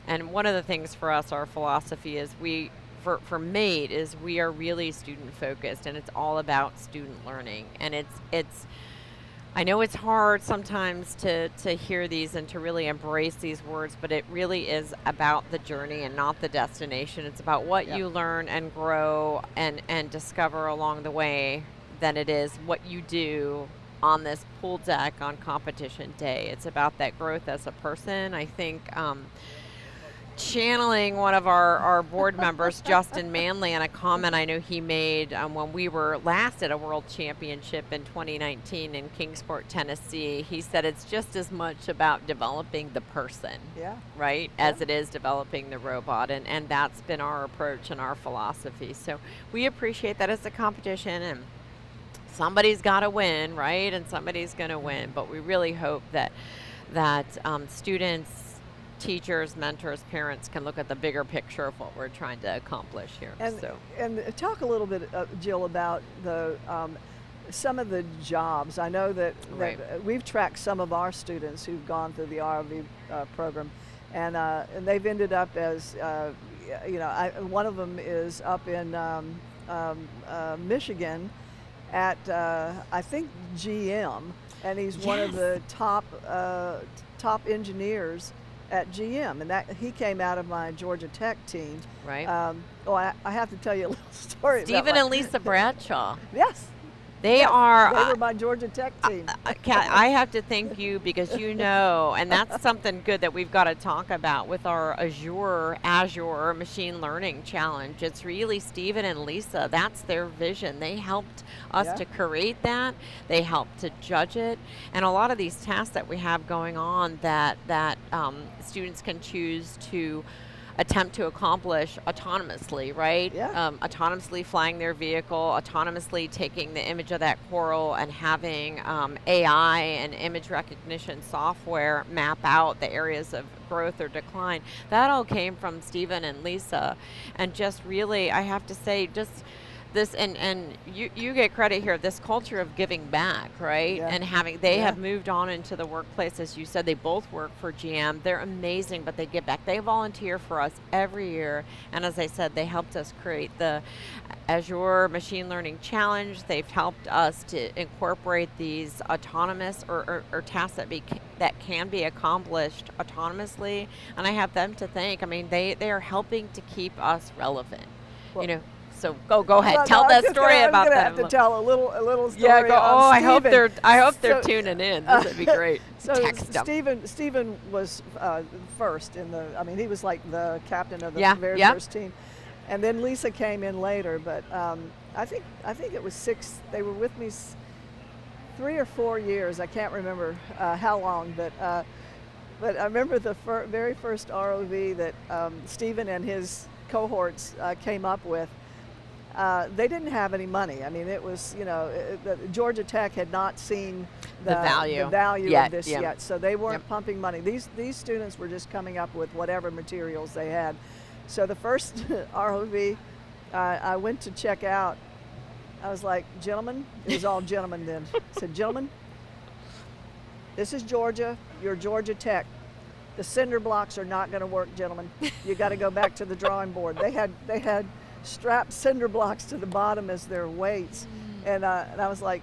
And one of the things for us, our philosophy is for MATE is we are really student focused, and it's all about student learning. And it's I know it's hard sometimes to hear these and to really embrace these words, but it really is about the journey and not the destination. It's about what Yep. you learn and grow and discover along the way than it is what you do on this pool deck on competition day. It's about that growth as a person. I think channeling one of our board members, Justin Manley, and a comment I know he made when we were last at a world championship in 2019 in Kingsport, Tennessee. He said it's just as much about developing the person, Yeah. right, Yeah. as it is developing the robot. And that's been our approach and our philosophy. So we appreciate that as a competition, and somebody's got to win, right? And somebody's going to win. But we really hope that students, teachers, mentors, parents can look at the bigger picture of what we're trying to accomplish here. And talk a little bit, Jill, about the some of the jobs. I know that, Right. we've tracked some of our students who've gone through the ROV program, and they've ended up as, one of them is up in Michigan at, I think, GM, and he's one of the top engineers at GM, and that he came out of my Georgia Tech team. Right. I have to tell you a little story. Stephen and Lisa Bradshaw. Yes. They yes, are. They were my Georgia Tech team. Kat, I have to thank you because and that's something good that we've got to talk about with our Azure Machine Learning Challenge. It's really Stephen and Lisa. That's their vision. They helped us to create that. They helped to judge it. And a lot of these tasks that we have going on that students can choose to attempt to accomplish autonomously, right? Yeah. Autonomously flying their vehicle, autonomously taking the image of that coral and having AI and image recognition software map out the areas of growth or decline. That all came from Stephen and Lisa. And just really, I have to say, just this, and you get credit here, this culture of giving back, right? Yeah. And they have moved on into the workplace. As you said, they both work for GM. They're amazing, but they give back. They volunteer for us every year. And as I said, they helped us create the Azure Machine Learning Challenge. They've helped us to incorporate these autonomous or tasks that can be accomplished autonomously. And I have them to thank. I mean, they are helping to keep us relevant, Well, So go ahead. Well, Tell no, that story I'm about gonna them. have to tell a little story. Yeah, go. on I hope Stephen. they're tuning in. This would be great. So Text them. Stephen was first in the. I mean, he was like the captain of the very first team, and then Lisa came in later. But I think it was 6. They were with me 3 or 4 years. I can't remember how long, but I remember the very first ROV that Stephen and his cohorts came up with. They didn't have any money. I mean, it was, Georgia Tech had not seen the value of this yet, so they weren't pumping money. These students were just coming up with whatever materials they had. So the first ROV, I went to check out. I was like, gentlemen, it was all gentlemen then. I said, gentlemen, this is Georgia. You're Georgia Tech. The cinder blocks are not going to work, gentlemen. You got to go back to the drawing board. They had strapped cinder blocks to the bottom as their weights, and I was like,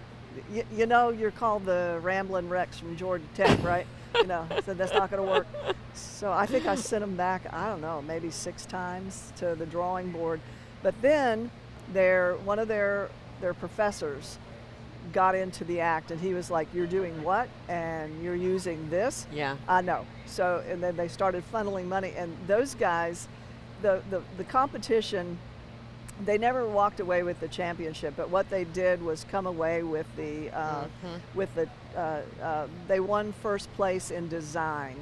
you're called the Ramblin' Rex from Georgia Tech, right? I said that's not going to work. So I think I sent them back. I don't know, maybe 6 times to the drawing board. But then one of their professors got into the act, and he was like, you're doing what? And you're using this? Yeah. I know. So, and then they started funneling money, and those guys, the competition, they never walked away with the championship, but what they did was come away with they won first place in design,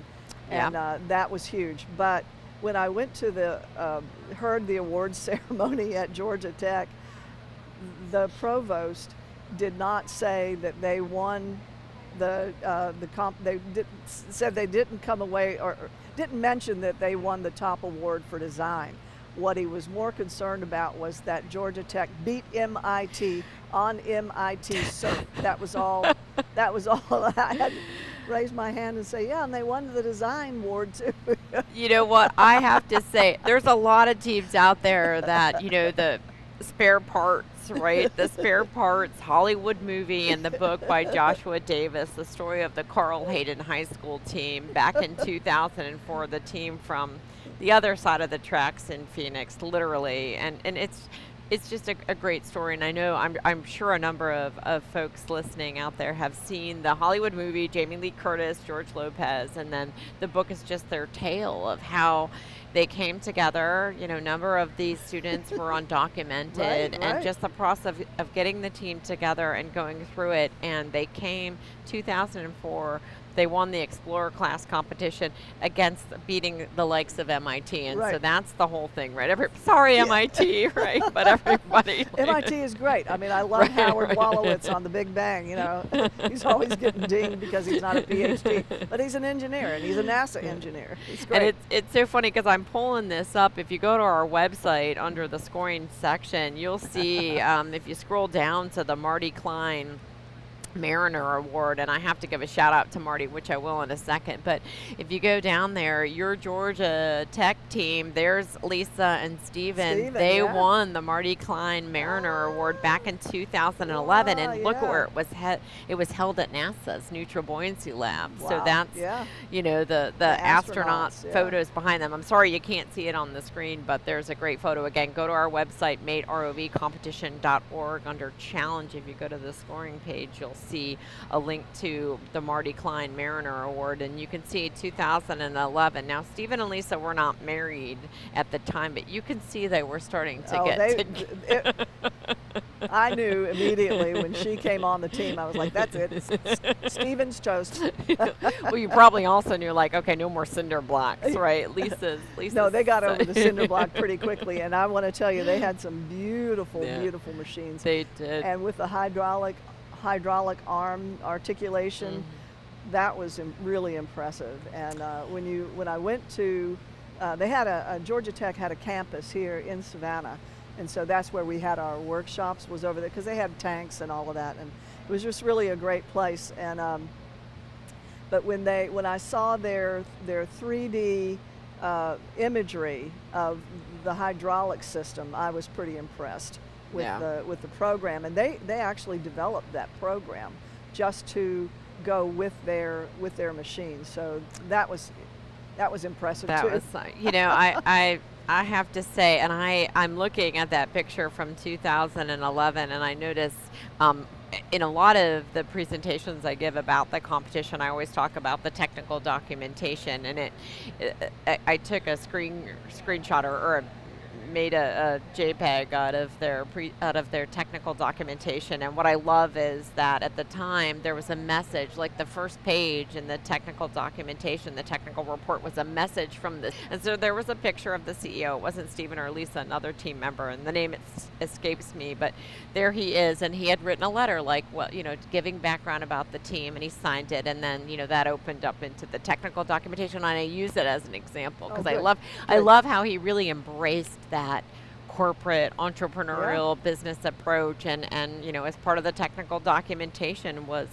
and that was huge. But when I went to heard the awards ceremony at Georgia Tech, the provost did not say that they won the comp. They said they didn't come away or didn't mention that they won the top award for design. What he was more concerned about was that Georgia Tech beat MIT on MIT surf. That was all. That was all I had. raise my hand and say, yeah, and they won the design award too. You know what? I have to say, there's a lot of teams out there that, the spare parts, right? The spare parts Hollywood movie and the book by Joshua Davis, the story of the Carl Hayden High School team back in 2004, the team from the other side of the tracks in Phoenix, literally. And it's just a great story, and I know I'm sure a number of folks listening out there have seen the Hollywood movie, Jamie Lee Curtis, George Lopez, and then the book is just their tale of how they came together. A number of these students were undocumented, right. And just the process of getting the team together and going through it, and they came 2004. They won the Explorer class competition against beating the likes of MIT, and so that's the whole thing, right? Sorry, MIT, right? But everybody. MIT is great. I mean, I love Howard Wolowitz on The Big Bang. He's always getting dinged because he's not a PhD, but he's an engineer, and he's a NASA engineer. He's great. And it's so funny because I'm pulling this up. If you go to our website under the scoring section, you'll see if you scroll down to the Marty Klein Mariner Award, and I have to give a shout out to Marty, which I will in a second, but if you go down there, your Georgia Tech team, there's Lisa and Steven, they won the Marty Klein Mariner Award back in 2011, and look where it was held at NASA's Neutral Buoyancy Lab. So that's the astronaut photos behind them. I'm sorry you can't see it on the screen, but there's a great photo. Again, go to our website, materovcompetition.org. Under challenge, if you go to the scoring page, you'll see a link to the Marty Klein Mariner Award, and you can see 2011. Now, Stephen and Lisa were not married at the time, but you can see they were starting to get together. I knew immediately when she came on the team. I was like, that's it. Stephen's toast. Well, you probably also knew, like, okay, no more cinder blocks, right? Lisa's No, they got over the cinder block pretty quickly, and I want to tell you, they had some beautiful, beautiful machines. They did. And with the hydraulic arm articulation, that was really impressive. And when I went to, they had Georgia Tech had a campus here in Savannah, and so that's where we had our workshops, was over there, because they had tanks and all of that, and it was just really a great place. And but when I saw their 3D imagery of the hydraulic system, I was pretty impressed with the program, and they actually developed that program just to go with their machines. So that was impressive too. That was, I have to say, and I'm looking at that picture from 2011, and I notice in a lot of the presentations I give about the competition, I always talk about the technical documentation, and I took a screenshot or made a JPEG out of their technical documentation. And what I love is that at the time there was a message, like the first page in the technical documentation, the technical report was a message from this. And so there was a picture of the CEO. It wasn't Stephen or Lisa, another team member, and the name escapes me, but there he is, and he had written a letter, like, well, giving background about the team, and he signed it, and then that opened up into the technical documentation, and I use it as an example because I love how he really embraced that corporate entrepreneurial business approach, and as part of the technical documentation was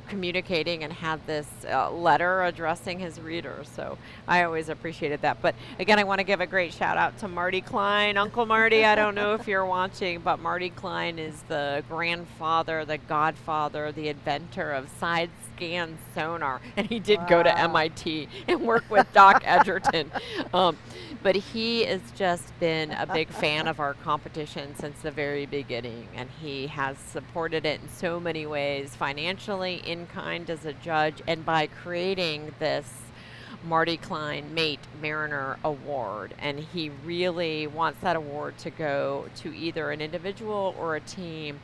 communicating and had this letter addressing his readers. So I always appreciated that. But again, I want to give a great shout out to Marty Klein. Uncle Marty, I don't know if you're watching, but Marty Klein is the grandfather, the godfather, the inventor of side scan sonar, and he did go to MIT and work with Doc Edgerton. But he has just been a big fan of our competition since the very beginning, and he has supported it in so many ways, financially, in kind as a judge, and by creating this Marty Klein Mate Mariner Award. And he really wants that award to go to either an individual or a team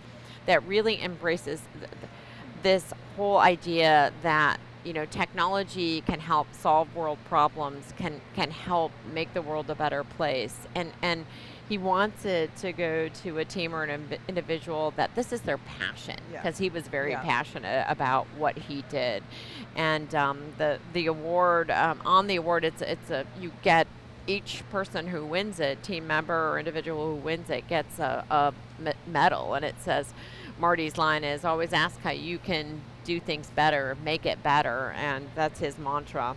that really embraces this whole idea that technology can help solve world problems, can help make the world a better place, and he wants it to go to a team or an individual that this is their passion, because he was very passionate about what he did. And the award, on the award, it's you get, each person who wins it, team member or individual who wins it, gets a medal, and it says, Marty's line is, always ask how you can do things better, make it better, and that's his mantra.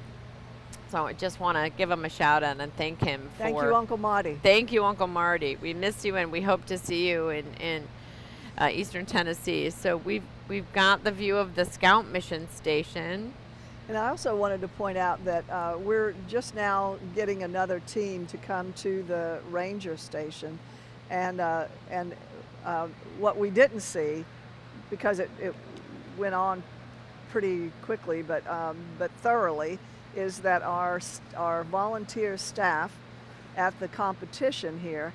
So I just want to give him a shout out and thank him for. Thank you, Uncle Marty. Thank you, Uncle Marty. We miss you, and we hope to see you in Eastern Tennessee. So we've got the view of the Scout Mission Station. And I also wanted to point out that we're just now getting another team to come to the Ranger Station, and what we didn't see, because it went on pretty quickly, but thoroughly, is that our volunteer staff at the competition here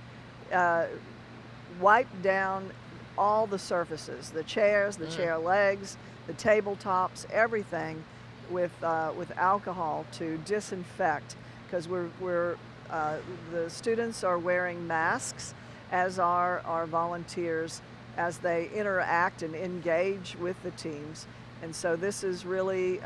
wiped down all the surfaces, the chairs, the chair legs, the tabletops, everything with alcohol to disinfect, because the students are wearing masks, as are our volunteers, as they interact and engage with the teams. And so this is really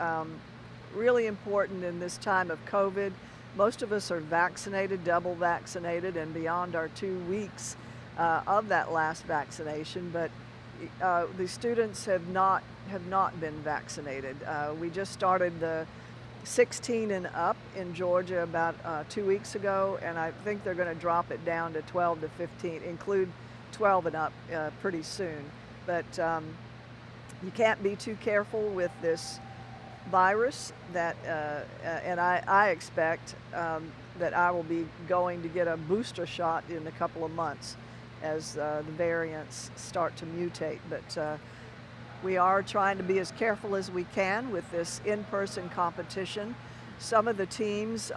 really important in this time of COVID. Most of us are vaccinated, double vaccinated, and beyond our 2 weeks of that last vaccination, but the students have not been vaccinated. We just started the 16 and up in Georgia about 2 weeks ago, and I think they're going to drop it down to 12 to 15, include 12 and up pretty soon. But you can't be too careful with this virus, that and I expect that I will be going to get a booster shot in a couple of months as the variants start to mutate. But we are trying to be as careful as we can with this in-person competition. Some of the teams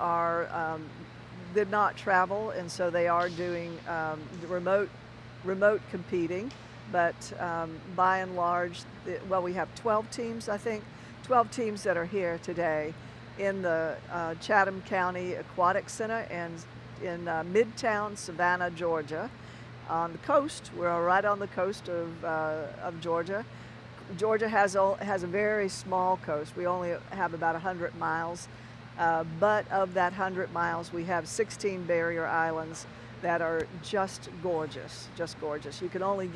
did not travel, and so they are doing remote competing. But by and large, well, we have 12 teams, I think, 12 teams that are here today in the Chatham County Aquatic Center and in Midtown Savannah, Georgia. On the coast, we're right on the coast of Georgia. Georgia has a very small coast. We only have about 100 miles, but of that 100 miles, we have 16 barrier islands that are just gorgeous, just gorgeous. You can only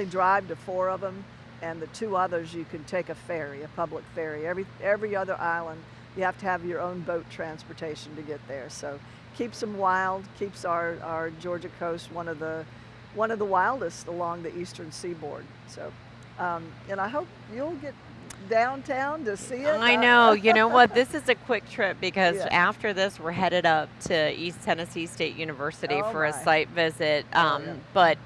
drive to 4 of them, and the 2 others you can take a ferry, a public ferry. Every other island, you have to have your own boat transportation to get there. So keeps them wild, keeps our Georgia coast one of the wildest along the eastern seaboard. So, and I hope you'll get downtown to see it. I know. You know what? This is a quick trip, because after this, we're headed up to East Tennessee State University for a site visit. But,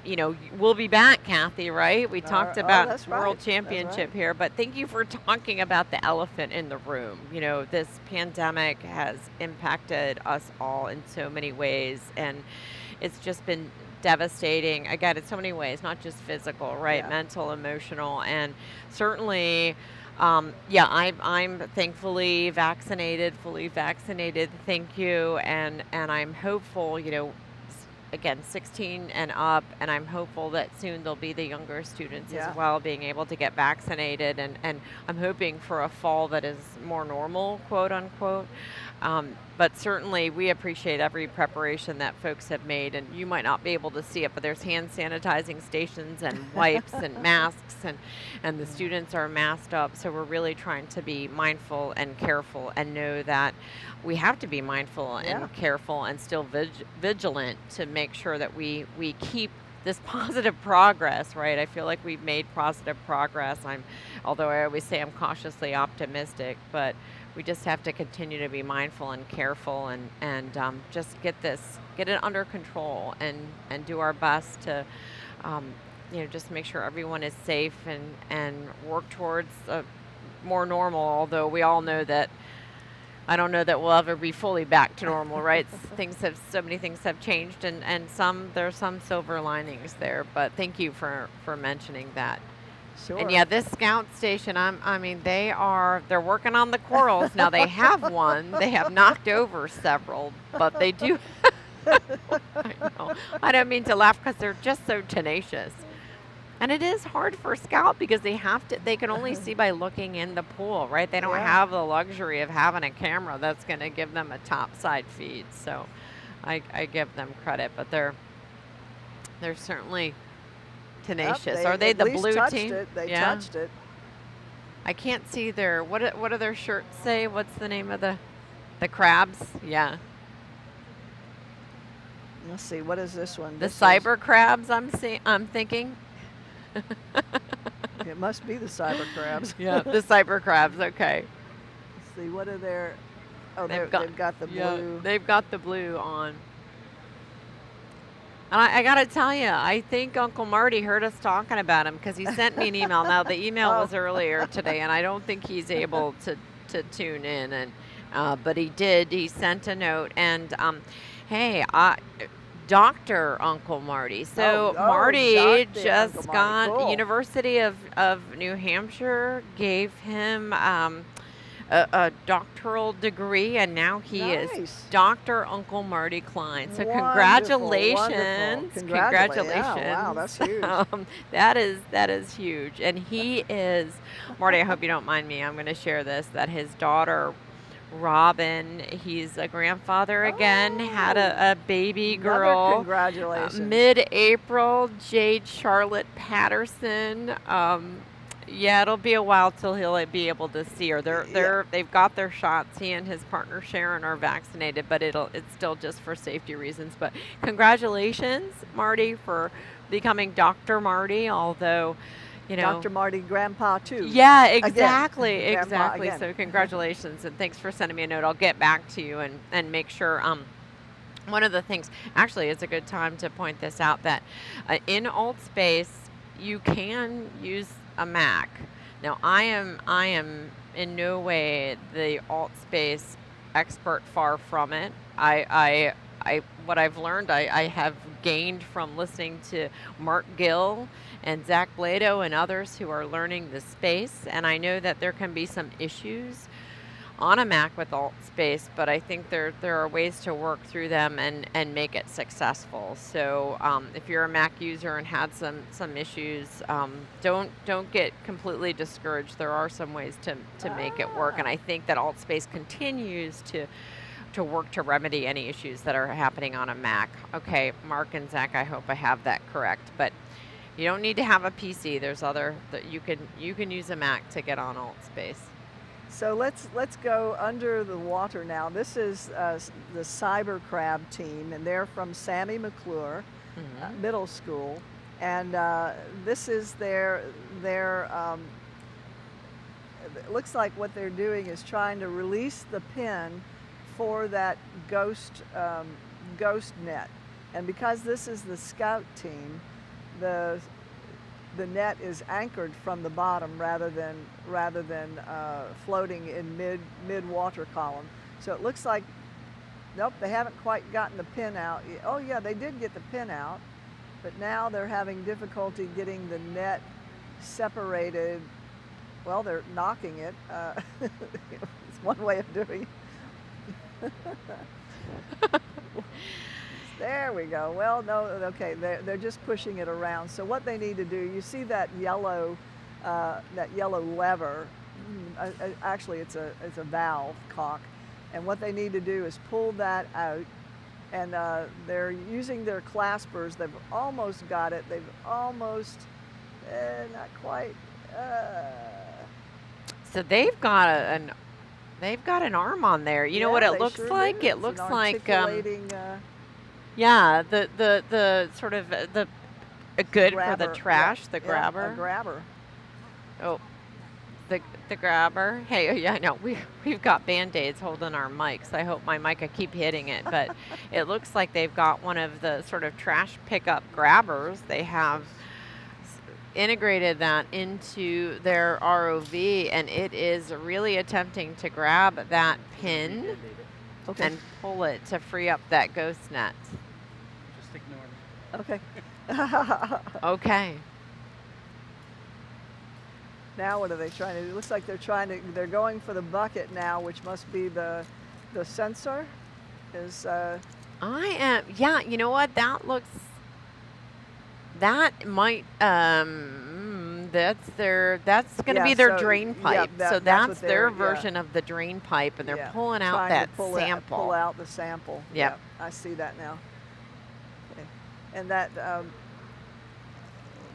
we'll be back, Kathy, right? We talked about World Championship here, but thank you for talking about the elephant in the room. This pandemic has impacted us all in so many ways, and it's just been devastating, again, in so many ways, not just physical, right? Mental, emotional, and certainly I'm thankfully vaccinated, fully vaccinated, thank you, and I'm hopeful, again, 16 and up, and I'm hopeful that soon there'll be the younger students as well being able to get vaccinated, and I'm hoping for a fall that is more normal, quote unquote. But certainly we appreciate every preparation that folks have made, and you might not be able to see it, but there's hand sanitizing stations and wipes and masks, and the students are masked up. So we're really trying to be mindful and careful, and know that we have to be mindful and careful and still vigilant to make sure that we keep this positive progress, right? I feel like we've made positive progress. Although I always say I'm cautiously optimistic, but we just have to continue to be mindful and careful, and just get it under control, and do our best to just make sure everyone is safe, and work towards a more normal, although we all know that I don't know that we'll ever be fully back to normal, right? So many things have changed, and there's some silver linings there, but thank you for mentioning that. Sure. And this Scout Station, they're working on the corals. Now they have one, they have knocked over several, but they do. I know. I don't mean to laugh, because they're just so tenacious. And it is hard for a scout, because they can only see by looking in the pool, right? They don't have the luxury of having a camera that's going to give them a topside feed. So I give them credit, but they're certainly tenacious. Are they the blue team? They touched it. I can't see their, what do their shirts say? What's the name of the crabs? Yeah. Let's see, what is this one? The This cyber crabs, I'm thinking. It must be the cyber crabs. Yeah, the cyber crabs, okay. Let's see, what are their, oh, they've got the blue. Yeah, they've got the blue on. And I got to tell you, I think Uncle Marty heard us talking about him because he sent me an email. Now, the email was earlier today, and I don't think he's able to tune in. And but he did. He sent a note. And, hey, Dr. Uncle Marty. So Marty just got cool. University of New Hampshire gave him a doctoral degree, and now he is Dr. Uncle Marty Klein. So wonderful, congratulations. wonderful. Congratulations. Yeah, wow, that's huge. That is huge. And he is, Marty, I hope you don't mind me. I'm going to share this, that his daughter, Robin, he's a grandfather again, had a baby girl. Congratulations. Mid-April, Jade Charlotte Patterson. Yeah, it'll be a while till he'll be able to see her. They've got their shots. He and his partner Sharon are vaccinated, but it's still just for safety reasons. But congratulations, Marty, for becoming Dr. Marty, although, you know. Dr. Marty, Grandpa too. Yeah, exactly, Again. exactly. Grandpa So congratulations, and thanks for sending me a note. I'll get back to you and make sure. One of the things, actually, it's a good time to point this out, that in AltSpace you can use a Mac. Now, I am in no way the AltSpace expert, far from it. What I've learned, I have gained from listening to Mark Gill and Zach Blado and others who are learning the space, and I know that there can be some issues on a Mac with AltSpace, but I think there are ways to work through them and make it successful. So if you're a Mac user and had some issues, don't get completely discouraged. There are some ways to make it work, and I think that AltSpace continues to work to remedy any issues that are happening on a Mac. Okay, Mark and Zach, I hope I have that correct, but you don't need to have a PC. There's other that you can use a Mac to get on AltSpace. So let's go under the water now. This is the Cyber Crab team, and they're from Sammy McClure Middle School, and this is their it looks like what they're doing is trying to release the pin for that ghost net, and because this is the scout team, the net is anchored from the bottom rather than floating in mid water column. So it looks like, nope, they haven't quite gotten the pin out. Oh yeah, they did get the pin out, but now they're having difficulty getting the net separated. Well, they're knocking it. It's one way of doing it. There we go. Well, no, okay, they're just pushing it around. So what they need to do, you see that yellow lever. Actually, it's a valve cock, and what they need to do is pull that out. And they're using their claspers. They've almost got it. They've almost, not quite. So they've got an arm on there. You know what it looks like? It looks like yeah, the sort of the good grabber, for the trash, yeah, the grabber. Yeah, a grabber. Oh, the grabber. Hey, yeah, no, we've got Band-Aids holding our mics. I hope my mic, I keep hitting it, but it looks like they've got one of the sort of trash pickup grabbers. They have integrated that into their ROV, and it is really attempting to grab that pin and pull it to free up that ghost net. Just ignore me. Okay. Okay. Now what are they trying to do? It looks like they're going for the bucket now, which must be the sensor. Yeah, you know what? That might that's going to be their drain pipe. Yeah, so that's their version of the drain pipe, and they're pulling out that sample. Pull out the sample. Yep. I see that now. Okay. And that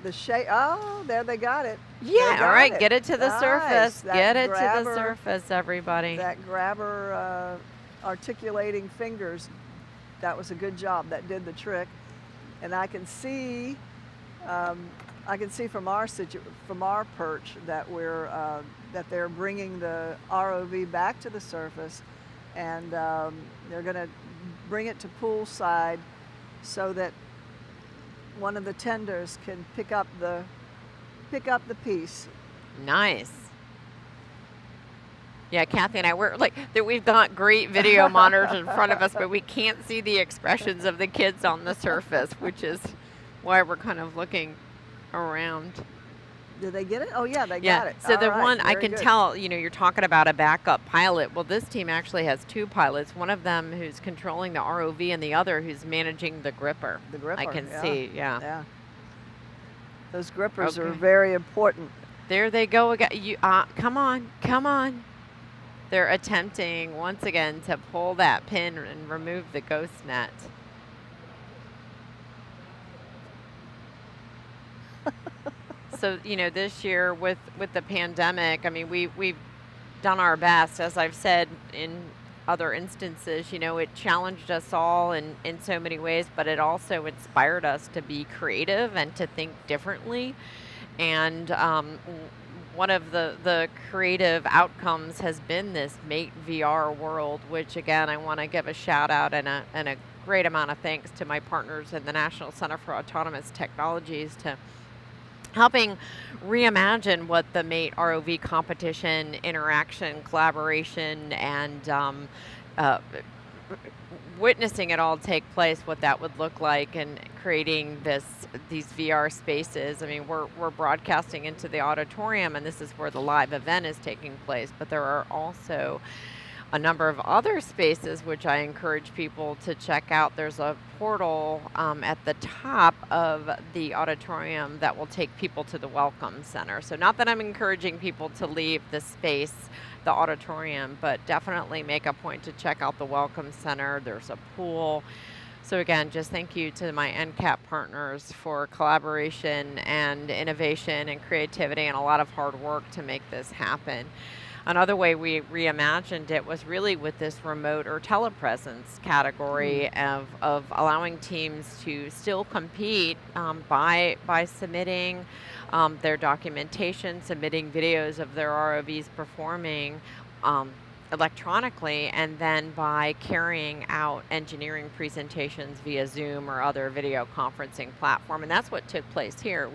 the shape. Oh, there they got it. Yeah, all right, get it to the nice. surface. That Get it grabber, to the surface, everybody. That grabber articulating fingers, that was a good job. That did the trick. And I can see from our perch that that they're bringing the ROV back to the surface, and they're going to bring it to poolside so that one of the tenders can pick up the piece. Nice. Yeah, Kathy and I, we've got great video monitors in front of us, but we can't see the expressions of the kids on the surface, which is why we're kind of looking around. Did they get it? Oh yeah, they got it. So one I can tell, you're talking about a backup pilot. Well, this team actually has two pilots. One of them who's controlling the ROV and the other who's managing the gripper. The gripper, I can see, yeah. Those grippers are very important. There they go again. Come on. They're attempting once again to pull that pin and remove the ghost net. So, this year with the pandemic, I mean, we've done our best, as I've said in other instances, it challenged us all in so many ways, but it also inspired us to be creative and to think differently. And one of the creative outcomes has been this Mate VR world, which again, I want to give a shout out and a great amount of thanks to my partners in the National Center for Autonomous Technologies to helping reimagine what the Mate ROV competition, interaction, collaboration, and witnessing it all take place, what that would look like, and creating these VR spaces. I mean, we're broadcasting into the auditorium, and this is where the live event is taking place, but there are also a number of other spaces which I encourage people to check out. There's a portal at the top of the auditorium that will take people to the Welcome Center. So not that I'm encouraging people to leave the space, the auditorium, but definitely make a point to check out the Welcome Center. There's a pool. So again, just thank you to my NCAP partners for collaboration and innovation and creativity and a lot of hard work to make this happen. Another way we reimagined it was really with this remote or telepresence category of allowing teams to still compete by submitting their documentation, submitting videos of their ROVs performing electronically, and then by carrying out engineering presentations via Zoom or other video conferencing platform. And that's what took place here.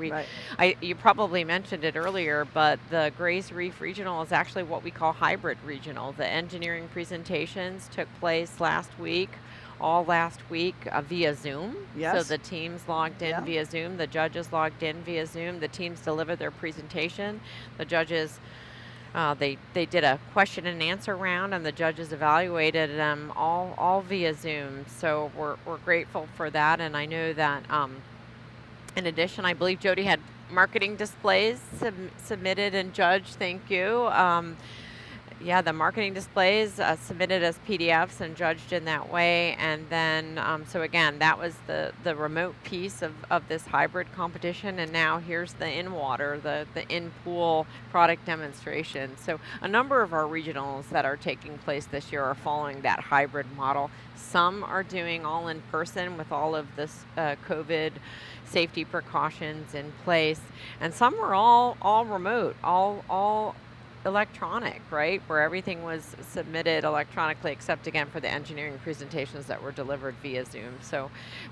You probably mentioned it earlier, but the Grays Reef Regional is actually what we call hybrid regional. The engineering presentations took place last week via Zoom. Yes. So the teams logged in via Zoom, the judges logged in via Zoom, the teams delivered their presentation, the judges they did a question and answer round, and the judges evaluated them all via Zoom. So we're grateful for that, and I know that in addition, I believe Jody had marketing displays submitted and judged. Thank you. The marketing displays submitted as PDFs and judged in that way. And then, so again, that was the remote piece of this hybrid competition. And now here's the in-water, the in-pool product demonstration. So a number of our regionals that are taking place this year are following that hybrid model. Some are doing all in person with all of this COVID safety precautions in place. And some are all remote, all electronic, right? Where everything was submitted electronically, except again for the engineering presentations that were delivered via Zoom. So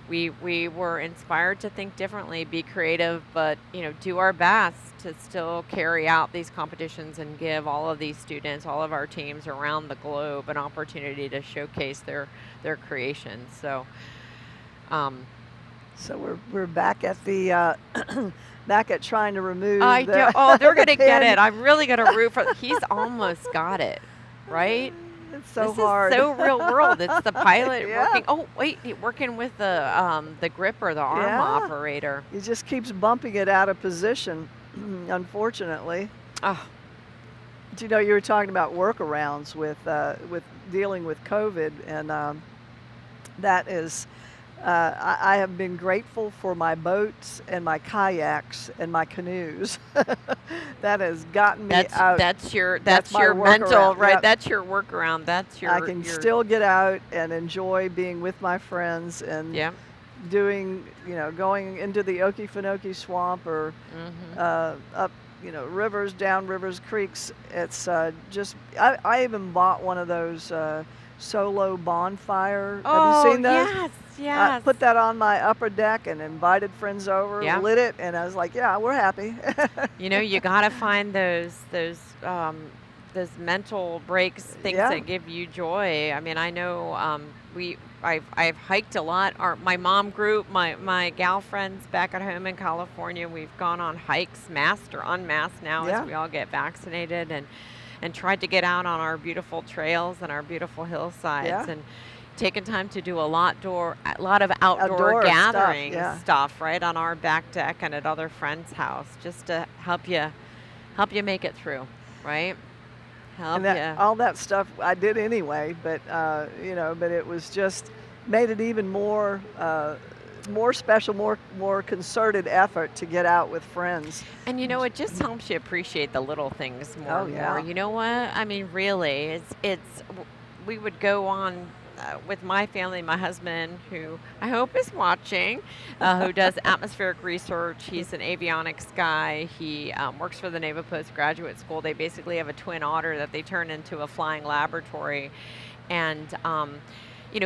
we were inspired to think differently, be creative, but do our best to still carry out these competitions and give all of these students, all of our teams around the globe, an opportunity to showcase their creations. So so we're back at the back at trying to remove they're going to get it. I'm really going to root for He's almost got it, right? It's so hard. It's so real world. It's the pilot working. Oh, wait, working with the gripper, the arm operator. He just keeps bumping it out of position, unfortunately. Oh. But you were talking about workarounds with dealing with COVID, and that is I have been grateful for my boats and my kayaks and my canoes. That has gotten me out. That's my your mental, workaround. right? Yep. That's your workaround. That's I can your still get out and enjoy being with my friends and yeah. doing, going into the Okefenokee Swamp or Mhm. up, rivers, down rivers, creeks. It's just, I even bought one of those solo bonfire. Have you Oh, seen those? yes. I Yes. put that on my upper deck and invited friends over, Yeah. lit it, and I was like, yeah, we're happy. You got to find those mental breaks, things Yeah, that give you joy. I mean, I know I've hiked a lot. My mom group, my gal friends back at home in California, we've gone on hikes, masked or unmasked now as yeah, we all get vaccinated, and tried to get out on our beautiful trails and our beautiful hillsides yeah. and taken time to do a lot of outdoor Outdoor stuff, gathering yeah. stuff right on our back deck and at other friends' house just to help you make it through, right? And Help that you. all that stuff I did anyway, but but it was just made it even more special, more concerted effort to get out with friends. And it just helps you appreciate the little things more Oh and more. yeah, You know what? I mean, really, we would go on with my family, my husband, who I hope is watching, who does atmospheric research. He's an avionics guy. He works for the Naval Postgraduate School. They basically have a twin otter that they turn into a flying laboratory. And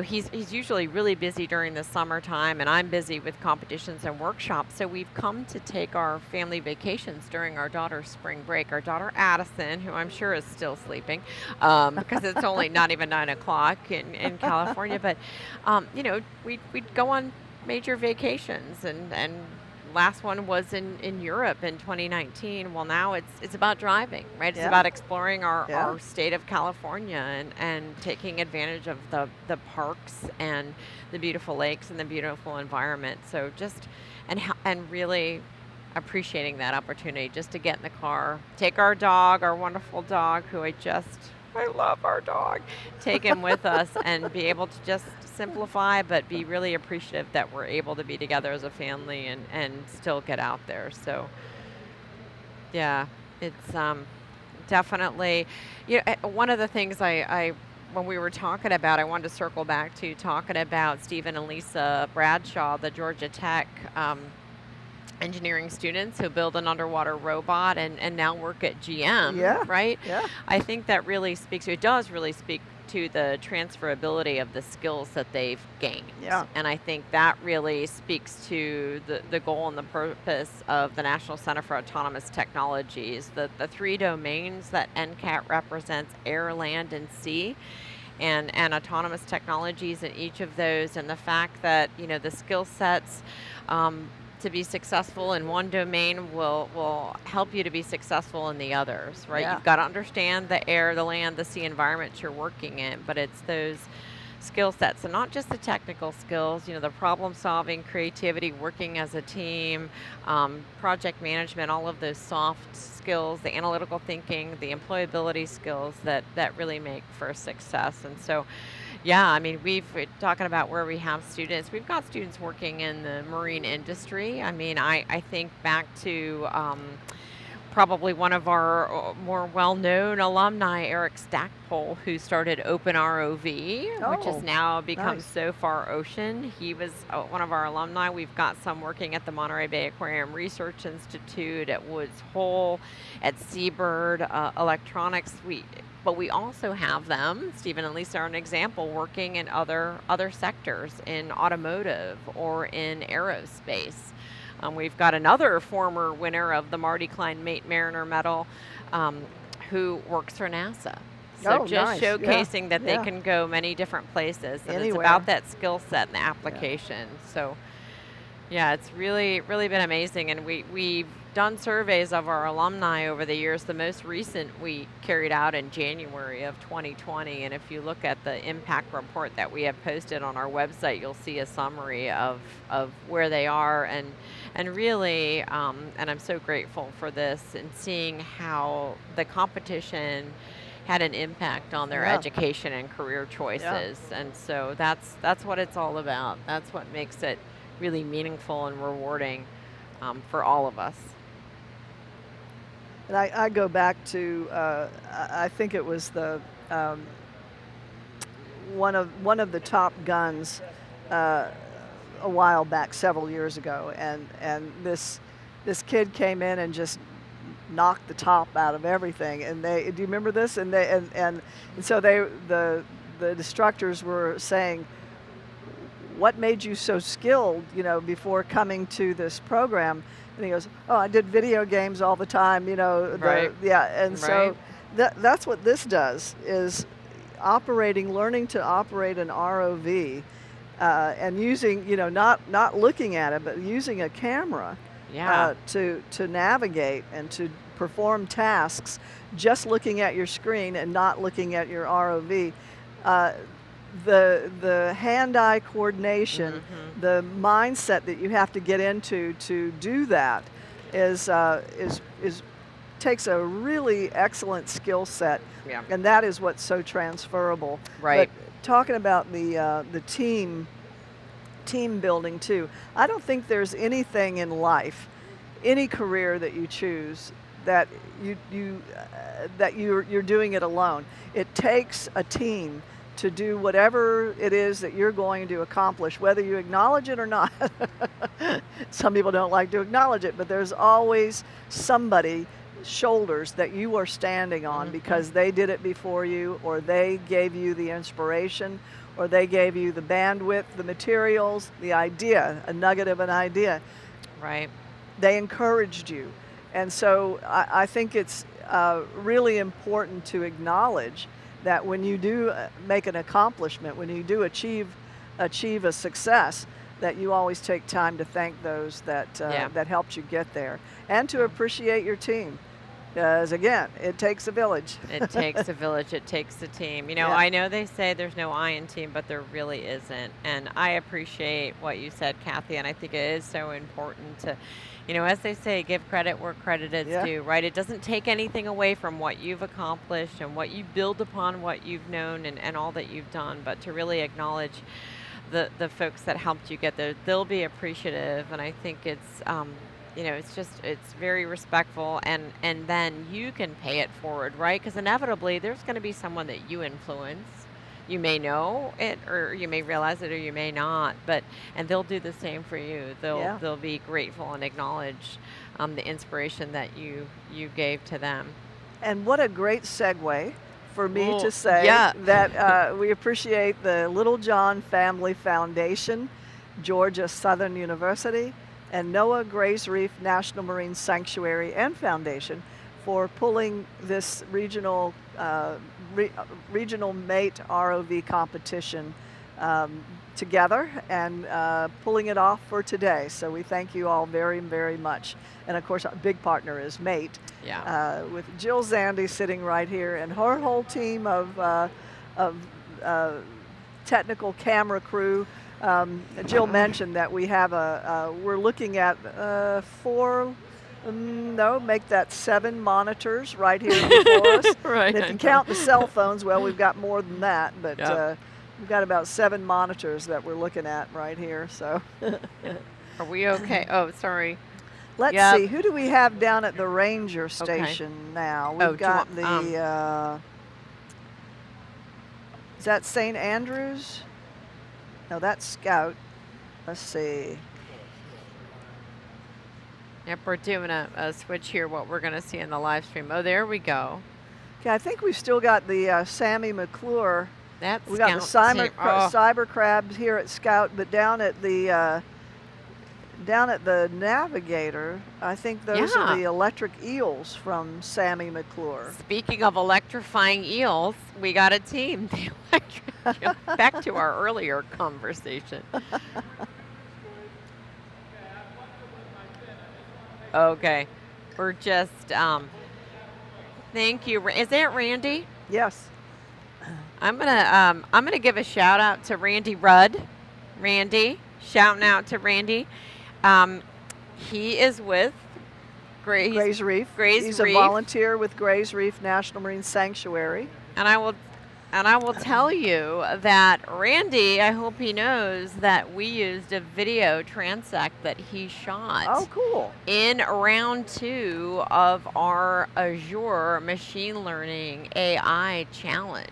he's usually really busy during the summertime, and I'm busy with competitions and workshops. So we've come to take our family vacations during our daughter's spring break. Our daughter Addison, who I'm sure is still sleeping, because it's only not even 9 o'clock in California. But we'd go on major vacations, and last one was in Europe in 2019. Well, now it's about driving, right? It's yeah, about exploring yeah. our state of California and taking advantage of the parks and the beautiful lakes and the beautiful environment. So just and really appreciating that opportunity just to get in the car, take our dog, our wonderful dog, who I love our dog, take him with us and be able to just simplify, but be really appreciative that we're able to be together as a family and still get out there. So, yeah, it's definitely, one of the things when we were talking about, I wanted to circle back to talking about Stephen and Lisa Bradshaw, the Georgia Tech engineering students who build an underwater robot and now work at GM, Yeah, right? yeah, I think that it does really speak to the transferability of the skills that they've gained. yeah, And I think that really speaks to the goal and the purpose of the National Center for Autonomous Technologies, the three domains that NCAT represents: air, land, and sea. And autonomous technologies in each of those, and the fact that the skill sets to be successful in one domain will help you to be successful in the others, right? yeah. You've got to understand the air, the land, the sea environments you're working in, but it's those skill sets, and not just the technical skills, the problem solving, creativity, working as a team, project management, all of those soft skills, the analytical thinking, the employability skills that really make for success. And so, yeah, I mean, we're talking about where we have students. We've got students working in the marine industry. I mean, I think back to probably one of our more well-known alumni, Eric Stackpole, who started Open ROV, which has Oh, now become nice. So Far Ocean. He was one of our alumni. We've got some working at the Monterey Bay Aquarium Research Institute, at Woods Hole, at Seabird Electronics. But we also have them, Stephen and Lisa are an example, working in other sectors, in automotive or in aerospace. We've got another former winner of the Marty Klein Mate Mariner Medal, who works for NASA. So Oh, just nice. Yeah, showcasing that they yeah. can go many different places, and it's Anywhere. about that skill set and the Yeah. application. So yeah, it's really, really been amazing. And we've done surveys of our alumni over the years. The most recent we carried out in January of 2020. And if you look at the impact report that we have posted on our website, you'll see a summary of where they are. And really, and I'm so grateful for this, and seeing how the competition had an impact on their education and career choices. And so that's what it's all about. That's what makes it really meaningful and rewarding for all of us. And I go back to I think it was the one of the top guns a while back, several years ago, and this kid came in and just knocked the top out of everything. And do you remember this? And so the instructors were saying, what made you so skilled, before coming to this program? And he goes, oh, I did video games all the time, Right. And so that's what this does, is learning to operate an ROV, and using, not looking at it, but using a camera to navigate and to perform tasks, just looking at your screen and not looking at your ROV. The hand-eye coordination, the mindset that you have to get into to do that takes a really excellent skill set, and that is what's so transferable. Right. But talking about the team building too, I don't think there's anything in life, any career that you choose, that you're doing it alone. It takes a team to do whatever it is that you're going to accomplish, whether you acknowledge it or not. Some people don't like to acknowledge it, but there's always somebody's shoulders that you are standing on because they did it before you, or they gave you the inspiration, or they gave you the bandwidth, the materials, the idea, a nugget of an idea. Right. They encouraged you. And so I think it's really important to acknowledge that when you do make an accomplishment, when you do achieve a success, that you always take time to thank those that helped you get there, and to appreciate your team. Because again, it takes a village. It takes a village. It takes a team. I know they say there's no I in team, but there really isn't. And I appreciate what you said, Kathy, and I think it is so important to, as they say, give credit where credit is due, right? It doesn't take anything away from what you've accomplished and what you build upon what you've known and all that you've done, but to really acknowledge the folks that helped you get there. They'll be appreciative, and I think it's it's very respectful, and then you can pay it forward, right? Because inevitably there's going to be someone that you influence. You may know it, or you may realize it, or you may not, and they'll do the same for you. They'll be grateful and acknowledge the inspiration that you gave to them. And what a great segue for me to say that we appreciate the Little John Family Foundation, Georgia Southern University, and NOAA Grays Reef National Marine Sanctuary and Foundation for pulling this regional mate ROV competition together and pulling it off for today. So we thank you all very, very much. And of course, our big partner is MATE, with Jill Zandy sitting right here, and her whole team of technical camera crew. Jill mentioned that we have we're looking at make that 7 monitors right here before us. Right. And if you count the cell phones, well, we've got more than that, but we've got about 7 monitors that we're looking at right here. So, are we okay? Oh, sorry. Let's see. Who do we have down at the Ranger station now? We've got is that St. Andrews? No, that's Scout. Let's see. Yep, we're doing a switch here, what we're going to see in the live stream. Oh, there we go. Okay, I think we've still got the Sammy McClure. That's we got the cyber crabs here at Scout, but down at the Navigator, I think those are the electric eels from Sammy McClure. Speaking of electrifying eels, we got a team. Back to our earlier conversation. Okay, we're just, thank you. Is that Randy? Yes. I'm gonna give a shout out to Randy Rudd. Randy, shouting out to Randy. He is with Grays Reef. Grays He's Reef. a volunteer with Grays Reef National Marine Sanctuary. And I will tell you that Randy, I hope he knows that we used a video transect that he shot. Oh, cool. In round 2 of our Azure Machine Learning AI Challenge.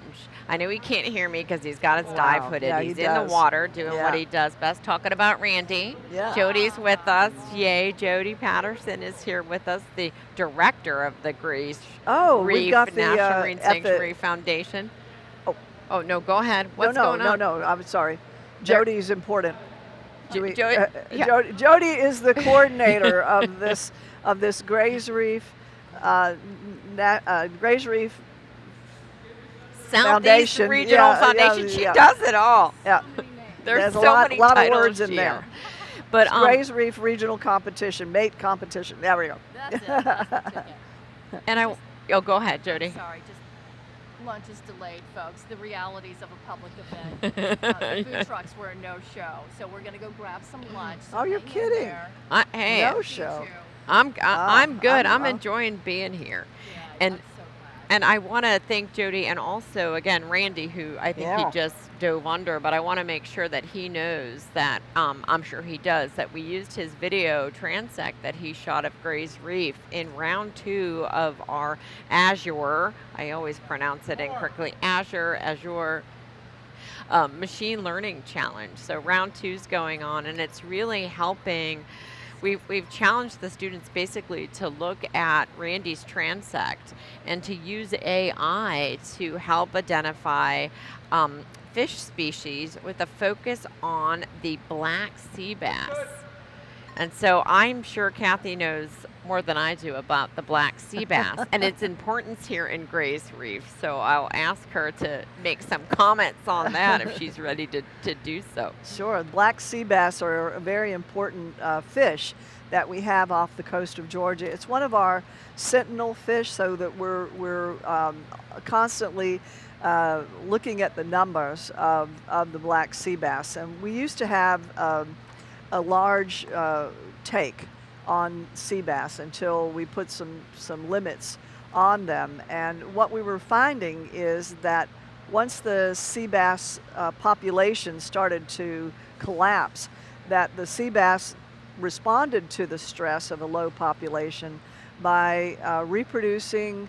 I know he can't hear me because he's got his dive hooded. Yeah, he's he in the does. water doing Yeah. what he does best, talking about Randy. Yeah. Jody's with us. Yay, Jody Patterson is here with us, the director of the Reef we've got the, National Marine Sanctuary Foundation. Oh, no, go ahead. What's going on? No, I'm sorry. Jody's important. Jody, Jody is the coordinator of this Grays Reef Southeast Regional Foundation. She does it all. Yeah. There's so many lot of words in there. But Grays Reef Regional Competition, mate competition. There we go. That's it. And go ahead, Jody. Sorry, just lunch is delayed, folks. The realities of a public event. The food trucks were a no-show, so we're gonna go grab some lunch. So you're kidding. Hey, no show. I'm good. I'm enjoying being here. Yeah, and And I want to thank Jody and also, again, Randy, who I think he just dove under, but I want to make sure that he knows that, I'm sure he does, that we used his video transect that he shot of Gray's Reef in round 2 of our Azure, I always pronounce it incorrectly, Azure Machine Learning Challenge. So round 2's going on, and it's really helping. We've challenged the students basically to look at Randy's transect and to use AI to help identify fish species with a focus on the black sea bass. And so I'm sure Kathy knows more than I do about the black sea bass and its importance here in Gray's Reef. So I'll ask her to make some comments on that if she's ready to do so. Sure. Black sea bass are a very important fish that we have off the coast of Georgia. It's one of our sentinel fish, so that we're constantly looking at the numbers of the black sea bass. And we used to have a large take on sea bass until we put some limits on them. And what we were finding is that once the sea bass population started to collapse, that the sea bass responded to the stress of a low population by reproducing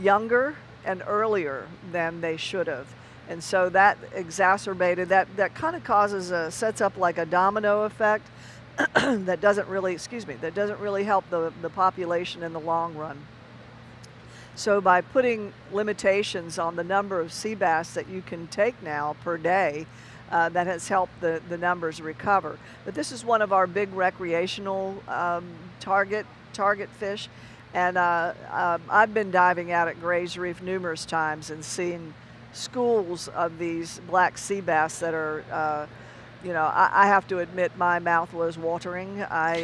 younger and earlier than they should have. And so that exacerbated, that kind of sets up like a domino effect that doesn't really help the population in the long run. So by putting limitations on the number of sea bass that you can take now per day, that has helped the numbers recover. But this is one of our big recreational target fish. And I've been diving out at Gray's Reef numerous times and seen schools of these black sea bass that are, I have to admit my mouth was watering. I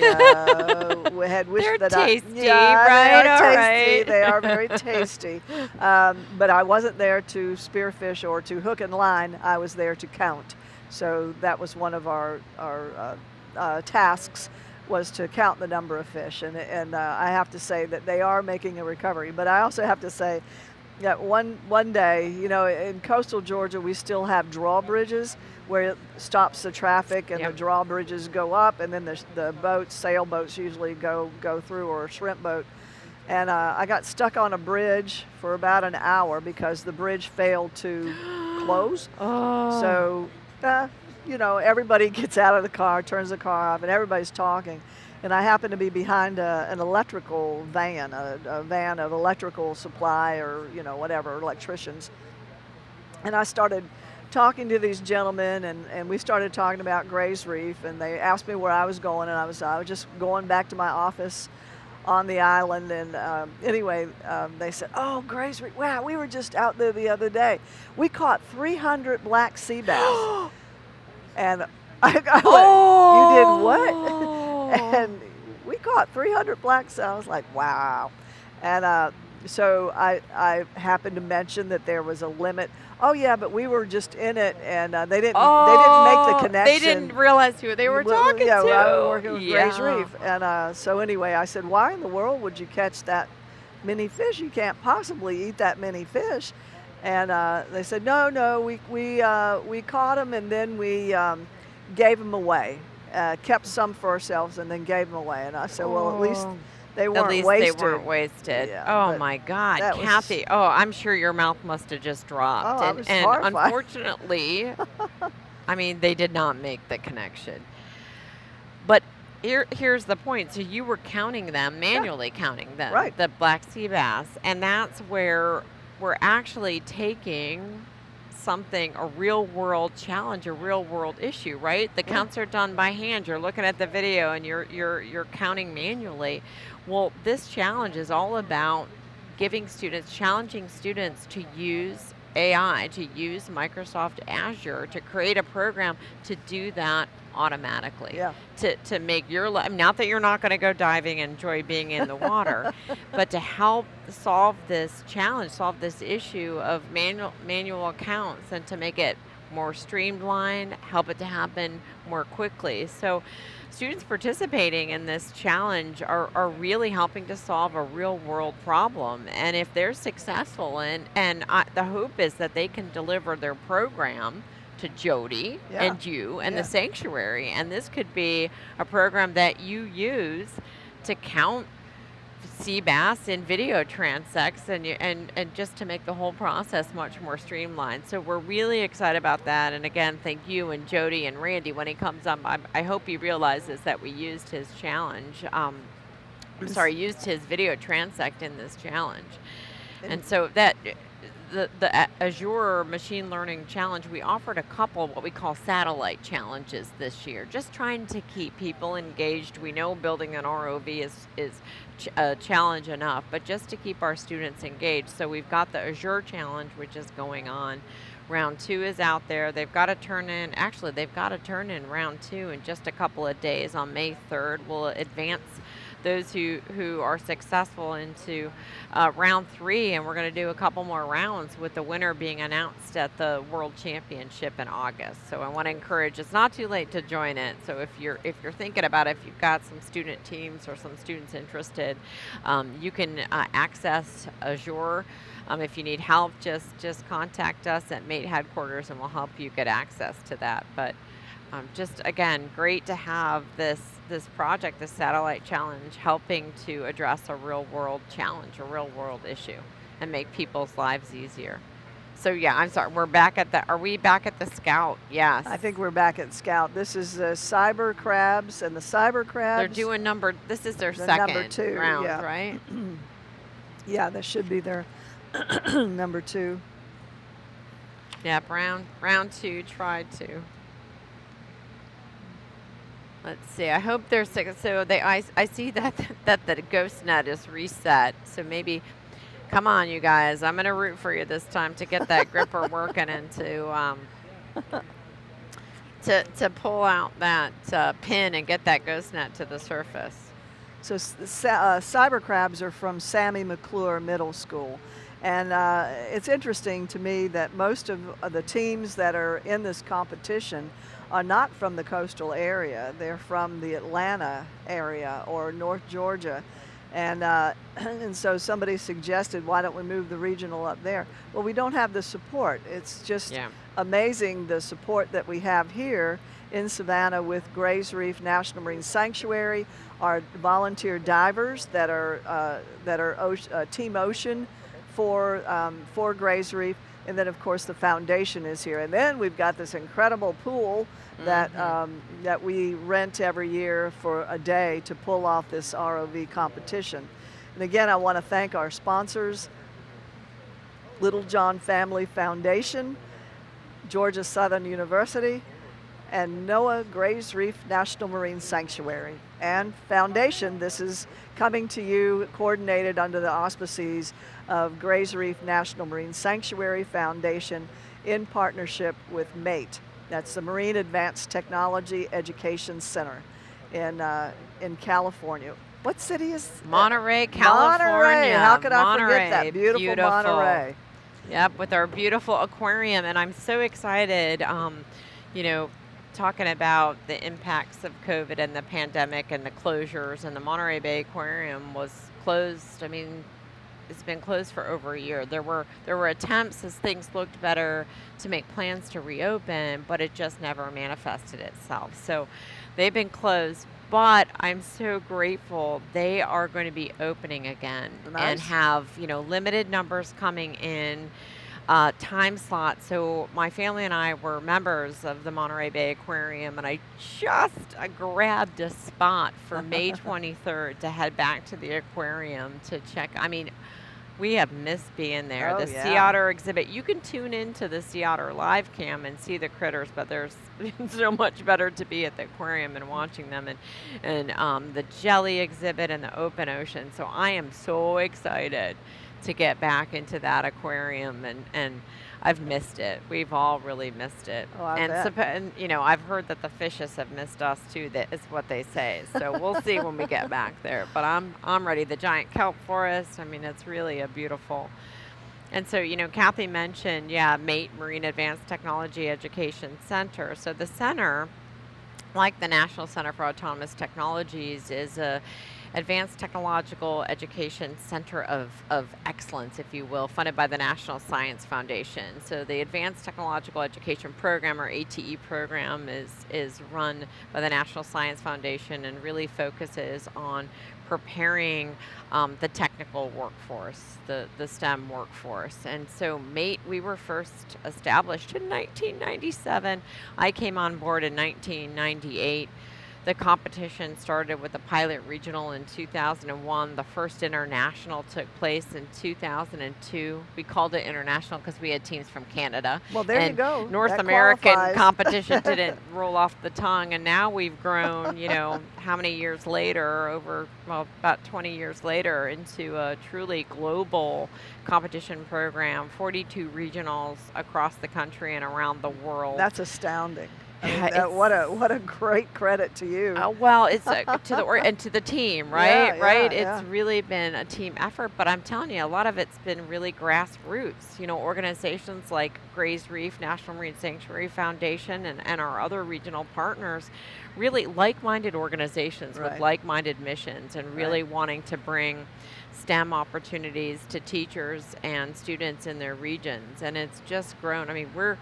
had wished They're that tasty, right? All right. They are very tasty. But I wasn't there to spearfish or to hook and line. I was there to count. So that was one of our tasks, was to count the number of fish. And I have to say that they are making a recovery. But I also have to say that one day, in coastal Georgia, we still have drawbridges where it stops the traffic, and the drawbridges go up, and then the boats, sailboats usually go through, or a shrimp boat. And I got stuck on a bridge for about an hour because the bridge failed to close. So, everybody gets out of the car, turns the car off, and everybody's talking. And I happen to be behind an electrical van, a van of electrical supply, or, whatever, electricians. And I started talking to these gentlemen, and we started talking about Gray's Reef, and they asked me where I was going, and I was just going back to my office on the island. And anyway, they said, "Oh, Gray's Reef, wow, we were just out there the other day. We caught 300 black sea bass." And I went, "You did what?" And we caught 300 black sea. I was like, wow. And so I happened to mention that there was a limit. "Oh yeah, but we were just in it, and they didn't make the connection." They didn't realize who they were talking to. I was working with Gray's Reef. And so anyway, I said, "Why in the world would you catch that many fish? You can't possibly eat that many fish." And they said, no, we caught them and then we gave them away. Kept some for ourselves and then gave them away. And I said, well, at least they weren't wasted. They weren't wasted. Yeah, oh my God, Kathy. Oh, I'm sure your mouth must have just dropped. I was and horrified. Unfortunately, I mean, they did not make the connection. But here's the point. So you were counting them, manually counting them, right. the black sea bass. And that's where we're actually taking something, a real world challenge, a real world issue, right? The counts are done by hand. You're looking at the video and you're counting manually. Well, this challenge is all about challenging students to use AI, to use Microsoft Azure to create a program to do that automatically. Yeah. To make your life, not that you're not going to go diving and enjoy being in the water, but to help solve this challenge, solve this issue of manual counts, and to make it more streamlined, help it to happen more quickly. So students participating in this challenge are really helping to solve a real world problem. And if they're successful, the hope is that they can deliver their program to Jody and you and the sanctuary. And this could be a program that you use to count sea bass in video transects and just to make the whole process much more streamlined. So we're really excited about that. And again, thank you and Jody and Randy. When he comes up, I hope he realizes that we used his challenge. Used his video transect in this challenge. And so that the Azure Machine Learning Challenge, we offered a couple what we call satellite challenges this year, just trying to keep people engaged. We know building an ROV is a challenge enough, but just to keep our students engaged. So we've got the Azure Challenge, which is going on. Round 2 is out there. They've got to turn in round 2 in just a couple of days. On May 3rd, we'll advance those who are successful into round 3, and we're going to do a couple more rounds with the winner being announced at the World Championship in August. So I want to encourage, it's not too late to join it. So if you're thinking about it, if you've got some student teams or some students interested, you can access Azure. If you need help, just contact us at MATE headquarters and we'll help you get access to that. But just again, great to have this project, this satellite challenge, helping to address a real world challenge, a real world issue, and make people's lives easier. So yeah, I'm sorry, are we back at the Scout? Yes. I think we're back at Scout. This is the cyber crabs, and the cyber crabs. They're doing this is their second number 2 round, right? Yeah, this should be their number 2. Yep, round 2, tried to. Let's see. I hope they're sick. So I see that the ghost net is reset. So maybe, come on, you guys. I'm gonna root for you this time to get that gripper working and to pull out that pin and get that ghost net to the surface. So cyber crabs are from Sammy McClure Middle School. And it's interesting to me that most of the teams that are in this competition are not from the coastal area. They're from the Atlanta area or North Georgia. And so somebody suggested, why don't we move the regional up there? Well, we don't have the support. It's just amazing the support that we have here in Savannah with Grays Reef National Marine Sanctuary, our volunteer divers that are Team Ocean for Grays Reef, and then of course the foundation is here. And then we've got this incredible pool that that we rent every year for a day to pull off this ROV competition. And again, I want to thank our sponsors, Little John Family Foundation, Georgia Southern University, and NOAA Grays Reef National Marine Sanctuary and Foundation. This is coming to you coordinated under the auspices of Grays Reef National Marine Sanctuary Foundation in partnership with MATE. That's the Marine Advanced Technology Education Center in California. What city is Monterey, California. Monterey. How could I forget that? Beautiful Monterey. Yep, with our beautiful aquarium. And I'm so excited, talking about the impacts of COVID and the pandemic and the closures, and the Monterey Bay Aquarium was closed, it's been closed for over a year. There were attempts as things looked better to make plans to reopen, but it just never manifested itself. So they've been closed, but I'm so grateful they are going to be opening again and Nice. have, limited numbers coming in, time slot. So my family and I were members of the Monterey Bay Aquarium, and I grabbed a spot for May 23rd to head back to the aquarium to check. I mean, we have missed being there. Oh, The yeah. sea otter exhibit, you can tune into the sea otter live cam and see the critters, but there's so much better to be at the aquarium and watching them, and the jelly exhibit and the open ocean. So I am so excited to get back into that aquarium, and I've missed it. We've all really missed it. Oh, I and, bet. and I've heard that the fishes have missed us too. That is what they say. So we'll see when we get back there. But I'm ready. The giant kelp forest. I mean, it's really a beautiful. And so, Kathy mentioned, MATE, Marine Advanced Technology Education Center. So the center, like the National Center for Autonomous Technologies, is a Advanced Technological Education Center of Excellence, if you will, funded by the National Science Foundation. So the Advanced Technological Education Program, or ATE program, is run by the National Science Foundation and really focuses on preparing the technical workforce, the STEM workforce. And so MATE, we were first established in 1997. I came on board in 1998. The competition started with a pilot regional in 2001. The first international took place in 2002. We called it international because we had teams from Canada. Well, there you and go. North That American qualifies. competition didn't roll off the tongue. And now we've grown, how many years later, about 20 years later, into a truly global competition program, 42 regionals across the country and around the world. That's astounding. I mean, Yeah, what a great credit to you. Well, it's to the and to the team, right? Yeah, Right. yeah, It's yeah. really been a team effort, but I'm telling you, a lot of it's been really grassroots. Organizations like Reef, National Marine Sanctuary Foundation, and our other regional partners, really like-minded organizations with Right. like-minded missions, and really Right. wanting to bring STEM opportunities to teachers and students in their regions, and it's just grown. I mean, we're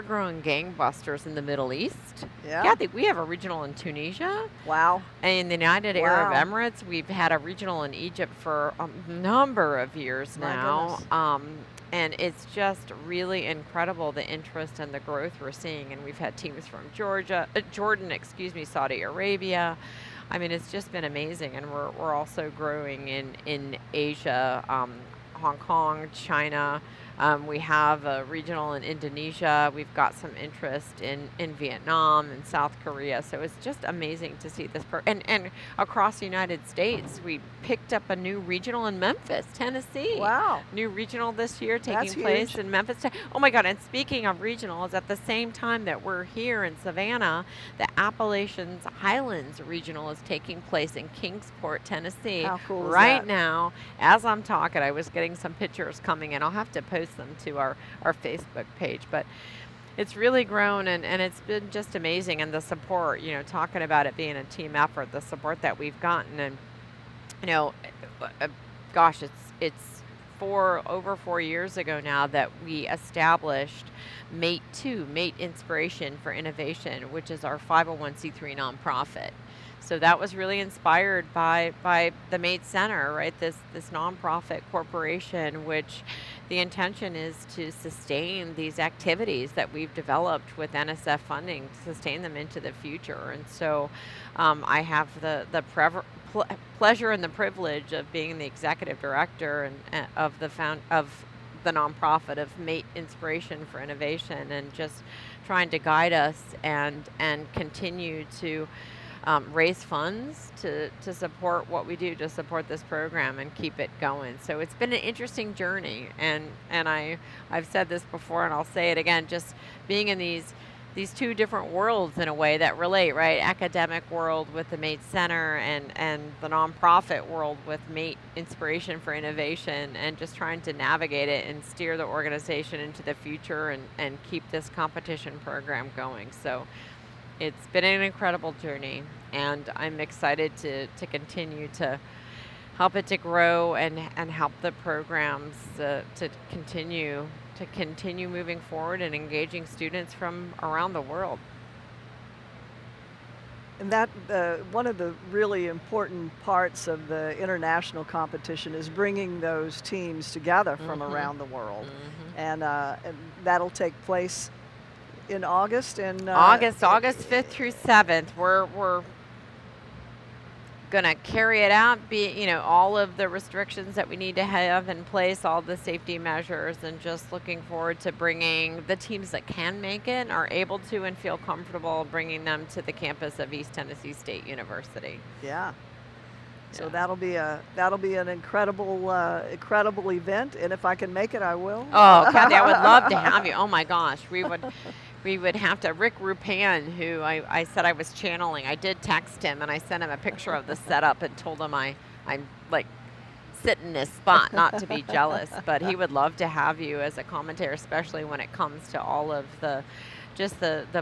growing gangbusters in the Middle East. Yeah. Kathy, we have a regional in Tunisia. Wow. In the United Arab Wow. Emirates, we've had a regional in Egypt for a number of years My now. goodness. And it's just really incredible, the interest and the growth we're seeing. And we've had teams from Jordan, Saudi Arabia. I mean, it's just been amazing. And we're also growing in Asia, Hong Kong, China. We have a regional in Indonesia. We've got some interest in Vietnam and South Korea. So it's just amazing to see this. And across the United States, we picked up a new regional in Memphis, Tennessee. Wow. New regional this year That's taking place huge. in Memphis. Oh my God, and speaking of regionals, at the same time that we're here in Savannah, the Appalachians Highlands regional is taking place in Kingsport, Tennessee. How cool is right that? now, as I'm talking, I was getting some pictures coming in. I'll have to post them to our Facebook page, but it's really grown, and it's been just amazing. And the support, talking about it being a team effort, the support that we've gotten, and gosh, it's over 4 years ago now that we established MATE 2, MATE Inspiration for Innovation, which is our 501c3 nonprofit. So that was really inspired by the MATE Center, right? This nonprofit corporation, which the intention is to sustain these activities that we've developed with NSF funding, to sustain them into the future. And so I have the pleasure and the privilege of being the executive director of the nonprofit of MATE Inspiration for Innovation, and just trying to guide us and continue to raise funds to support what we do, to support this program and keep it going. So it's been an interesting journey, and I've said this before and I'll say it again, just being in these two different worlds in a way that relate, right? Academic world with the MATE Center, and the nonprofit world with MATE Inspiration for Innovation, and just trying to navigate it and steer the organization into the future and keep this competition program going. So it's been an incredible journey, and I'm excited to continue to help it to grow and help the programs to continue moving forward and engaging students from around the world. And that one of the really important parts of the international competition is bringing those teams together from around the world, and that'll take place in August. August 5th through 7th. We're gonna carry it out. All of the restrictions that we need to have in place, all the safety measures, and just looking forward to bringing the teams that can make it, are able to, and feel comfortable bringing them to the campus of East Tennessee State University. Yeah. So that'll be an incredible event, and if I can make it, I will. Oh, Kathy, I would love to have you. Oh my gosh, we would have to. Rick Rupan, who I said I was channeling, I did text him and I sent him a picture of the setup and told him I'm like sit in this spot, not to be jealous, but he would love to have you as a commentator, especially when it comes to all of the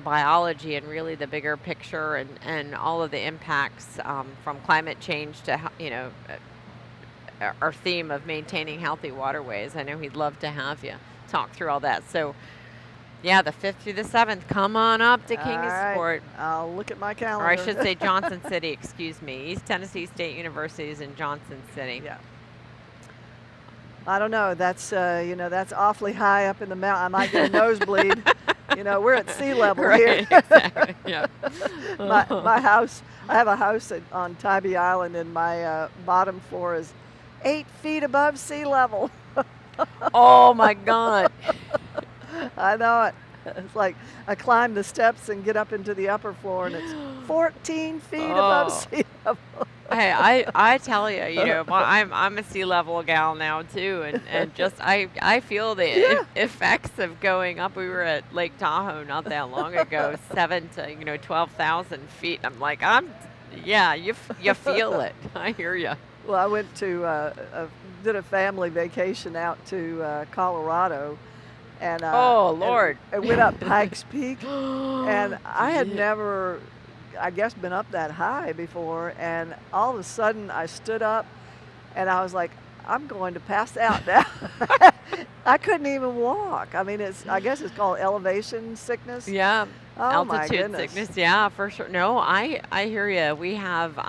biology and really the bigger picture and all of the impacts from climate change to, our theme of maintaining healthy waterways. I know he'd love to have you talk through all that. So yeah, the 5th through the 7th, come on up to Kingsport. I'll look at my calendar. Or I should say Johnson City, excuse me. East Tennessee State University is in Johnson City. Yeah. I don't know. That's that's awfully high up in the mountain. I might get a nosebleed. We're at sea level here. Exactly. Yeah. my house. I have a house on Tybee Island, and my bottom floor is 8 feet above sea level. Oh my God. I know it. It's like I climb the steps and get up into the upper floor, and it's 14 feet above sea level. Hey, I tell you, I'm a sea level gal now too, and just I feel the effects of going up. We were at Lake Tahoe not that long ago, 7,000 to 12,000 feet. I'm like, you feel it. I hear you. Well, I went to did a family vacation out to Colorado. And Lord! I went up Pikes Peak, and I had never, I guess, been up that high before. And all of a sudden, I stood up, and I was like, "I'm going to pass out now." I couldn't even walk. I mean, I guess it's called elevation sickness. Yeah, oh, my altitude goodness. sickness. Yeah, for sure. No, I hear you. We have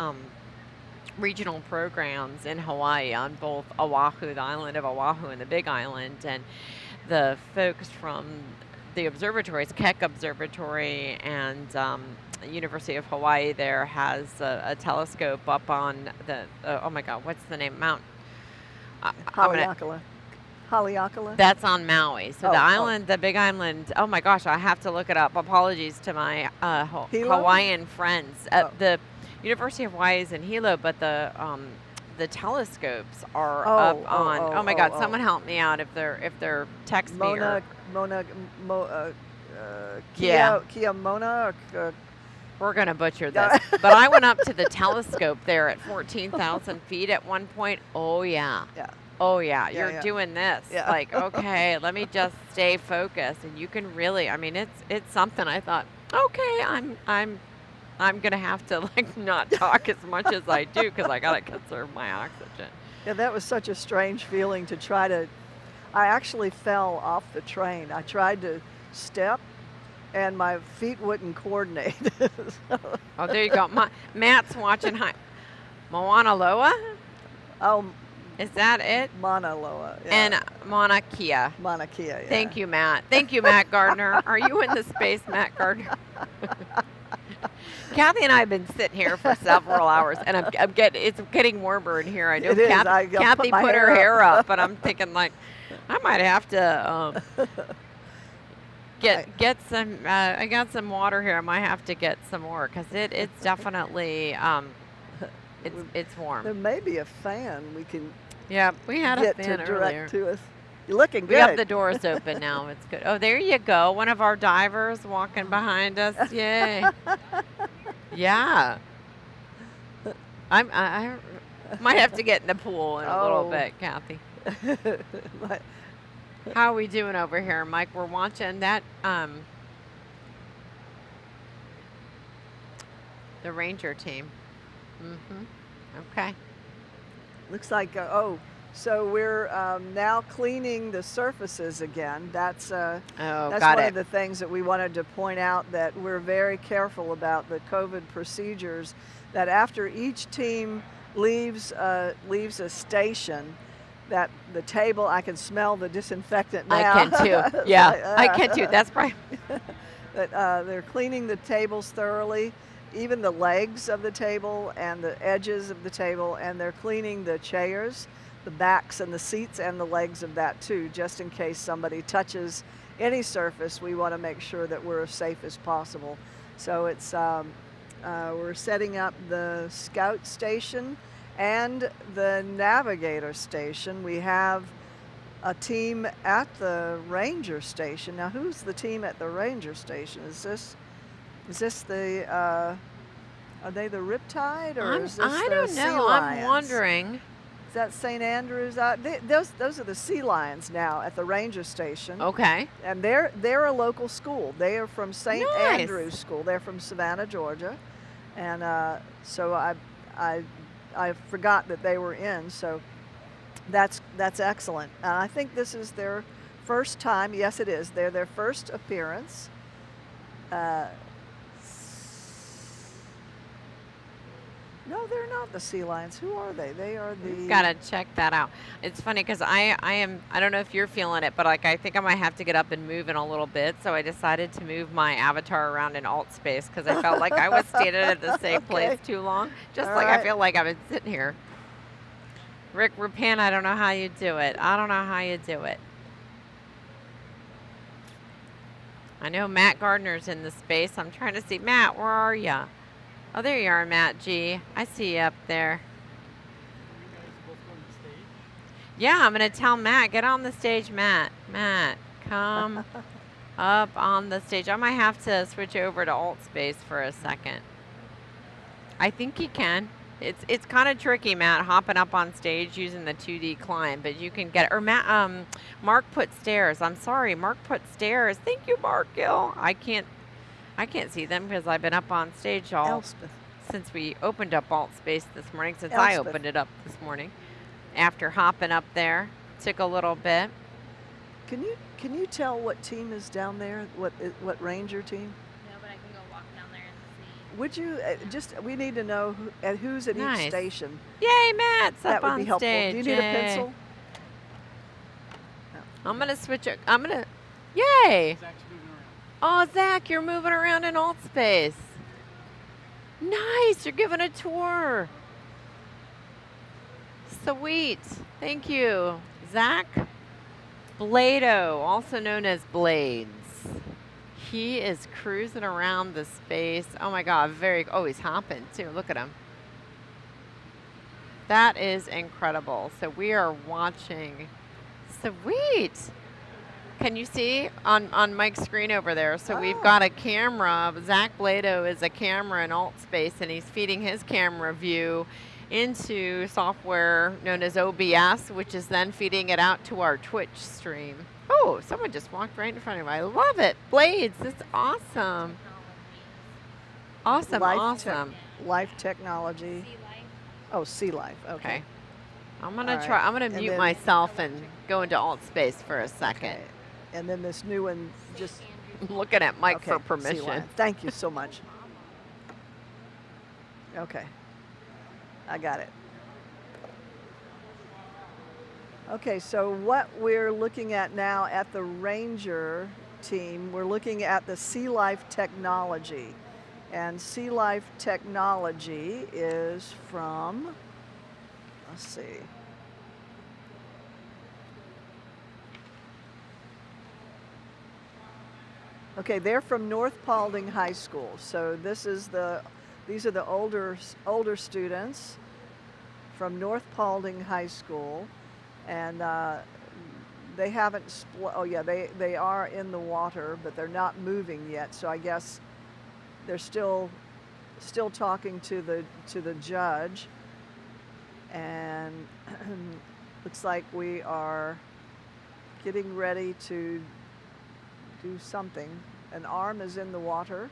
regional programs in Hawaii on both Oahu, the island of Oahu, and the Big Island, and the folks from the observatories, Keck Observatory and University of Hawaii there has a telescope up on the, oh my God, what's the name? Mount? Haleakala. Haleakala? That's on Maui. So the island, the Big Island, oh my gosh, I have to look it up. Apologies to my Hawaiian friends. The University of Hawaii is in Hilo, but the telescopes are up on. Oh my God! Someone help me out if they're text me or Kia Mona. We're gonna butcher this, but I went up to the telescope there at 14,000 feet at one point. Oh yeah. Yeah. Oh yeah. You're doing this. Yeah. Like, okay, let me just stay focused, and you can really. I mean, it's something. I thought, okay, I'm gonna have to not talk as much as I do because I gotta conserve my oxygen. Yeah, that was such a strange feeling to try to. I actually fell off the train. I tried to step, and my feet wouldn't coordinate. Oh, there you go. Matt's watching. Mauna Loa. Oh, is that it? Mauna Loa. Yeah. And Mauna Kea. Mauna Kea. Yeah. Thank you, Matt. Thank you, Matt Gardner. Are you in the space, Matt Gardner? Kathy and I have been sitting here for several hours, and it's getting warmer in here. I know Kathy put her hair up, but I'm thinking I might have to get some. I got some water here. I might have to get some more because it's definitely it's warm. There may be a fan we can. Yeah, we had a fan direct earlier. To us. You're looking good. We have the doors open now. It's good. Oh, there you go. One of our divers walking behind us. Yay. Yeah. I might have to get in the pool in a little bit, Kathy. How are we doing over here, Mike? We're watching that the Ranger team. Okay. Looks like, oh, so we're now cleaning the surfaces again. That's got one it. of the things that we wanted to point out, that we're very careful about the COVID procedures, that after each team leaves a station, that the table, I can smell the disinfectant now. I can too. Yeah, like, I can too. That's probably. That they're cleaning the tables thoroughly, even the legs of the table and the edges of the table, and they're cleaning the chairs, the backs and the seats and the legs of that too, just in case somebody touches any surface. We want to make sure that we're as safe as possible. So it's we're setting up the scout station and the navigator station. We have a team at the ranger station. Now, who's the team at the ranger station? Is this the are they the Riptide, or is this I the don't Sea know. Lions? I'm wondering. Is that St. Andrews? Those are the Sea Lions now at the ranger station. Okay. And they're a local school. They are from St. Nice. Andrews School. They're from Savannah, Georgia, and so I forgot that they were in. So that's excellent. And I think this is their first time. Yes, it is. They're their first appearance. No, they're not the Sea Lions. Who are they? They are the. Gotta check that out. It's funny because I don't know if you're feeling it, but like I think I might have to get up and move in a little bit. So I decided to move my avatar around in alt space because I felt like I was standing at the same place too long. Just All like right. I feel like I've been sitting here. Rick Rapan, I don't know how you do it. I don't know how you do it. I know Matt Gardner's in the space. I'm trying to see. Matt, where are ya? Oh, there you are, Matt G. I see you up there. Are you guys both going to stage? Yeah, I'm going to tell Matt, get on the stage, Matt. Matt, come up on the stage. I might have to switch over to alt space for a second. I think you can. It's kind of tricky, Matt, hopping up on stage using the 2D climb, but you can get it. Or Matt, Mark put stairs. I'm sorry, Mark put stairs. Thank you, Mark Gill. I can't see them because I've been up on stage since we opened up alt space this morning, since I opened it up this morning. After hopping up there, took a little bit. Can you tell what team is down there? What ranger team? No, but I can go walk down there and see. Would you we need to know who's at Nice. each station. Yay, Matt's That up would on be helpful. stage. Do you need a Yay. pencil? I'm going to switch it. I'm going to, yay. Zach's moving around. Oh, Zach, you're moving around in alt space. Nice, you're giving a tour. Sweet, thank you. Zach Blado, also known as Blades. He is cruising around the space. Oh my God, he's hopping too, look at him. That is incredible. So we are watching, sweet. Can you see on Mike's screen over there? So we've got a camera. Zach Blado is a camera in alt space, and he's feeding his camera view into software known as OBS, which is then feeding it out to our Twitch stream. Oh, someone just walked right in front of me. I love it. Blades, that's awesome. Awesome, awesome. Life technology. Sea life. Oh, Sea Life. Okay. I'm gonna All right. try. I'm gonna And mute then- myself and go into alt space for a second. Okay. And then this new one just. I'm looking at Mike Okay, for Sea permission. Lion. Thank you so much. Okay. I got it. Okay, so what we're looking at now at the Ranger team, we're looking at the Sea Life technology. And Sea Life technology is from, let's see. Okay, they're from North Paulding High School. So these are the older students from North Paulding High School, and they haven't they are in the water, but they're not moving yet. So I guess they're still talking to the judge, and looks like we are getting ready to do something. An arm is in the water.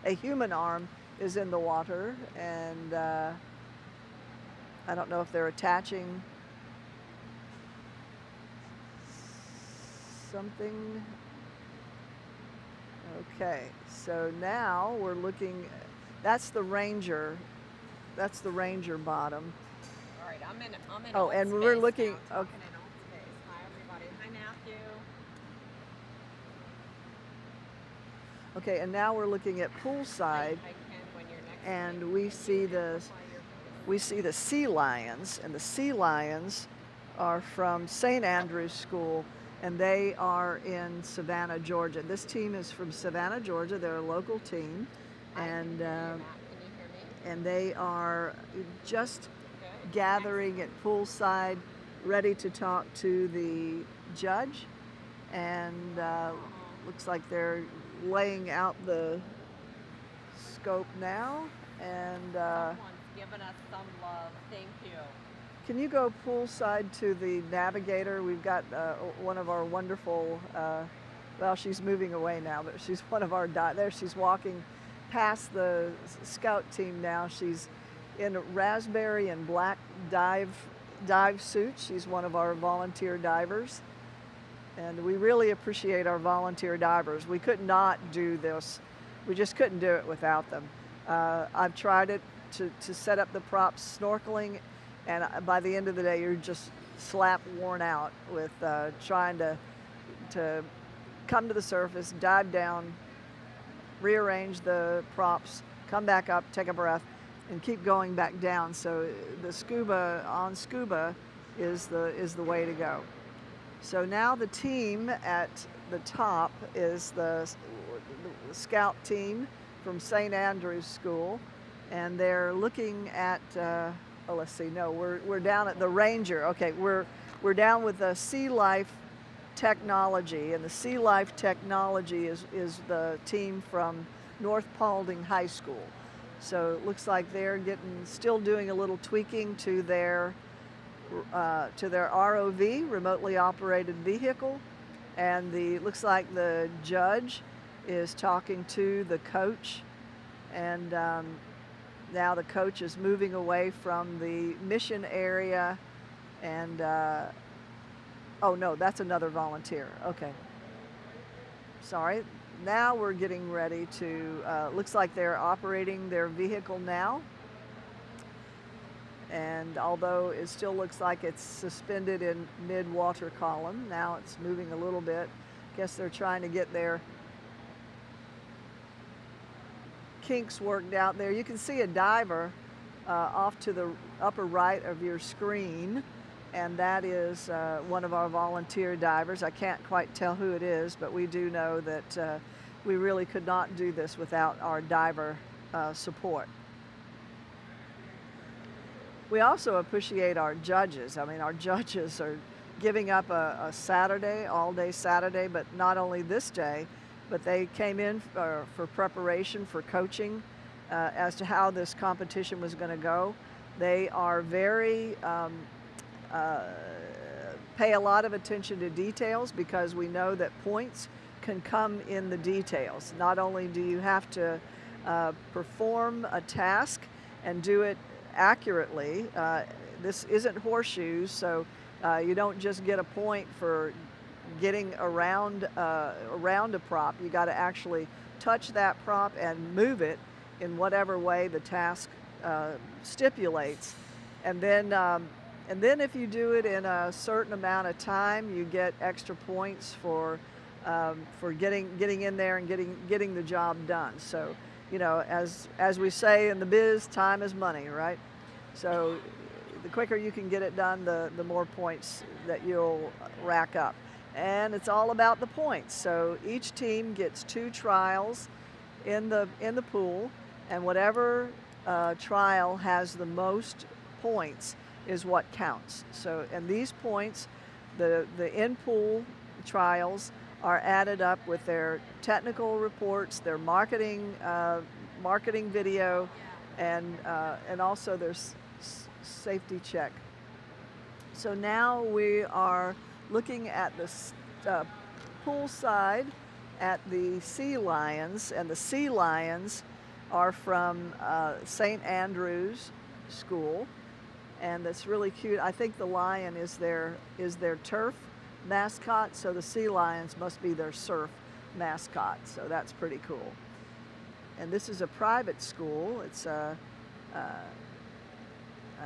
A human arm is in the water, and I don't know if they're attaching something. Okay, so now we're looking, that's the Ranger bottom. All right, I'm in Oh, and we're looking, now, okay. in alt space. Hi, everybody. Hi, Matthew. Okay, and now we're looking at poolside, and we see the sea lions, and the sea lions are from St. Andrew's School, and they are in Savannah, Georgia. This team is from Savannah, Georgia. They're a local team, and they are just gathering at poolside, ready to talk to the judge, and looks like they're laying out the scope now, and someone's giving us some love. Thank you. Can you go poolside to the navigator? We've got one of our wonderful, well, she's moving away now, but she's one of our, there she's walking past the scout team now. She's in a raspberry and black dive suit. She's one of our volunteer divers. And we really appreciate our volunteer divers. We could not do this. We just couldn't do it without them. I've tried it to set up the props snorkeling, and by the end of the day, you're just slap worn out with trying to come to the surface, dive down, rearrange the props, come back up, take a breath, and keep going back down. So the scuba is the way to go. So now the team at the top is the scout team from St. Andrew's School, and they're looking at, oh, let's see, no, we're down at the Ranger. Okay, we're down with the Sea Life Technology, and the Sea Life Technology is the team from North Paulding High School. So it looks like they're still doing a little tweaking to their ROV, remotely operated vehicle, and looks like the judge is talking to the coach, and now the coach is moving away from the mission area, and oh no, that's another volunteer. Okay, sorry. Now we're getting ready to, looks like they're operating their vehicle now. And although it still looks like it's suspended in mid-water column, now it's moving a little bit. Guess they're trying to get their kinks worked out there. You can see a diver off to the upper right of your screen, and that is one of our volunteer divers. I can't quite tell who it is, but we do know that we really could not do this without our diver support. We also appreciate our judges. I mean, our judges are giving up a Saturday, all-day Saturday, but not only this day, but they came in for preparation, for coaching as to how this competition was going to go. They are very, pay a lot of attention to details, because we know that points can come in the details. Not only do you have to perform a task and do it accurately. This isn't horseshoes, so you don't just get a point for getting around a prop. You got to actually touch that prop and move it in whatever way the task stipulates, and then if you do it in a certain amount of time, you get extra points for getting in there and getting the job done. So, you know, as we say in the biz, time is money, right? So the quicker you can get it done, the more points that you'll rack up. And it's all about the points. So each team gets 2 trials in the pool, and whatever trial has the most points is what counts. So, and these points, the in-pool trials are added up with their technical reports, their marketing video, and also their safety check. So now we are looking at the pool side at the sea lions, and the sea lions are from St. Andrew's School, and that's really cute. I think the lion is their turf mascot, so the sea lions must be their surf mascot. So that's pretty cool. And this is a private school. It's I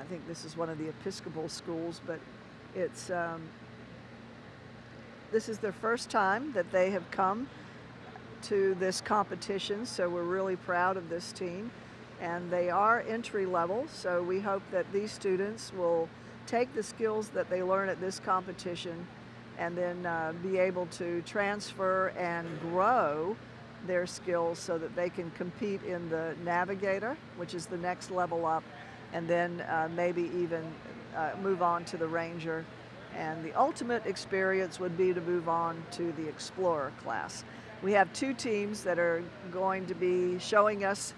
think this is one of the Episcopal schools, but it's this is their first time that they have come to this competition, so we're really proud of this team. And they are entry level, so we hope that these students will take the skills that they learn at this competition and then be able to transfer and grow their skills so that they can compete in the Navigator, which is the next level up, and then maybe even move on to the Ranger. And the ultimate experience would be to move on to the Explorer class. We have 2 teams that are going to be showing us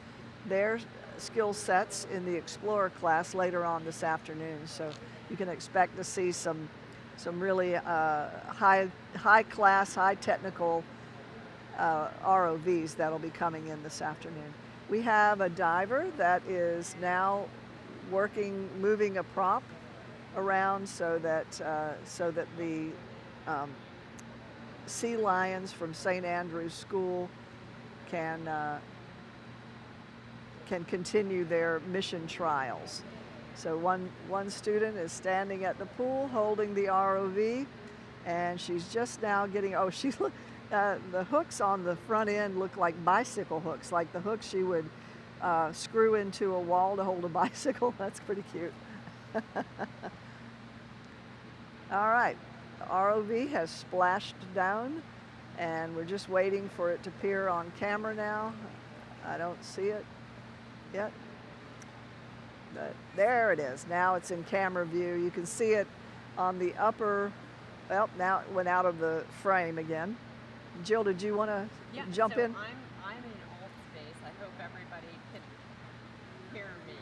their skill sets in the Explorer class later on this afternoon. So you can expect to see some really high class, high technical ROVs that'll be coming in this afternoon. We have a diver that is now moving a prop around so that the sea lions from St. Andrew's School can continue their mission trials. So one student is standing at the pool holding the ROV, and she's just now getting, the hooks on the front end look like bicycle hooks, like the hooks she would screw into a wall to hold a bicycle. That's pretty cute. All right, the ROV has splashed down, and we're just waiting for it to appear on camera now. I don't see it yet. But there it is. Now it's in camera view. You can see it on the upper, well, now it went out of the frame again. Jill, did you want to jump in? I'm in alt space. I hope everybody can hear me.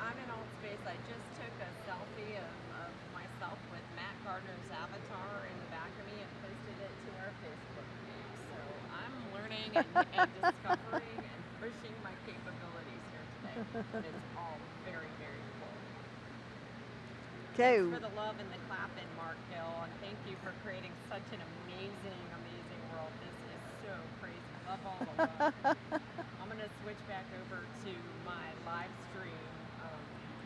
I'm in alt space. I just took a selfie of myself with Matt Gardner's avatar in the back of me and posted it to our Facebook page. So I'm learning and discovering and pushing my capabilities here today. And it's all very, very cool. Okay. Thanks for the love and the clapping, Mark Hill, and thank you for creating such an amazing, amazing world. This is so crazy. Love all the love. I'm going to switch back over to my live stream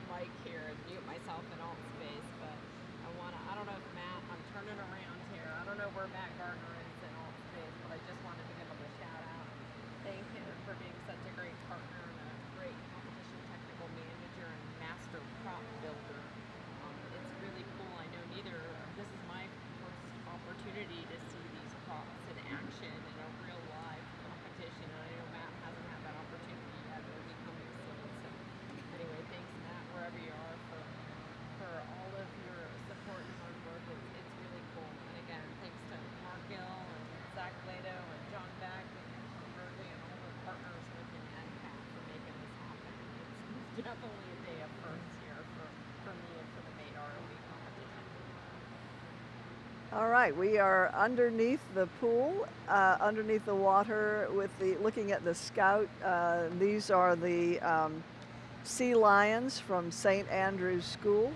mic here and mute myself in alt space, but I don't know if Matt, I'm turning around here. I don't know where Matt Gardner is in alt space, but I just wanted to give him a shout out. Thank him for being such a great partner and a great competition technical manager and master prop builder. It's really cool. I know this is my first opportunity to see these props in action in a real live competition, and I know Matt hasn't had that opportunity yet. It'll be coming soon. So anyway, thanks Matt, wherever you are, for all of your support and hard work. It's really cool. And again, thanks to Mark Gill and Zach Lato and John Beck and Berkeley and all the partners within NCAP for making this happen. It's definitely a day of firsts here for me and for the main ROV competition. All right, we are underneath the pool, underneath the water, looking at the Scout. These are the sea lions from St. Andrew's School,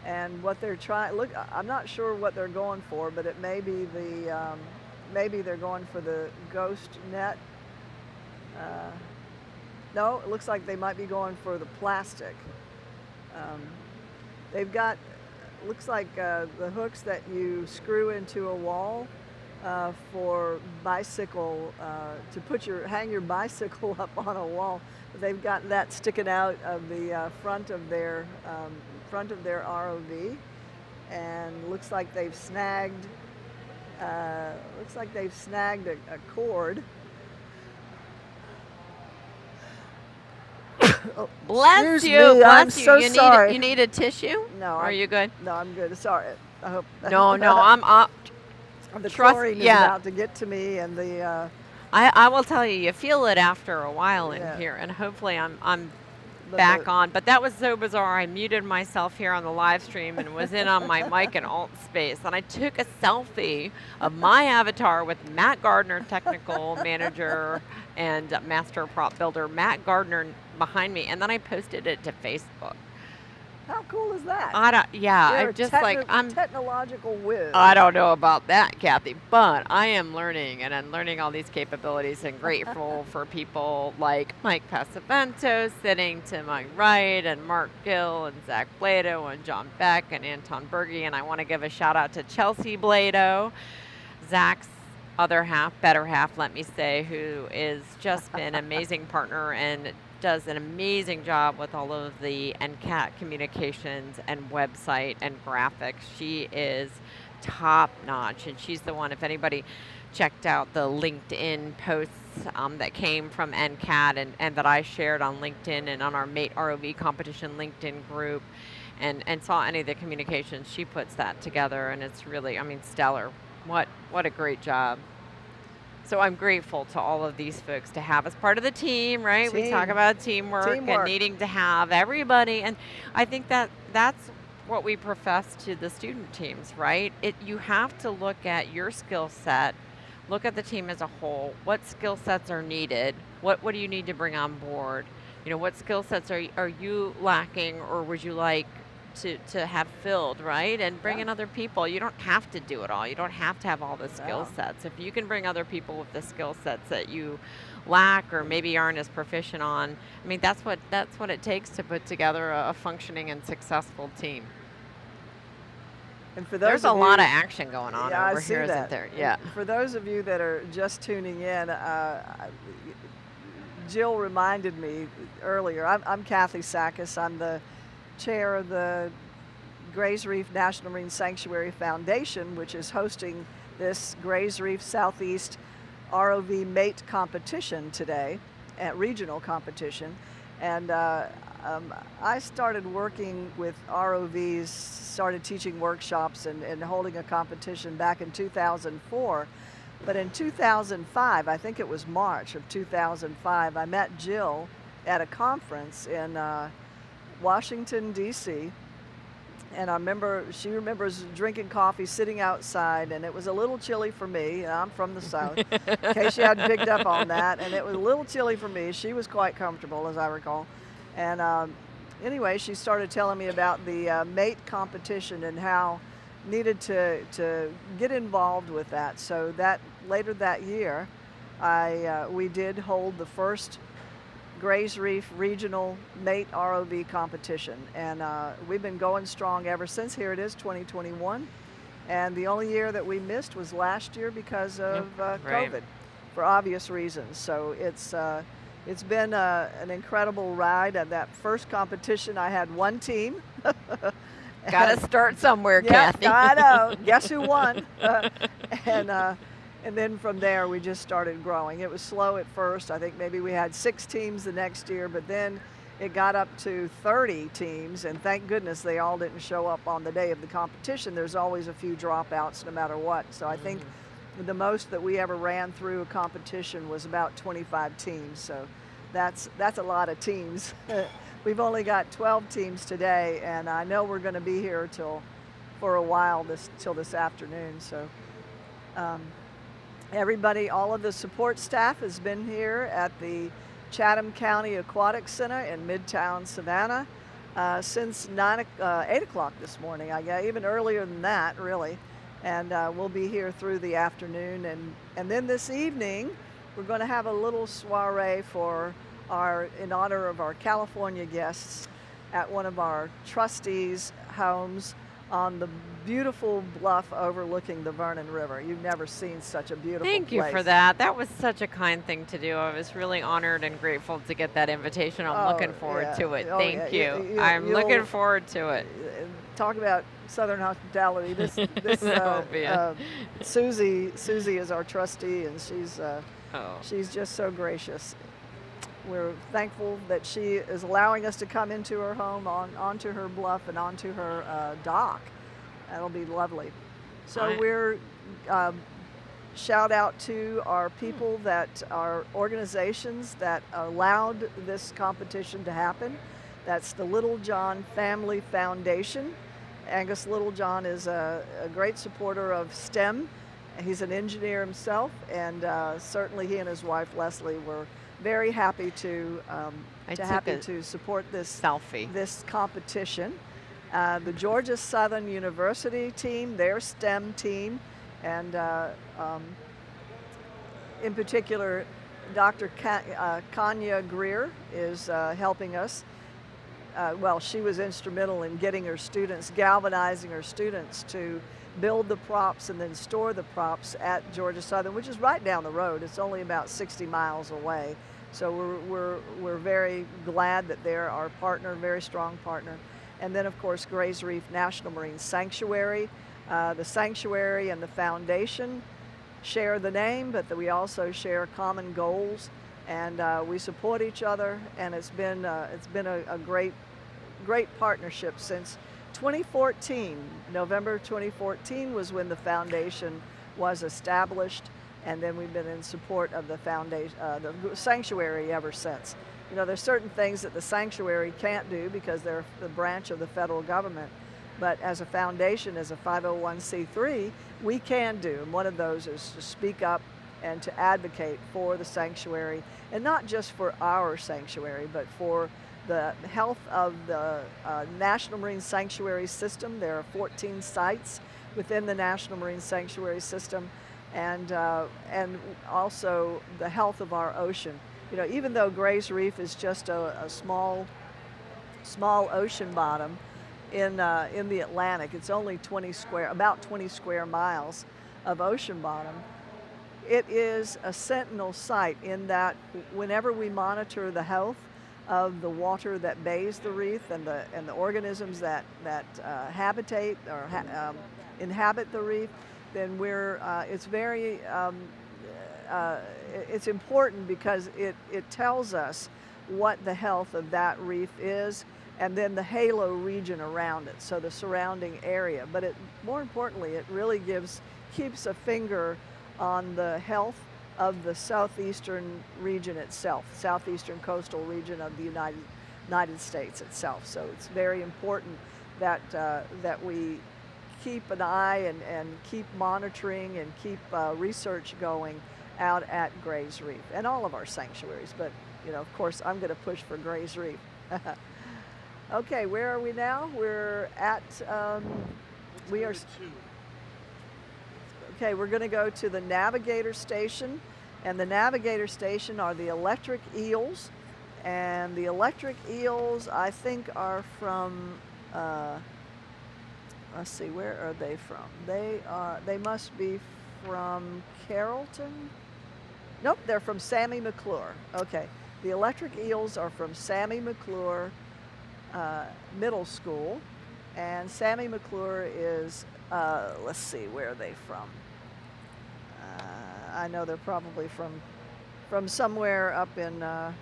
and what they're trying. Look, I'm not sure what they're going for, but it may be maybe they're going for the ghost net. No, it looks like they might be going for the plastic. They've got. Looks like the hooks that you screw into a wall for bicycle, to hang your bicycle up on a wall. They've got that sticking out of the front of their ROV, and looks like they've snagged a cord. Oh, bless you. Me, bless I'm you. so you sorry. You need a tissue? No. Are you good? No, I'm good. Sorry. I hope. No, I'm the trust. chlorine is Yeah. about to get to me, and the. I will tell you, you feel it after a while in Yeah. here, and hopefully I'm back on. But that was so bizarre. I muted myself here on the live stream and was in on my mic and alt space. And I took a selfie of my avatar with Matt Gardner, technical manager and master prop builder, Matt Gardner behind me. And then I posted it to Facebook. How cool is that? I'm technological whiz. I don't know about that, Kathy, but I am learning, and I'm learning all these capabilities, and grateful for people like Mike Pasavento sitting to my right, and Mark Gill, and Zach Blado, and John Beck, and Anton Berge, and I want to give a shout out to Chelsea Blado, Zach's other half, better half, let me say, who is just been an amazing partner and does an amazing job with all of the NCAT communications and website and graphics. She is top notch, and she's the one, if anybody checked out the LinkedIn posts that came from NCAT and that I shared on LinkedIn and on our Mate ROV competition LinkedIn group and saw any of the communications, she puts that together, and it's really, I mean, stellar. What a great job. So I'm grateful to all of these folks to have as part of the team, right? We talk about teamwork and needing to have everybody. And I think that's what we profess to the student teams, right? You have to look at your skill set, look at the team as a whole. What skill sets are needed? What do you need to bring on board? You know, what skill sets are you lacking, or would you like to have filled, right? And bring in other people. You don't have to do it all. You don't have to have all the skill sets. If you can bring other people with the skill sets that you lack or maybe aren't as proficient on, I mean, that's what it takes to put together a functioning and successful team. And for those There's a lot of action going on over here, isn't there? Yeah. For those of you that are just tuning in, Jill reminded me earlier, I'm Kathy Sakis. I'm the chair of the Grays Reef National Marine Sanctuary Foundation, which is hosting this Grays Reef Southeast ROV Mate competition today, at regional competition. And I started working with ROVs, started teaching workshops and holding a competition back in 2004. But in 2005, I think it was March of 2005, I met Jill at a conference in Washington, D.C., and she remembers drinking coffee, sitting outside, and it was a little chilly for me, and I'm from the South, in case you hadn't picked up on that, and it was a little chilly for me. She was quite comfortable, as I recall. And anyway, she started telling me about the mate competition and how needed to get involved with that. So that later that year, we did hold the first Grays Reef Regional Mate ROV competition, and we've been going strong ever since. Here it is, 2021, and the only year that we missed was last year because of COVID, for obvious reasons. So it's been an incredible ride. At that first competition, I had one team. Got to start somewhere, Kathy. I know. Guess who won? And then from there, we just started growing. It was slow at first. I think maybe we had 6 teams the next year, but then it got up to 30 teams, and thank goodness they all didn't show up on the day of the competition. There's always a few dropouts no matter what. So I think the most that we ever ran through a competition was about 25 teams. So that's a lot of teams. We've only got 12 teams today, and I know we're going to be here for a while till this afternoon. So. Everybody, all of the support staff has been here at the Chatham County Aquatic Center in Midtown Savannah since 8 o'clock this morning. I guess even earlier than that, really. And we'll be here through the afternoon. And then this evening, we're going to have a little soiree in honor of our California guests at one of our trustees' homes on the beautiful bluff overlooking the Vernon River. You've never seen such a beautiful place. Thank you for that. That was such a kind thing to do. I was really honored and grateful to get that invitation. I'm looking forward to it. Thank you. I'm looking forward to it. Talk about Southern hospitality. This Susie is our trustee, and she's just so gracious. We're thankful that she is allowing us to come into her home, onto her bluff, and onto her dock. That'll be lovely. So we're shout out to our people our organizations that allowed this competition to happen. That's the Littlejohn Family Foundation. Angus Littlejohn is a great supporter of STEM. He's an engineer himself, and certainly he and his wife Leslie were very happy to support this selfie, this competition. The Georgia Southern University team, their STEM team, and in particular, Dr. Kanya Greer is helping us. Well, she was instrumental in getting her students, galvanizing her students to build the props and then store the props at Georgia Southern, which is right down the road. It's only about 60 miles away. So we're very glad that they're our partner, very strong partner. And then, of course, Gray's Reef National Marine Sanctuary. The sanctuary and the foundation share the name, but we also share common goals, and we support each other. And it's been a great partnership since 2014. November 2014 was when the foundation was established, and then we've been in support of the foundation, the sanctuary ever since. You know, there's certain things that the sanctuary can't do because they're the branch of the federal government, but as a foundation, as a 501c3, we can do. And one of those is to speak up and to advocate for the sanctuary, and not just for our sanctuary, but for the health of the National Marine Sanctuary System. There are 14 sites within the National Marine Sanctuary System, and also the health of our ocean. You know, even though Gray's Reef is just a small ocean bottom in the Atlantic, it's only about 20 square miles of ocean bottom. It is a sentinel site in that whenever we monitor the health of the water that bathes the reef and the organisms that habitate or inhabit the reef, then it's very it's important because it tells us what the health of that reef is, and then the halo region around it, so the surrounding area. But more importantly, it really keeps a finger on the health of the southeastern region itself, southeastern coastal region of the United States itself. So it's very important that we keep an eye and keep monitoring and keep research going out at Gray's Reef and all of our sanctuaries. But you know, of course, I'm going to push for Gray's Reef. Okay, where are we now? We're at we are. Okay, we're going to go to the Navigator Station, and the Navigator Station are the electric eels, and the electric eels I think are from, let's see, where are they from? They must be from Carrollton? Nope, they're from Sammy McClure. Okay, the electric eels are from Sammy McClure Middle School, and Sammy McClure is, let's see, where are they from? I know they're probably from somewhere up in, let's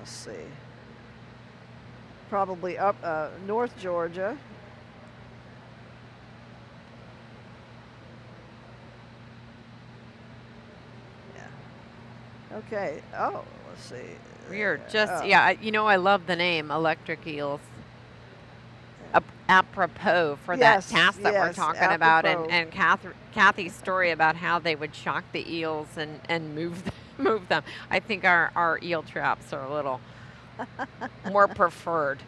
see, probably up North Georgia. Yeah. Okay. Oh, let's see. We're just, yeah, you know, I love the name Electric Eels. Apropos for that task that we're talking about, and Kathy's story about how they would shock the eels and move them. I think our eel traps are a little more preferred.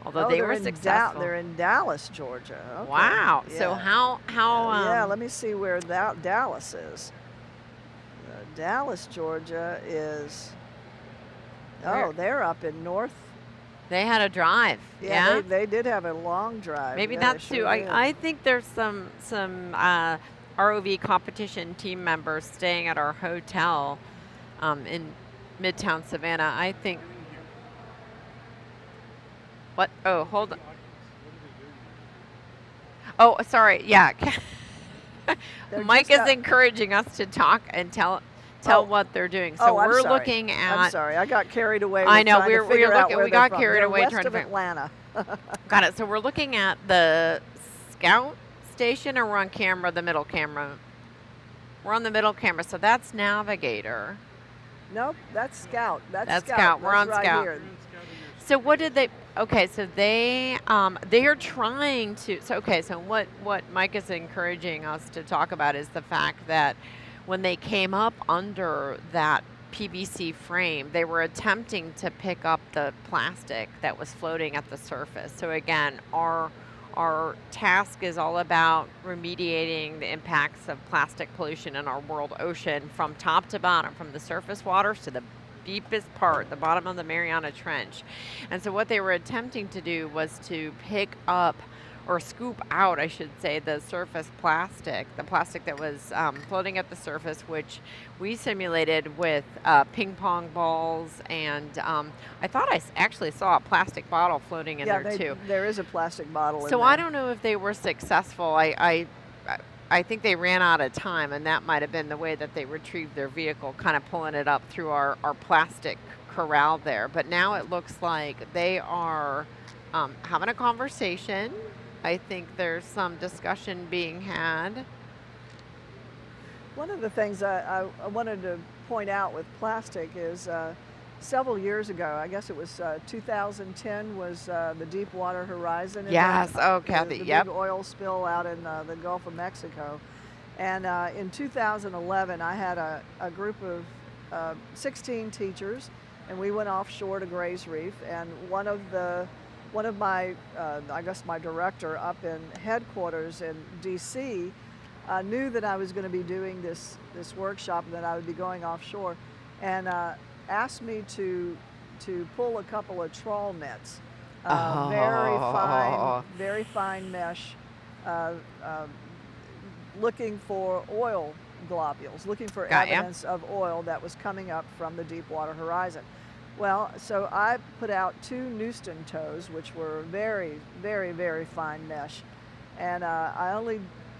Although they were successful. They're in Dallas, Georgia. Okay. Wow. Yeah. So how yeah, let me see where Dallas is. Dallas, Georgia is, they're up in North. They had a drive. Yeah, they did have a long drive. Maybe that's too. I think there's some ROV competition team members staying at our hotel in Midtown Savannah. I think. What? Oh, hold on. Oh, sorry. Yeah. Mike is encouraging us to talk and tell what they're doing. So we're looking at. I'm sorry, I got carried away. I know we got carried away trying to figure Atlanta. Got it. So we're looking at the scout station, or we're on camera, the middle camera. We're on the middle camera, so that's Navigator. Nope, that's Scout. That's Scout. We're on right Scout. here. So what did they? Okay, so they are trying to. So okay, so what Mike is encouraging us to talk about is the fact that when they came up under that PVC frame, they were attempting to pick up the plastic that was floating at the surface. So again, our task is all about remediating the impacts of plastic pollution in our world ocean from top to bottom, from the surface waters to the deepest part, the bottom of the Mariana Trench. And so what they were attempting to do was to pick up or scoop out, I should say, the surface plastic, the plastic that was floating at the surface, which we simulated with ping pong balls. And I thought I actually saw a plastic bottle floating in there too. There is a plastic bottle in there. So I don't know if they were successful. I think they ran out of time, and that might have been the way that they retrieved their vehicle, kind of pulling it up through our plastic corral there. But now it looks like they are having a conversation. I think there's some discussion being had. One of the things I wanted to point out with plastic is several years ago, I guess it was 2010, was the Deepwater Horizon event. Yes, oh, Kathy, the yep. big oil spill out in the Gulf of Mexico. And in 2011, I had a group of 16 teachers, and we went offshore to Gray's Reef, and one of my, I guess my director up in headquarters in DC knew that I was going to be doing this workshop and that I would be going offshore, and asked me to pull a couple of trawl nets, very fine mesh, looking for oil globules, looking for evidence of oil that was coming up from the Deepwater Horizon. Well, so I put out 2 Newston tows, which were very, very, very fine mesh. And I only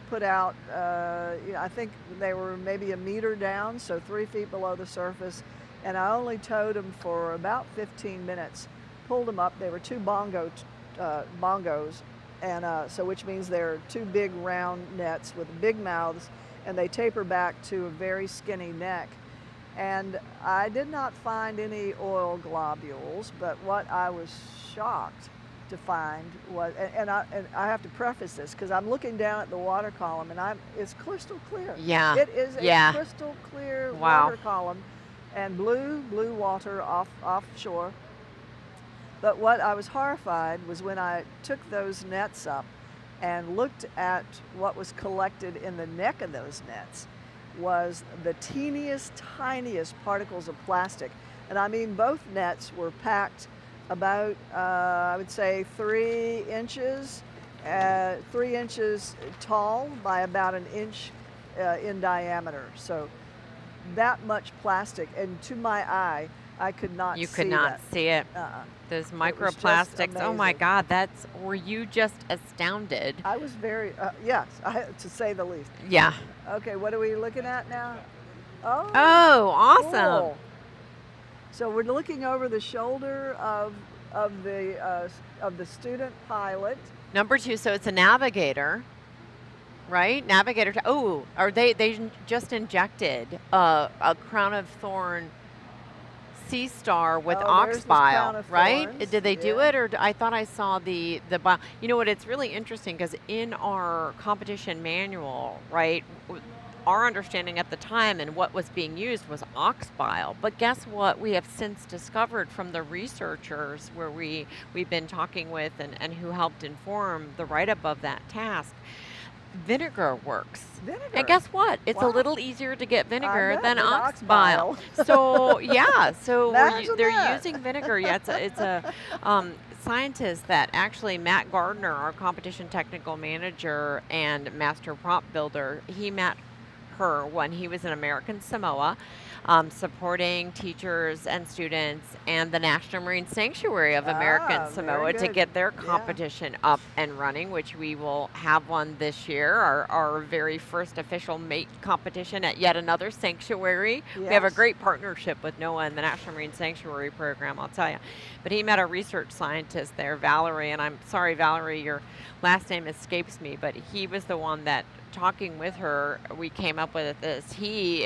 put out, I think they were maybe a meter down, so 3 feet below the surface. And I only towed them for about 15 minutes. Pulled them up. They were 2 bongos, and so which means they're 2 big round nets with big mouths, and they taper back to a very skinny neck. And I did not find any oil globules, but what I was shocked to find was, and I have to preface this because I'm looking down at the water column, and it's crystal clear. Yeah. It is a crystal clear water column, and blue water offshore. But what I was horrified was when I took those nets up and looked at what was collected in the neck of those nets, was the teeniest, tiniest particles of plastic. And I mean, both nets were packed about, I would say 3 inches tall by about 1 inch in diameter. So that much plastic, and to my eye, I could not see it. You could not see it. Those microplastics. Oh my God, were you just astounded? I was very, yes, to say the least. Yeah. Okay, what are we looking at now? Oh, awesome. Cool. So we're looking over the shoulder of the student pilot. Number 2, so it's a navigator, right? Navigator. Are they just injected a crown of thorn sea star with ox bile, right? Did they do it, or I thought I saw the bile? You know what? It's really interesting because in our competition manual, right, our understanding at the time and what was being used was ox bile. But guess what? We have since discovered from the researchers where we've been talking with and who helped inform the write-up of that task. Vinegar works. And guess what? It's a little easier to get vinegar than ox bile. So yeah, so they're using vinegar. Yeah, it's a scientist that actually, Matt Gardner, our competition technical manager and master prop builder, he met her when he was in American Samoa, supporting teachers and students and the National Marine Sanctuary of American Samoa to get their competition up and running, which we will have one this year, our very first official mate competition at yet another sanctuary. Yes. We have a great partnership with NOAA and the National Marine Sanctuary program, I'll tell you. But he met a research scientist there, Valerie, and I'm sorry, Valerie, your last name escapes me, but he was the one that, talking with her, we came up with this. He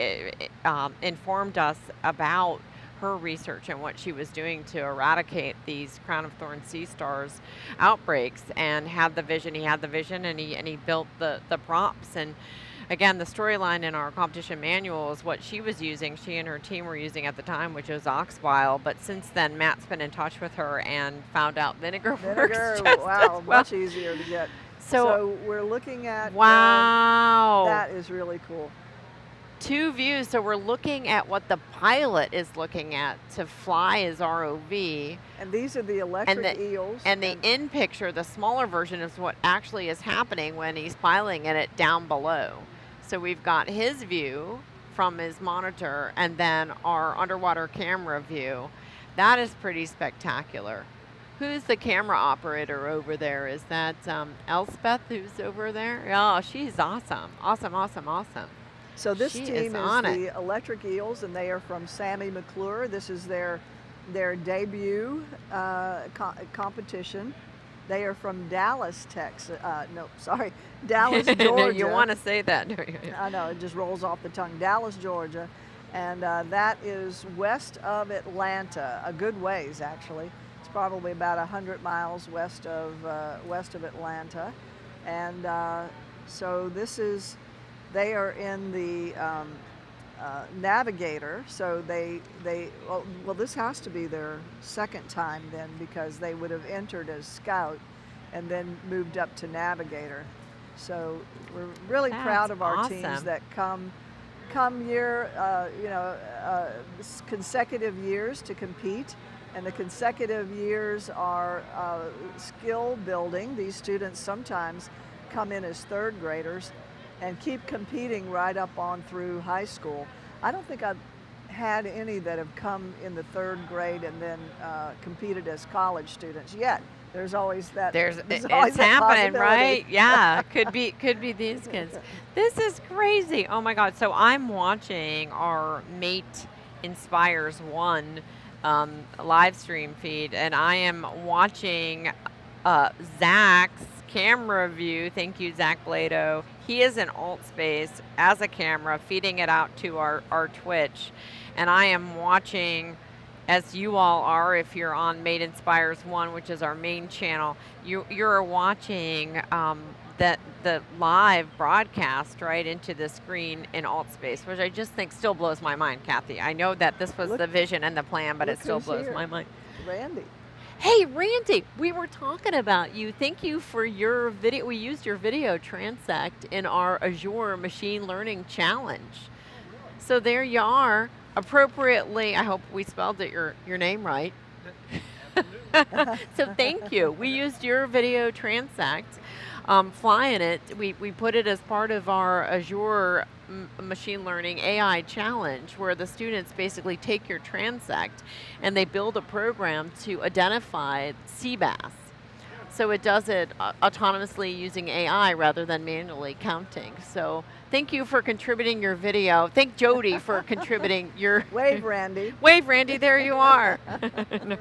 informed informed us about her research and what she was doing to eradicate these crown of thorns sea stars outbreaks, and had the vision. He had the vision, and he built the props. And again, the storyline in our competition manual is what she was using, she and her team were using at the time, which was ox bile. But since then, Matt's been in touch with her and found out vinegar works just wow, as well. much easier to get. So we're looking at, wow, that is really cool. 2 views. So we're looking at what the pilot is looking at to fly his ROV. And these are the electric eels. And the in picture, the smaller version, is what actually is happening when he's piloting it down below. So we've got his view from his monitor, and then our underwater camera view. That is pretty spectacular. Who's the camera operator over there? Is that Elspeth who's over there? Oh, she's awesome. Awesome, awesome, awesome. So this She team is the Electric Eels, and they are from Sammy McClure. This is their debut competition. They are from Dallas, Texas. Dallas, Georgia. You want to say that? I know, it just rolls off the tongue. Dallas, Georgia, and that is west of Atlanta, a good ways actually. It's probably about 100 miles west of Atlanta, and so this is. They are in the Navigator, so well, this has to be their second time then, because they would have entered as Scout and then moved up to Navigator. So we're really proud of our teams that come year, consecutive years to compete, and the consecutive years are skill building. These students sometimes come in as 3rd graders and keep competing right up on through high school. I don't think I've had any that have come in the 3rd grade and then competed as college students yet. There's always that. It's happening, right? Yeah, could be these kids. This is crazy. Oh my God! So I'm watching our Mate Inspires 1 live stream feed, and I am watching Zach's camera view. Thank you, Zach Blado. He is in alt space as a camera, feeding it out to our Twitch. And I am watching, as you all are, if you're on Mate Inspires 1, which is our main channel, you're watching the live broadcast right into the screen in alt space, which I just think still blows my mind, Kathy. I know that this was the vision and the plan, but it still blows my mind. Randy. Hey, Randy, we were talking about you. Thank you for your video. We used your video transect in our Azure Machine Learning Challenge. So there you are, appropriately. I hope we spelled your name right. So thank you. We used your video transect, flying it. We put it as part of our Azure Machine Learning AI Challenge, where the students basically take your transect and they build a program to identify sea bass. So it does it autonomously using AI rather than manually counting. So thank you for contributing your video. Thank Jody for contributing your... Wave, Randy. Wave, Randy, there you are. No.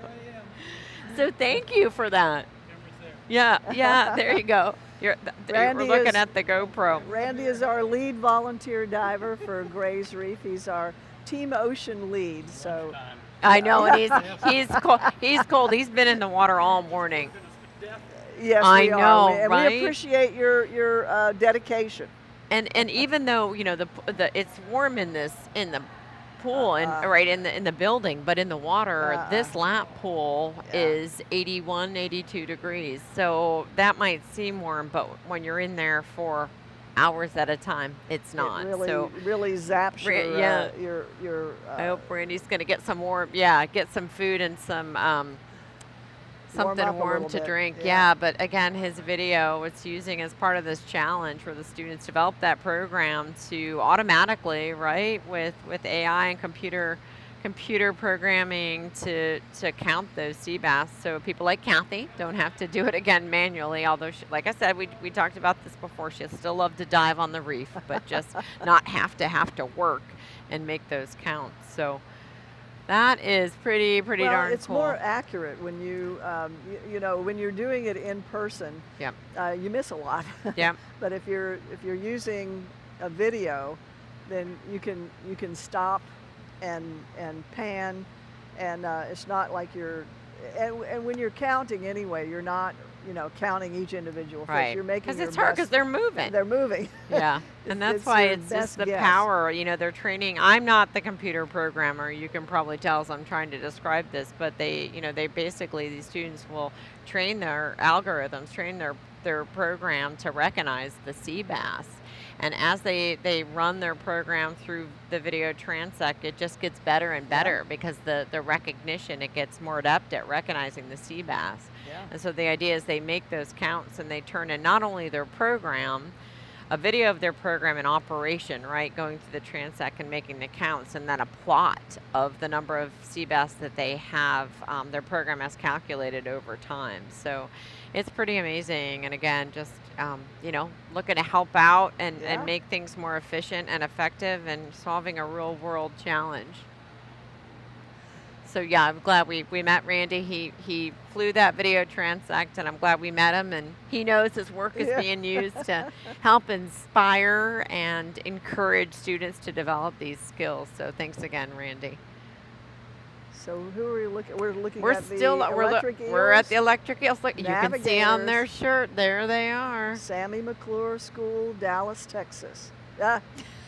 So thank you for that. Yeah, there you go. We're looking at the GoPro. Randy is our lead volunteer diver for Gray's Reef. He's our Team Ocean lead. So I know, and he's cold. He's cold. He's been in the water all morning. Yes, I know, and right? we appreciate your dedication. And even though it's warm in the pool and right in the building, but in the water, this lap pool is 81, 82 degrees. So that might seem warm, but when you're in there for hours at a time, it's not. It really zaps your I hope Randy's going to get some get some food and some something warm to drink. Yeah, but again, his video it's using as part of this challenge where the students developed that program to automatically, right, with AI and computer programming to count those sea bass, so people like Kathy don't have to do it again manually, although like I said, we talked about this before, she'll still love to dive on the reef, but just not have to work and make those counts. So that is pretty darn cool. It's more accurate when you when you're doing it in person. Yep. You miss a lot. Yep. But if you're using a video, then you can stop and pan, and it's not like you're, and when you're counting anyway, you're not, counting each individual fish. Right. You're making Because your it's hard because best. they're moving. They're moving. Yeah. And that's It's why your it's just best the guess. power. They're training. I'm not the computer programmer. You can probably tell as I'm trying to describe this, but they basically, these students will train their algorithms, train their program to recognize the sea bass. And as they run their program through the video transect, it just gets better and better because the recognition, it gets more adept at recognizing the sea bass. Yeah. And so the idea is they make those counts and they turn in not only their program, a video of their program in operation, right, going through the transect and making the counts, and then a plot of the number of sea bass that they have, their program has calculated over time. So it's pretty amazing. And again, just, looking to help out and make things more efficient and effective and solving a real world challenge. So yeah, I'm glad we met Randy. He flew that video transect, and I'm glad we met him, and he knows his work is being used to help inspire and encourage students to develop these skills. So thanks again, Randy. So who are we looking? We're looking We're at still the electric eels. we're at the electric eels. Look, you can see on their Navigators. shirt. There they are. Sammy McClure School, Dallas, Texas.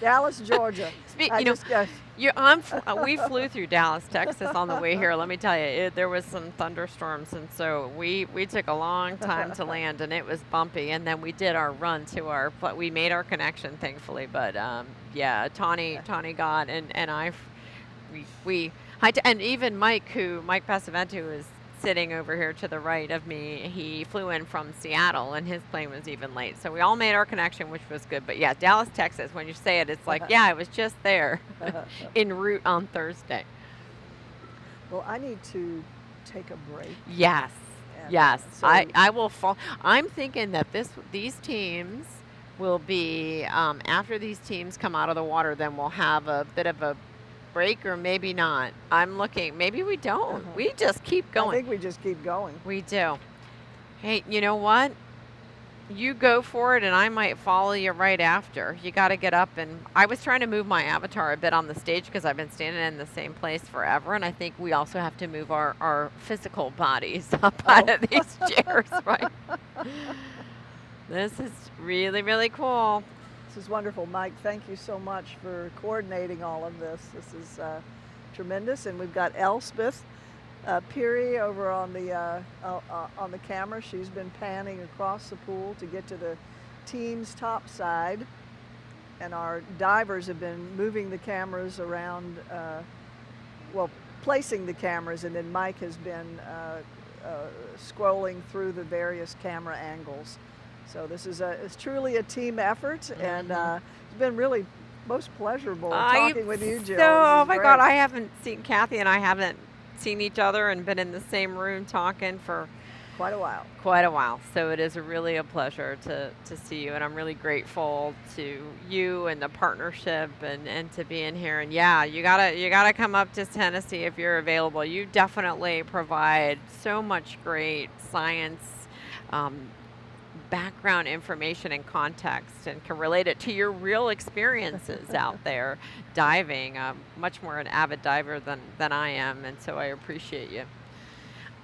Dallas, Georgia. We flew through Dallas, Texas on the way here. Let me tell you, there was some thunderstorms, and so we took a long time to land, and it was bumpy. And then we did our run to we made our connection, thankfully. But Tawny got and I, and even Mike Passaventu is sitting over here to the right of me. He flew in from Seattle, and his plane was even late. So we all made our connection, which was good. But yeah, Dallas, Texas, when you say it, it's like, I was just there en route on Thursday. Well, I need to take a break. Yes. And Yes. so- I will fall. I'm thinking that these teams will be, after these teams come out of the water, then we'll have a bit of a break, or maybe not. I'm looking. Maybe we don't. We just keep going. I think we just keep going. We do. Hey, you know what? You go for it, and I might follow you right after. You got to get up, and I was trying to move my avatar a bit on the stage because I've been standing in the same place forever, and I think we also have to move our physical bodies up out of these chairs, right? This is really, really cool. This is wonderful, Mike. Thank you so much for coordinating all of this. This is tremendous, and we've got Elspeth Peary over on the camera. She's been panning across the pool to get to the team's top side, and our divers have been moving the cameras around. Placing the cameras, and then Mike has been scrolling through the various camera angles. So this is it's truly a team effort, and it's been really most pleasurable talking with you, Jill. Oh my God, I haven't seen Kathy, and I haven't seen each other and been in the same room talking for quite a while. So it is really a pleasure to see you, and I'm really grateful to you and the partnership and to be in here. And yeah, you gotta come up to Tennessee if you're available. You definitely provide so much great science background information and context, and can relate it to your real experiences out there diving. Much more an avid diver than I am, and so I appreciate you.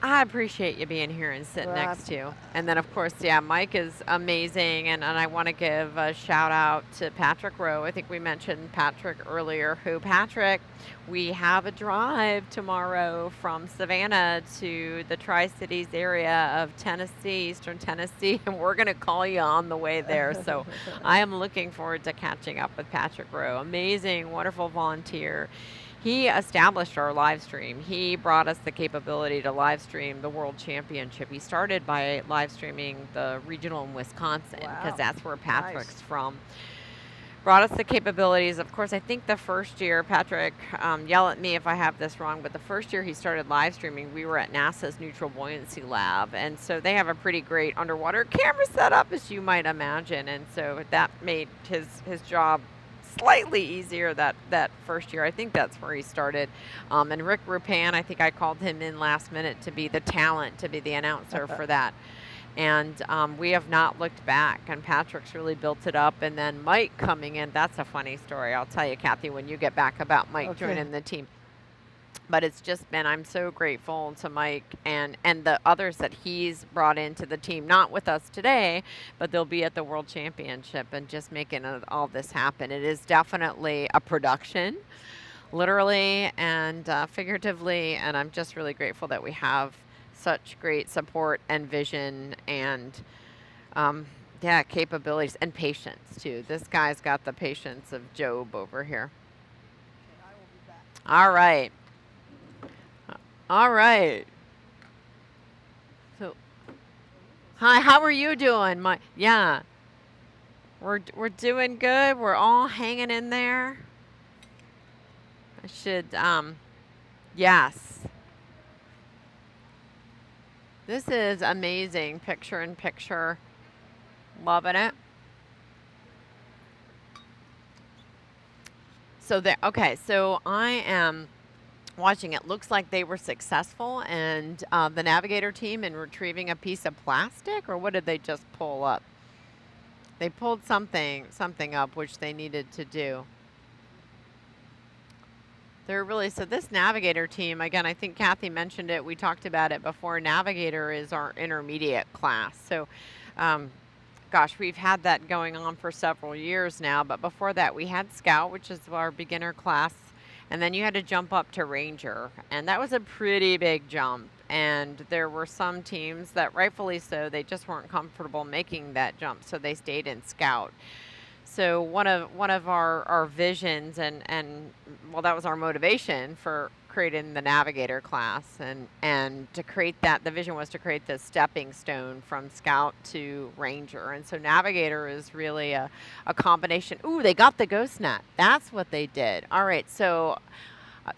I appreciate you being here and sitting next to you. And then, of course, Mike is amazing. And I want to give a shout out to Patrick Rowe. I think we mentioned Patrick earlier. Patrick, we have a drive tomorrow from Savannah to the Tri-Cities area of Tennessee, Eastern Tennessee, and we're going to call you on the way there. So I am looking forward to catching up with Patrick Rowe. Amazing, wonderful volunteer. He established our live stream. He brought us the capability to live stream the World Championship. He started by live streaming the regional in Wisconsin, because that's where Patrick's from. Brought us the capabilities. Of course, I think the first year, Patrick, yell at me if I have this wrong, but the first year he started live streaming, we were at NASA's Neutral Buoyancy Lab. And so they have a pretty great underwater camera setup, as you might imagine. And so that made his job slightly easier that first year. I think that's where he started. And Rick Rupan, I think I called him in last minute to be the talent, to be the announcer for that. And we have not looked back, and Patrick's really built it up. And then Mike coming in, that's a funny story. I'll tell you, Kathy, when you get back about Mike joining the team. But it's just been, I'm so grateful to Mike and the others that he's brought into the team, not with us today, but they'll be at the World Championship and just making all this happen. It is definitely a production, literally and figuratively, and I'm just really grateful that we have such great support and vision and yeah, capabilities and patience too. This guy's got the patience of Job over here. Okay, I will be back. All right. All right. So, hi, how are you doing? Yeah. We're doing good. We're all hanging in there. I should yes. This is amazing, picture in picture. Loving it. So there, okay, so I am watching. It looks like they were successful, and the Navigator team in retrieving a piece of plastic, or what did they just pull up? They pulled something up which they needed to do. They're really, so this Navigator team, again, I think Kathy mentioned it, we talked about it before. Navigator is our intermediate class. So gosh, we've had that going on for several years now, but before that we had Scout, which is our beginner class. And then you had to jump up to Ranger, and that was a pretty big jump. And there were some teams that, rightfully so, they just weren't comfortable making that jump, so they stayed in Scout. So one of our visions and well, that was our motivation for creating the Navigator class, and to create that, the vision was to create this stepping stone from Scout to Ranger. And so Navigator is really a combination. Ooh, they got the ghost net. That's what they did. All right, so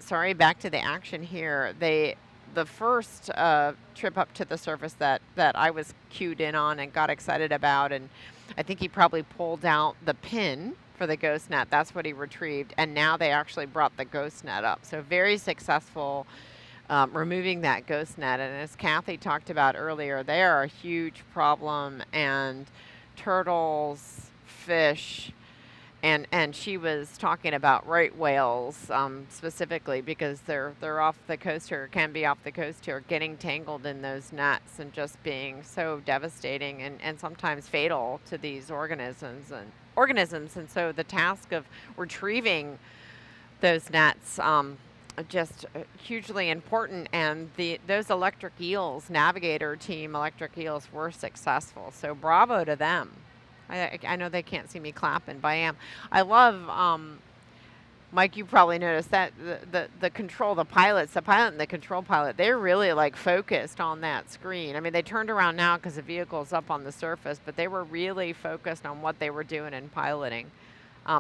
sorry, back to the action here. The first trip up to the surface that I was cued in on and got excited about, and I think he probably pulled out the pin for the ghost net. That's what he retrieved, and now they actually brought the ghost net up. So very successful removing that ghost net. And as Kathy talked about earlier, they are a huge problem, and turtles, fish, and she was talking about right whales specifically, because they're off the coast here, can be off the coast here, getting tangled in those nets and just being so devastating and sometimes fatal to these organisms. And so the task of retrieving those nets just hugely important. And those electric eels, Navigator team electric eels, were successful. So bravo to them. I know they can't see me clapping, but I am. I love, Mike, you probably noticed that the control, the pilot and the control pilot, they're really like focused on that screen. I mean, they turned around now because the vehicle's up on the surface, but they were really focused on what they were doing in piloting.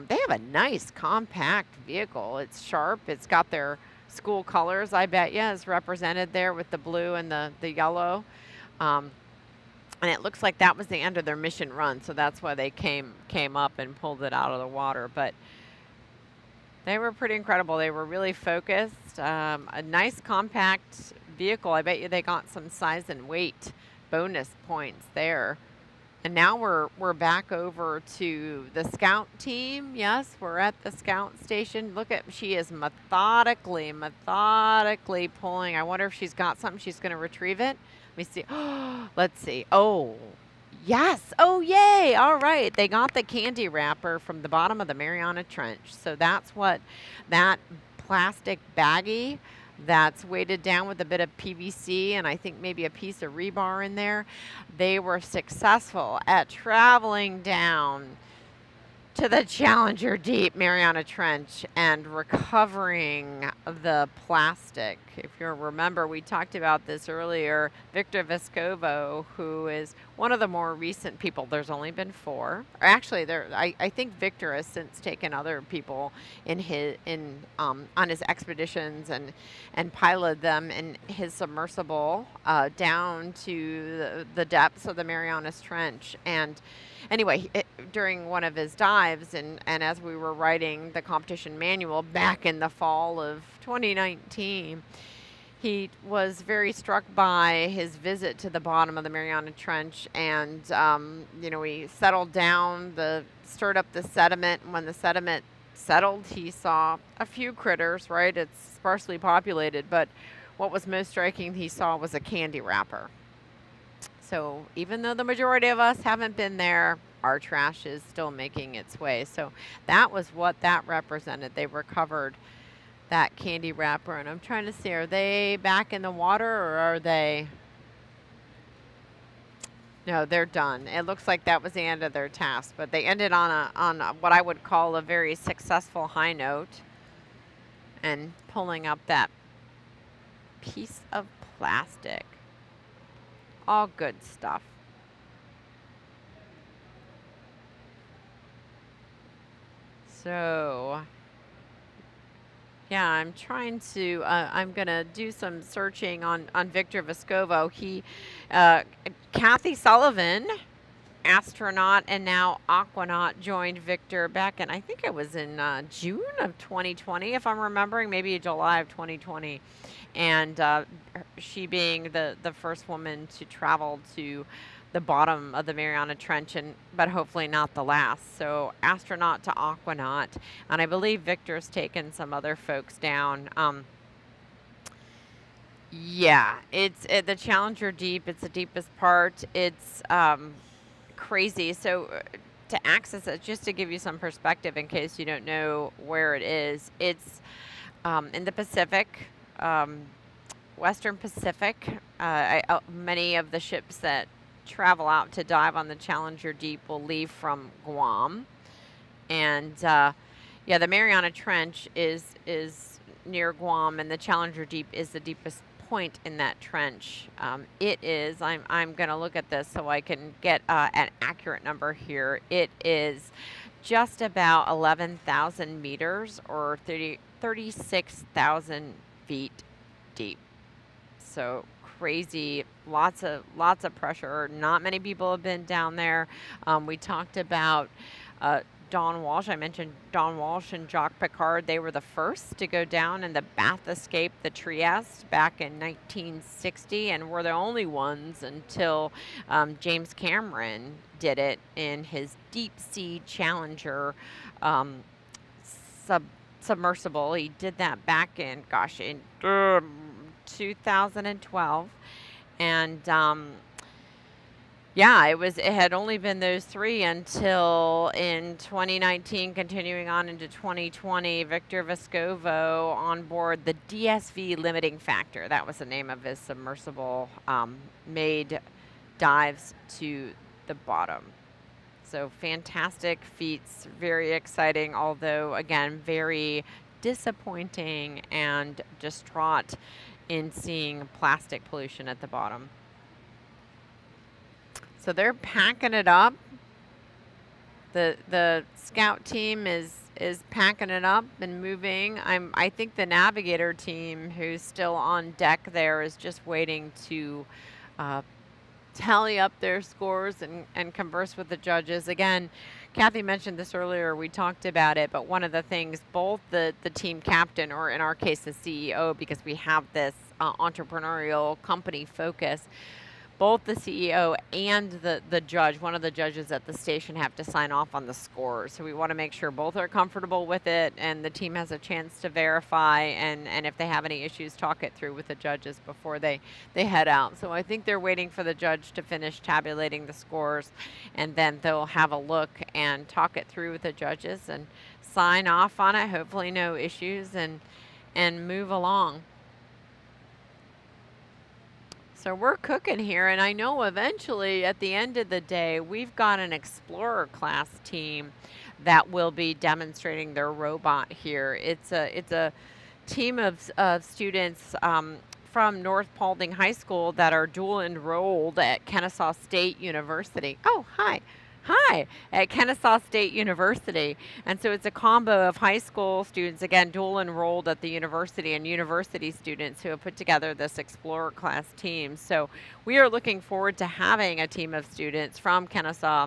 They have a nice compact vehicle. It's sharp. It's got their school colors, I bet you, is represented there with the blue and the yellow. And it looks like that was the end of their mission run, so that's why they came up and pulled it out of the water. But they were pretty incredible. They were really focused. A nice compact vehicle. I bet you they got some size and weight bonus points there. And now we're back over to the Scout team. Yes, we're at the Scout station. Look at, she is methodically pulling. I wonder if she's got something. She's going to retrieve it. Let me see. Let's see. Oh, yes. Oh, yay. All right. They got the candy wrapper from the bottom of the Mariana Trench. So that's what that plastic baggie that's weighted down with a bit of PVC and I think maybe a piece of rebar in there. They were successful at traveling down to the Challenger Deep Mariana Trench and recovering the plastic. If you remember, we talked about this earlier. Victor Vescovo, who is one of the more recent people, there's only been 4. Or actually, I think Victor has since taken other people on his expeditions and piloted them in his submersible down to the depths of the Marianas Trench. And anyway, during one of his dives, and as we were writing the competition manual back in the fall of 2019, He was very struck by his visit to the bottom of the Mariana Trench, and he settled down, stirred up the sediment. And when the sediment settled, he saw a few critters. Right, it's sparsely populated, but what was most striking he saw was a candy wrapper. So even though the majority of us haven't been there, our trash is still making its way. So that was what that represented. They recovered that candy wrapper, and I'm trying to see, are they back in the water, or are they? No, they're done. It looks like that was the end of their task, but they ended on what I would call a very successful high note, and pulling up that piece of plastic. All good stuff. So yeah, I'm trying to, I'm going to do some searching on Victor Vescovo. Kathy Sullivan, astronaut and now aquanaut, joined Victor back in, I think it was in June of 2020, if I'm remembering, maybe July of 2020. And she being the first woman to travel to the bottom of the Mariana Trench, but hopefully not the last. So astronaut to aquanaut, and I believe Victor's taken some other folks down. Yeah, it's the Challenger Deep. It's the deepest part. It's crazy. So to access it, just to give you some perspective in case you don't know where it is, it's in the Pacific, Western Pacific. Many of the ships that travel out to dive on the Challenger Deep will leave from Guam, and yeah, the Mariana Trench is near Guam, and the Challenger Deep is the deepest point in that trench. It is, I'm going to look at this so I can get an accurate number here. It is just about 11,000 meters, or 36,000 feet deep. So crazy, lots of pressure. Not many people have been down there. We talked about Don Walsh. I mentioned Don Walsh and Jacques Piccard. They were the first to go down in the Bath Escape, the Trieste, back in 1960, and were the only ones until James Cameron did it in his deep sea Challenger submersible. He did that back in 2012, and yeah, it had only been those three until in 2019, continuing on into 2020, Victor Vescovo on board the DSV Limiting Factor. That was the name of his submersible, made dives to the bottom. So fantastic feats, very exciting, although again, very disappointing and distraught in seeing plastic pollution at the bottom. So they're packing it up. The scout team is packing it up and moving. I think the navigator team, who's still on deck there, is just waiting to tally up their scores and converse with the judges. Again, Kathy mentioned this earlier, we talked about it, but one of the things, both the team captain, or in our case the CEO, because we have this entrepreneurial company focus, both the CEO and the judge, one of the judges at the station, have to sign off on the scores. So we want to make sure both are comfortable with it, and the team has a chance to verify, and if they have any issues, talk it through with the judges before they head out. So I think they're waiting for the judge to finish tabulating the scores, and then they'll have a look and talk it through with the judges and sign off on it, hopefully no issues, and move along. So we're cooking here, and I know eventually at the end of the day, we've got an Explorer class team that will be demonstrating their robot here. It's a team of students from North Paulding High School that are dual enrolled at Kennesaw State University. Oh, hi. Hi, at Kennesaw State University. And so it's a combo of high school students, again, dual enrolled at the university, and university students who have put together this Explorer class team. So we are looking forward to having a team of students from Kennesaw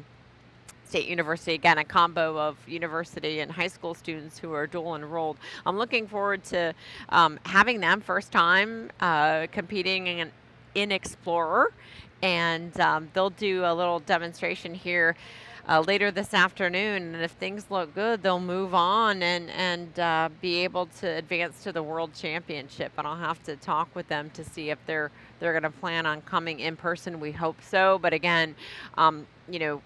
State University, again, a combo of university and high school students who are dual enrolled. I'm looking forward to having them first time competing in Explorer, and they'll do a little demonstration here later this afternoon, and if things look good, they'll move on and be able to advance to the World Championship. And I'll have to talk with them to see if they're going to plan on coming in person. We hope so, but again, you know,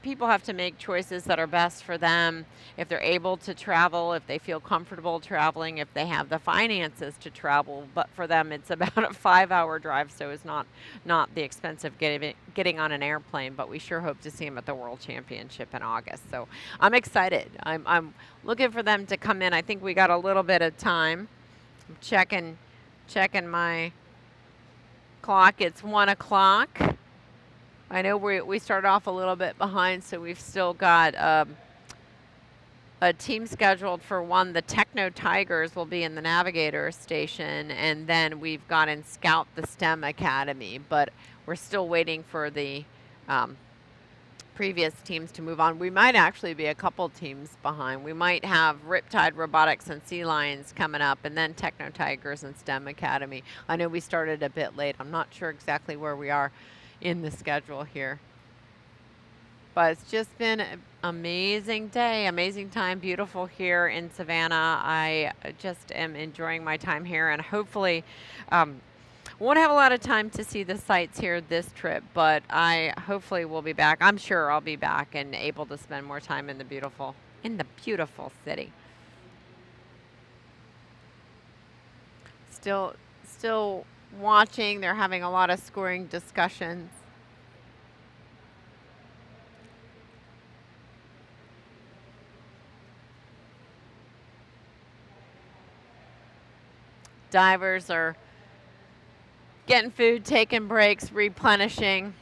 people have to make choices that are best for them. If they're able to travel, if they feel comfortable traveling, if they have the finances to travel. But for them, it's about a 5-hour drive, so it's not the expense of getting on an airplane. But we sure hope to see them at the World Championship in August. So I'm excited. I'm looking for them to come in. I think we got a little bit of time. I'm checking my clock. It's 1 o'clock. I know we started off a little bit behind, so we've still got a team scheduled for 1. The Techno Tigers will be in the Navigator station, and then we've got in Scout the STEM Academy, but we're still waiting for the previous teams to move on. We might actually be a couple teams behind. We might have Riptide Robotics and Sea Lions coming up, and then Techno Tigers and STEM Academy. I know we started a bit late. I'm not sure exactly where we are in the schedule here. But it's just been an amazing day, amazing time, beautiful here in Savannah. I just am enjoying my time here, and hopefully won't have a lot of time to see the sights here this trip, but I hopefully will be back. I'm sure I'll be back and able to spend more time in the beautiful city. Still watching. They're having a lot of scoring discussions. Divers are getting food, taking breaks, replenishing.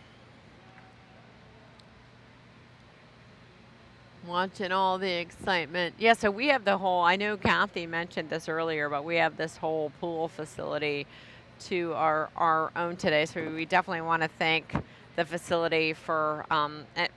Watching all the excitement. Yeah, so we have the whole, I know Kathy mentioned this earlier, but we have this whole pool facility to our own today. So we definitely want to thank the facility for,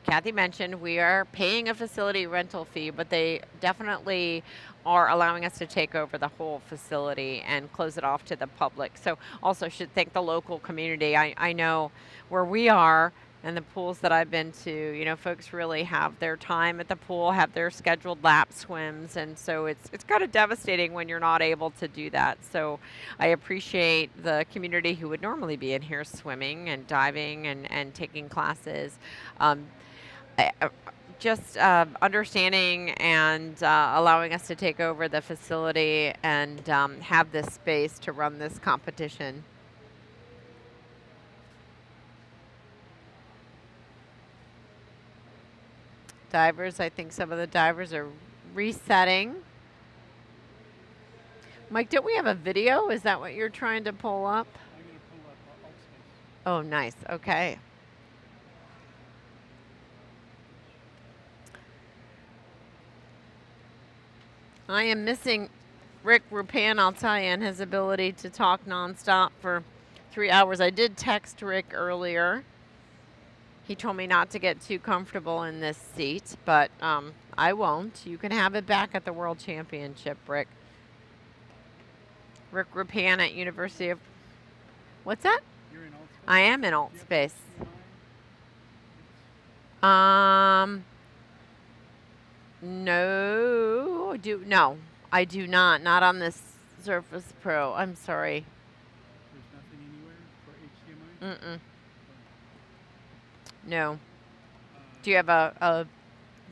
Kathy mentioned, we are paying a facility rental fee, but they definitely are allowing us to take over the whole facility and close it off to the public. So also should thank the local community. I know where we are and the pools that I've been to, you know, folks really have their time at the pool, have their scheduled lap swims, and so it's kind of devastating when you're not able to do that. So I appreciate the community who would normally be in here swimming and diving and taking classes. Just understanding and allowing us to take over the facility and have this space to run this competition. Divers, I think some of the divers are resetting. Mike, don't we have a video? Is that what you're trying to pull up? I'm going to pull up alt space. Oh, nice. Okay. I am missing Rick Rupan, I'll tell you, and his ability to talk nonstop for 3 hours. I did text Rick earlier. He told me not to get too comfortable in this seat, but I won't. You can have it back at the World Championship, Rick. Rick Rupan at University of... What's that? You're in alt space? I am in alt space. No, I do not. Not on this Surface Pro. I'm sorry. There's nothing anywhere for HDMI? No. Do you have a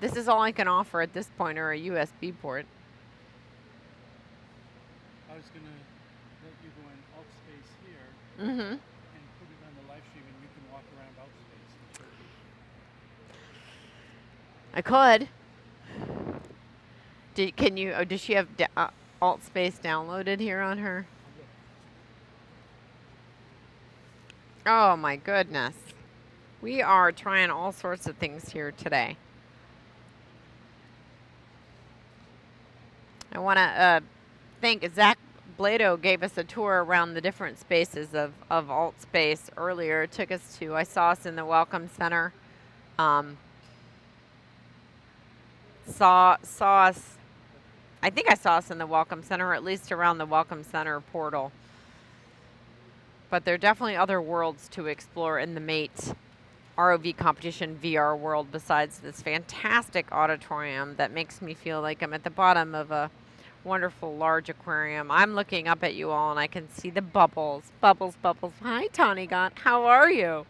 this is all I can offer at this point, or a USB port? I was going to let you go in alt space here Mm-hmm. and put it on the live stream, and you can walk around alt space. I could. Can you? Oh, does she have alt space downloaded here on her? Oh my goodness. We are trying all sorts of things here today. I want to thank Zach Blado gave us a tour around the different spaces of alt space earlier. It took us to, I saw us in the Welcome Center. saw us. I think I saw us in the Welcome Center, or at least around the Welcome Center portal. But there are definitely other worlds to explore in the MATE ROV competition VR world besides this fantastic auditorium that makes me feel like I'm at the bottom of a wonderful large aquarium. I'm looking up at you all and I can see the bubbles. Bubbles, bubbles. Hi, Tawny Gaunt. How are you?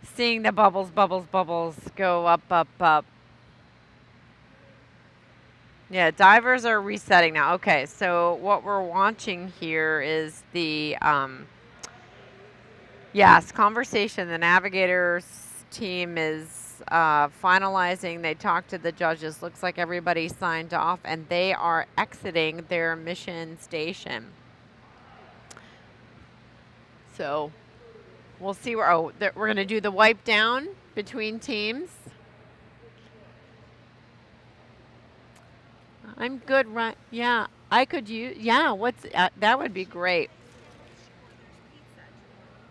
Seeing the bubbles, bubbles, bubbles go up, up, up. Yeah, divers are resetting now. Okay, so what we're watching here is the, yes, conversation. The Navigators team is finalizing. They talked to the judges. Looks like everybody signed off, and they are exiting their mission station. So we'll see where, we're going to do the wipe down between teams. I'm good, right? Yeah, I could use, yeah, that would be great.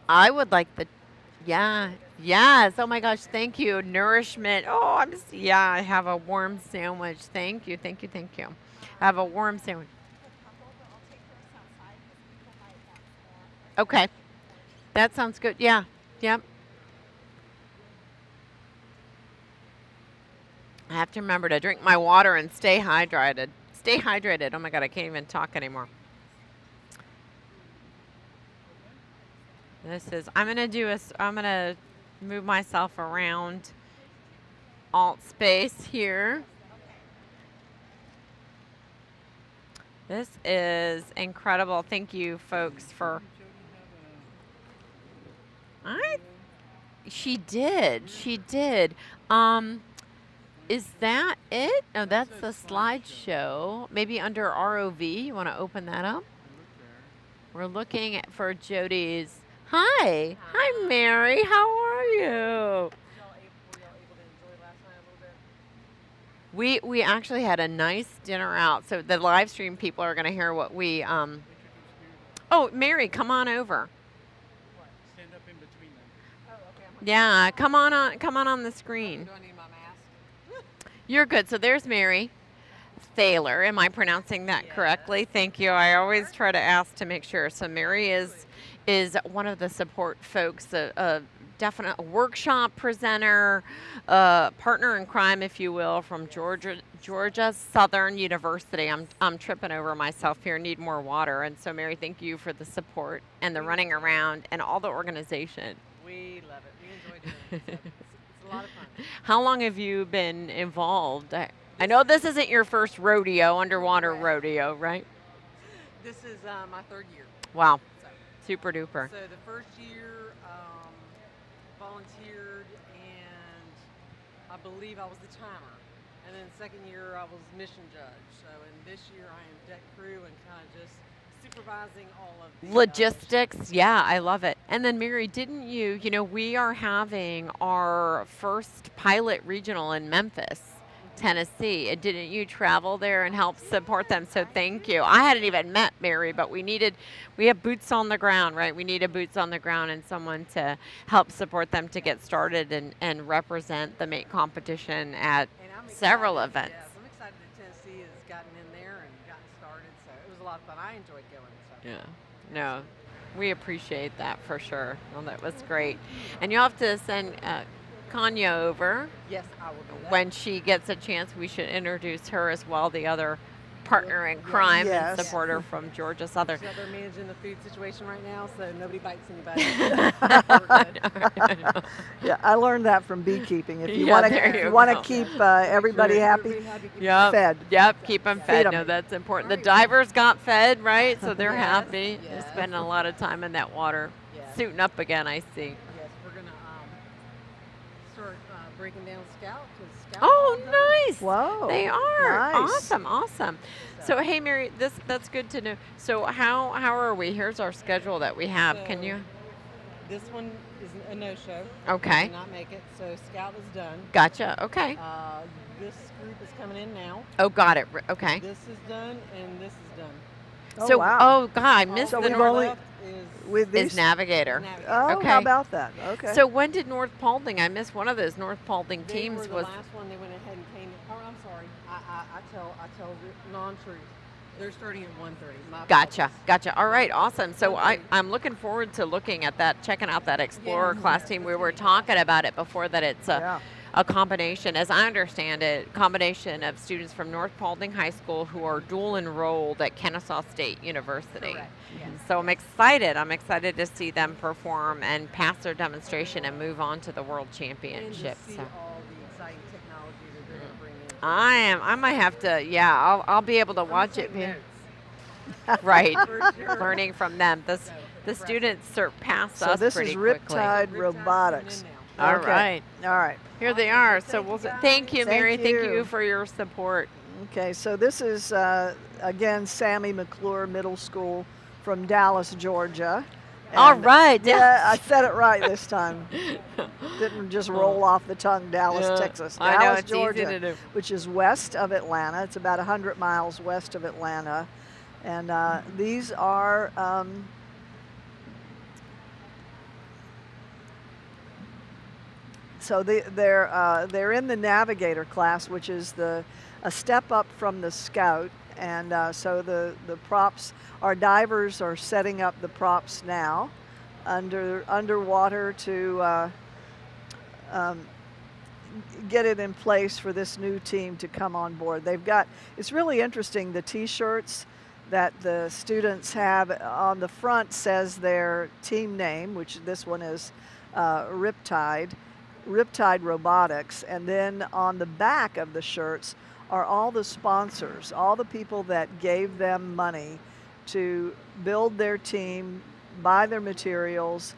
I would like the, yeah, yes, oh my gosh, thank you, nourishment. Oh, yeah, I have a warm sandwich. Thank you, thank you, thank you. I have a warm sandwich. Okay, that sounds good, yeah, yep. I have to remember to drink my water and stay hydrated. Stay hydrated. Oh my God, I can't even talk anymore. This is, I'm going to move myself around alt space here. This is incredible. Thank you folks for, she did. Is that it? No, that's the slideshow. Maybe under ROV, you want to open that up? We're looking for Jody's. Hi. Hi, Mary. How are you? We actually had a nice dinner out. So the live stream people are going to hear what we, oh, Mary, come on over. Stand up in between them. Oh, okay. Yeah, come on the screen. Do I need my mask? You're good. So there's Mary Thaler. Am I pronouncing that correctly? Thank you. I always try to ask to make sure. So Mary is one of the support folks, a definite workshop presenter, partner in crime, if you will, from Georgia Southern University. I'm tripping over myself here. Need more water. And so Mary, thank you for the support and the running around and all the organization. We love it. We enjoy doing it. So it's a lot of fun. How long have you been involved? I know this isn't your first rodeo, underwater rodeo, right? This is my third year. Wow. So, super duper. So the first year volunteered, and I believe I was the timer. And then second year I was mission judge. So in this year I am deck crew and kind of just supervising all of the logistics. Yeah, I love it. And then Mary, didn't you know, we are having our first pilot regional in Memphis, Tennessee. And didn't you travel there and help support them? So thank you. I hadn't even met Mary, but we have boots on the ground, right? We needed boots on the ground and someone to help support them to get started and represent the mate competition at several events. Yes, I'm excited that Tennessee has gotten in there and gotten started. So it was a lot of fun. I enjoyed going. So. Yeah. No, we appreciate that for sure. Well, that was great. And you'll have to send Kanya over. Yes, I will do that. When she gets a chance, we should introduce her as well, the other partner in crime and supporter from Georgia Southern. So they're managing the food situation right now, so nobody bites anybody. Yeah, I learned that from beekeeping. If you want to keep everybody happy, fed. Yep, keep them fed. Feed 'em. No, that's important. The divers got fed, right? So they're happy. They're spending a lot of time in that water. Suiting up again, I see. Yes, we're going to start breaking down Scout. Oh, nice. Whoa. They are. Nice. Awesome. So, hey, Mary, that's good to know. So how are we? Here's our schedule that we have. Can you? This one is a no-show. Okay. Did not make it. So Scout is done. Gotcha. Okay. This group is coming in now. Oh, got it. Okay. This is done and this is done. Oh, So, wow. oh God, I missed So the we've North only left is with these. is Navigator. Navigator. Oh, how Okay. about that? Okay. So when did North Paulding? I missed one of those North Paulding They teams. were the Was last one. They went ahead and came. Oh, I'm sorry. I tell non-truth. They're starting at 1:30. My Gotcha, apologies. gotcha. All right, awesome. So 1:30. I'm looking forward to looking at that, checking out that Explorer Yes, class yes, team. it's We gonna were be talking about it before that it's Yeah. a combination, as I understand it, combination of students from North Paulding High School who are dual enrolled at Kennesaw State University. Correct. Yes. So I'm excited. I'm excited to see them perform and pass their demonstration and move on to the World And to Championship. see So all the exciting technology that they're going to bring in. I am. I might have to. Yeah, I'll be able to watch it. Take notes. Right, For sure. learning from them. The impressive. students surpass So us this pretty is quickly. Riptide Riptide's Robotics. coming in now. All Okay. right. All right. Here they Awesome. are. So Thank we'll you, say guys. thank you, Mary. Thank Thank you. you for your support. Okay, so this is, again, Sammy McClure Middle School from Dallas, Georgia. All And, right. Yeah, I said it right this time. Didn't just roll off the tongue, Dallas, Yeah, Texas. I know, Dallas, it's easy Georgia, to do. which is west of Atlanta. It's about 100 miles west of Atlanta. And these are so they're in the Navigator class, which is a step up from the Scout. And so the props, our divers are setting up the props now underwater to get it in place for this new team to come on board. They've got, it's really interesting, the t-shirts that the students have on the front says their team name, which this one is Riptide Robotics, and then on the back of the shirts are all the sponsors, all the people that gave them money to build their team, buy their materials,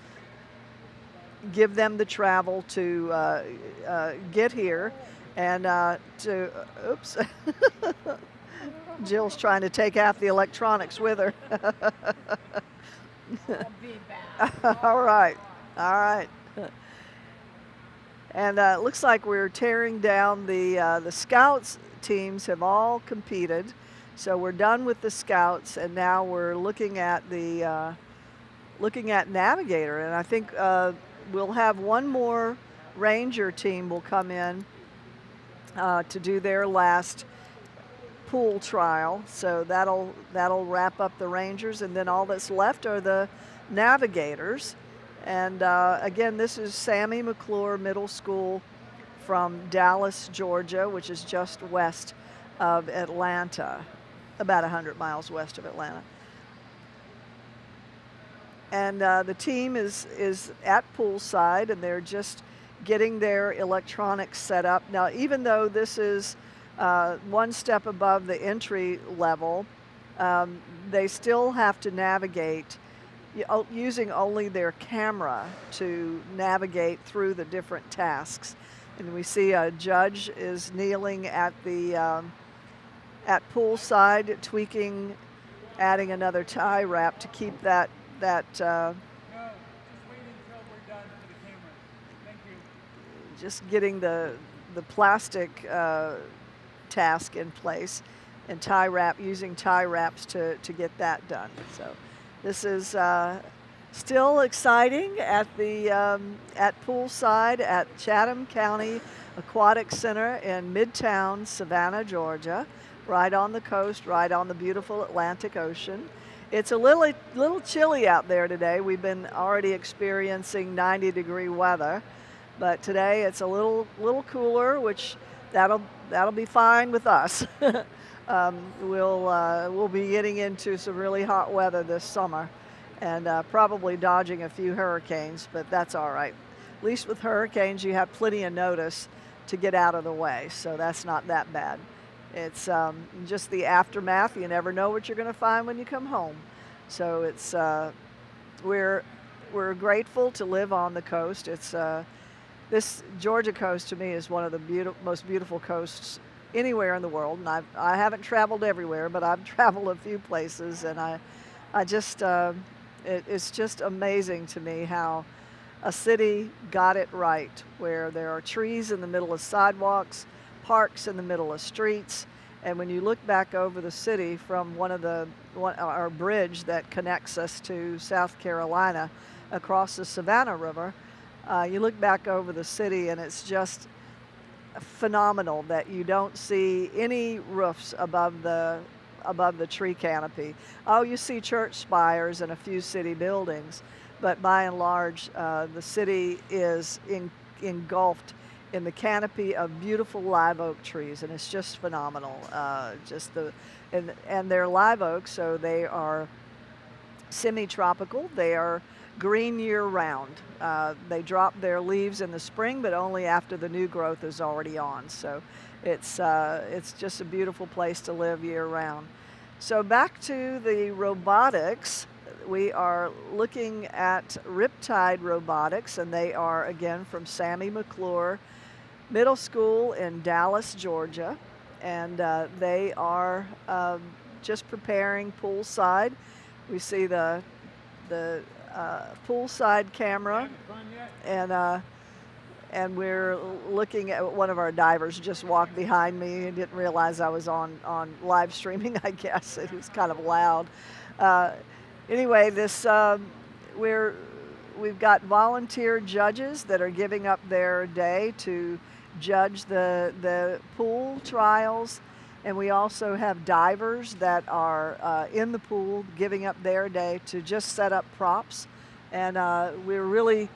give them the travel to get here, and to, oops, Jill's trying to take out the electronics with her. I'll be back. All right, all right. And it looks like we're tearing down the Scouts teams have all competed. So we're done with the Scouts, and now we're looking at the Navigator. And I think we'll have one more Ranger team will come in to do their last pool trial. So that'll wrap up the Rangers, and then all that's left are the Navigators. And again, this is Sammy McClure Middle School from Dallas, Georgia, which is just west of Atlanta, about 100 miles west of Atlanta. And the team is at poolside, and they're just getting their electronics set up. Now, even though this is one step above the entry level, they still have to navigate using only their camera to navigate through the different tasks. And we see a judge is kneeling at the at poolside, tweaking, adding another tie wrap to keep that No, just wait until we're done for the camera. Thank you. just getting the plastic task in place, and tie wrap, using tie wraps to get that done. So this is still exciting at the at poolside at Chatham County Aquatic Center in Midtown Savannah, Georgia, right on the coast, right on the beautiful Atlantic Ocean. It's a little chilly out there today. We've been already experiencing 90-degree weather, but today it's a little cooler, which that'll be fine with us. We'll be getting into some really hot weather this summer, and probably dodging a few hurricanes, but that's all right. At least with hurricanes, you have plenty of notice to get out of the way, so that's not that bad. It's just the aftermath. You never know what you're going to find when you come home. So it's we're grateful to live on the coast. It's this Georgia coast to me is one of the most beautiful coasts anywhere in the world. And I haven't traveled everywhere, but I've traveled a few places, and I just it's just amazing to me how a city got it right, where there are trees in the middle of sidewalks, parks in the middle of streets, And when you look back over the city from our bridge that connects us to South Carolina across the Savannah River, you look back over the city and it's just phenomenal that you don't see any roofs above the tree canopy. Oh, you see church spires and a few city buildings, but by and large, the city is engulfed in the canopy of beautiful live oak trees, and it's just phenomenal. And they're live oaks, so they are semi-tropical. They are green year-round. They drop their leaves in the spring, but only after the new growth is already on. So it's just a beautiful place to live year-round. So back to the robotics. We are looking at Riptide Robotics, and they are, again, from Sammy McClure Middle School in Dallas, Georgia. And they are just preparing poolside. We see the poolside camera, and we're looking at one of our divers just walked behind me and didn't realize I was on live streaming. I guess it was kind of loud. Anyway, we've got volunteer judges that are giving up their day to judge the pool trials, and we also have divers that are in the pool giving up their day to just set up props. And we're really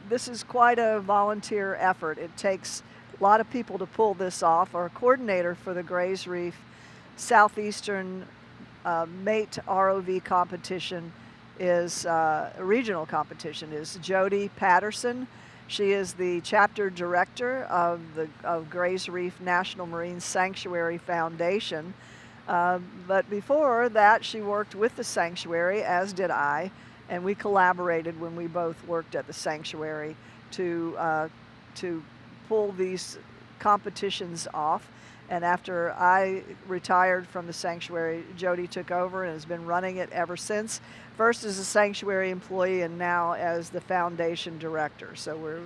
this is quite a volunteer effort. It takes a lot of people to pull this off. Our coordinator for the Grays Reef Southeastern Mate ROV competition is regional competition is Jody Patterson. She is the chapter director of Grays Reef National Marine Sanctuary Foundation. But before that, she worked with the sanctuary, as did I, and we collaborated when we both worked at the sanctuary to pull these competitions off. And after I retired from the sanctuary, Jody took over and has been running it ever since. First as a sanctuary employee and now as the foundation director. So we're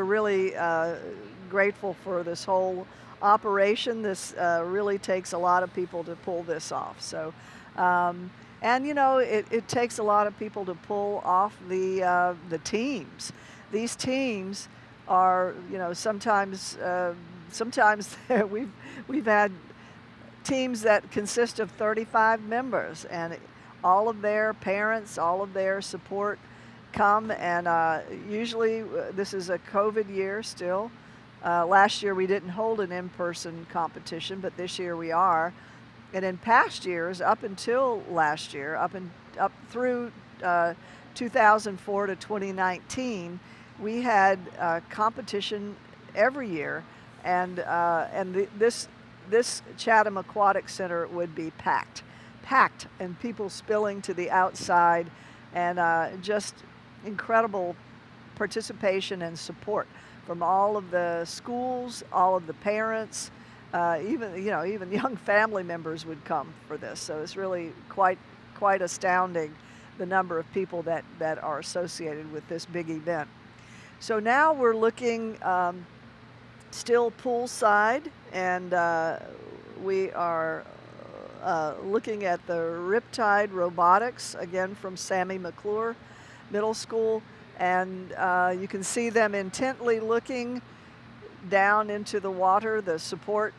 really grateful for this whole operation. This really takes a lot of people to pull this off. So, and you know, it takes a lot of people to pull off the teams. These teams are, you know, sometimes we've had teams that consist of 35 members, and all of their parents, all of their support come, and usually this is a COVID year still. Last year we didn't hold an in-person competition, but this year we are. And in past years, up until last year, up through 2004 to 2019, we had competition every year, and this Chatham Aquatic Center would be packed, and people spilling to the outside, and just incredible participation and support from all of the schools, all of the parents, even young family members would come for this. So it's really quite astounding, the number of people that are associated with this big event. So now we're looking still poolside, and we are looking at the Riptide Robotics, again from Sammy McClure Middle School, and you can see them intently looking down into the water, the support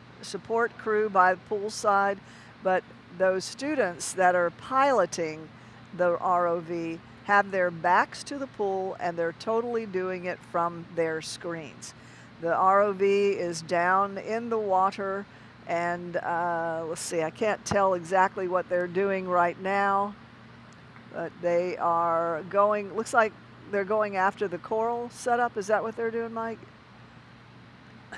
crew by the poolside, but those students that are piloting the ROV have their backs to the pool, and they're totally doing it from their screens. The ROV is down in the water, and let's see, I can't tell exactly what they're doing right now, but they are going, looks like they're going after the coral setup. Is that what they're doing, Mike?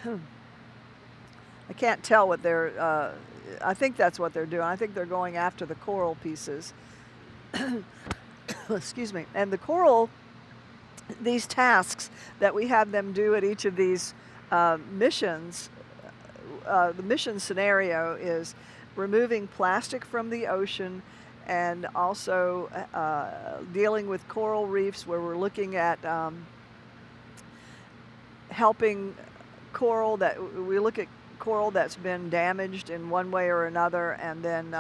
I can't tell what they're, I think that's what they're doing. I think they're going after the coral pieces. Excuse me. And the coral, these tasks that we have them do at each of these missions, the mission scenario is removing plastic from the ocean, and also dealing with coral reefs, where we're looking at helping coral we look at coral that's been damaged in one way or another, and then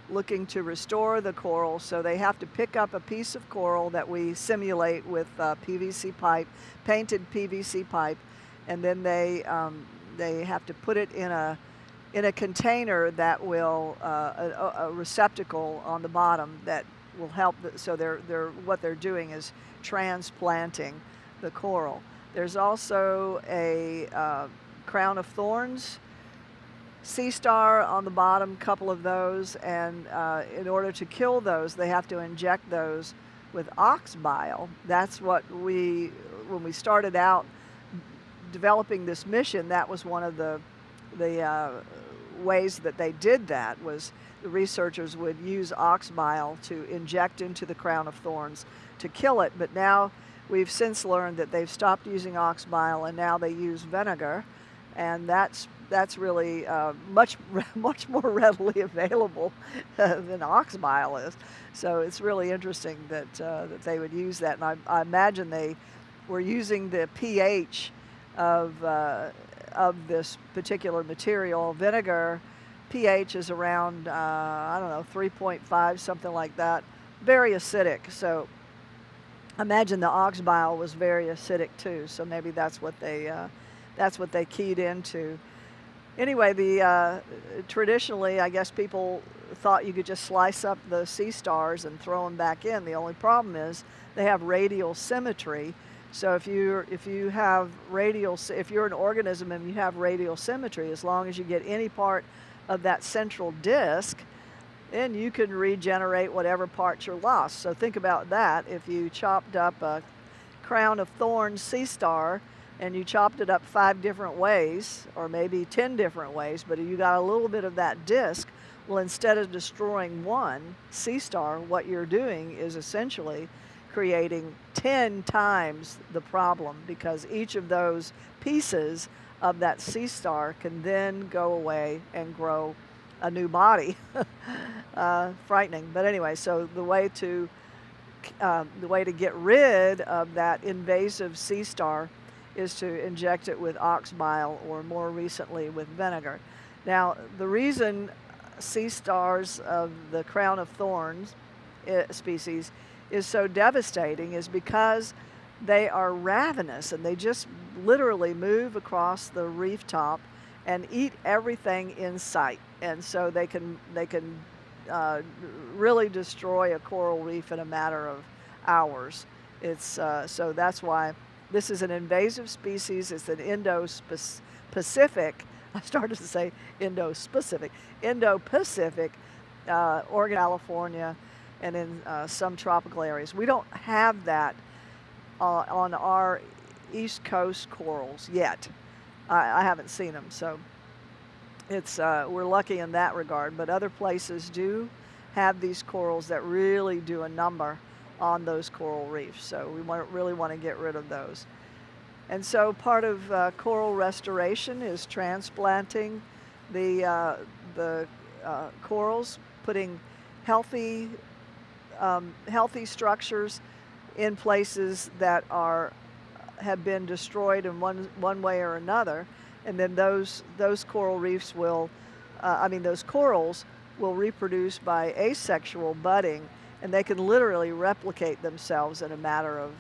looking to restore the coral. So they have to pick up a piece of coral that we simulate with PVC pipe, painted PVC pipe, and then they have to put it in a container that will a receptacle on the bottom that will help. So what they're doing is transplanting the coral. There's also a crown of thorns sea star on the bottom, couple of those, and in order to kill those, they have to inject those with ox bile. That's what when we started out developing this mission, that was one of the ways that they did that, was the researchers would use ox bile to inject into the crown of thorns to kill it. But now we've since learned that they've stopped using ox bile, and now they use vinegar, and that's really much more readily available than ox bile is. So it's really interesting that they would use that, and I imagine they were using the pH of this particular material. Vinegar pH is around I don't know, 3.5, something like that. Very acidic. So I imagine the ox bile was very acidic too. So maybe that's what they keyed into. Anyway, traditionally, I guess people thought you could just slice up the sea stars and throw them back in. The only problem is they have radial symmetry. So if you're an organism and you have radial symmetry, as long as you get any part of that central disc, then you can regenerate whatever parts are lost. So think about that. If you chopped up a crown of thorns sea star and you chopped it up 5 different ways, or maybe 10 different ways, but you got a little bit of that disc, well, instead of destroying one sea star, what you're doing is essentially creating 10 times the problem, because each of those pieces of that sea star can then go away and grow a new body. Frightening. But anyway, so the way to get rid of that invasive sea star is to inject it with ox bile, or more recently with vinegar. Now, the reason sea stars of the crown of thorns species is so devastating is because they are ravenous, and they just literally move across the reef top and eat everything in sight. And so they can really destroy a coral reef in a matter of hours. It's so that's why this is an invasive species. It's an Indo-Pacific. I started to say Indo-Pacific Oregon, California, and in some tropical areas. We don't have that on our East Coast corals yet. I haven't seen them, so it's we're lucky in that regard. But other places do have these corals that really do a number on those coral reefs. So we really want to get rid of those. And so part of coral restoration is transplanting the corals, putting healthy structures in places that have been destroyed in one way or another, and then those coral reefs those corals will reproduce by asexual budding, and they can literally replicate themselves in a matter of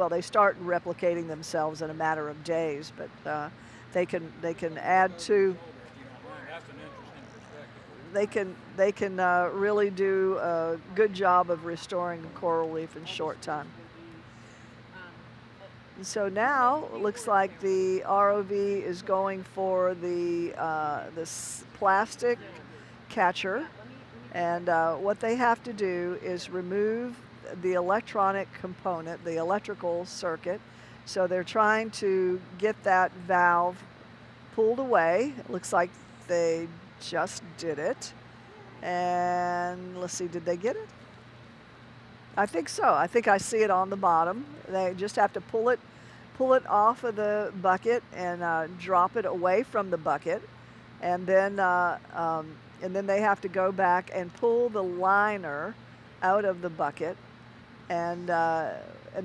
they start replicating themselves in a matter of days, but they can add to. They can really do a good job of restoring a coral reef in short time. And so now it looks like the ROV is going for this plastic catcher, and what they have to do is remove the electronic component, the electrical circuit. So they're trying to get that valve pulled away. It looks like they just did it. And let's see, did they get it? I think so. I think I see it on the bottom. They just have to pull it off of the bucket and drop it away from the bucket, and then they have to go back and pull the liner out of the bucket, and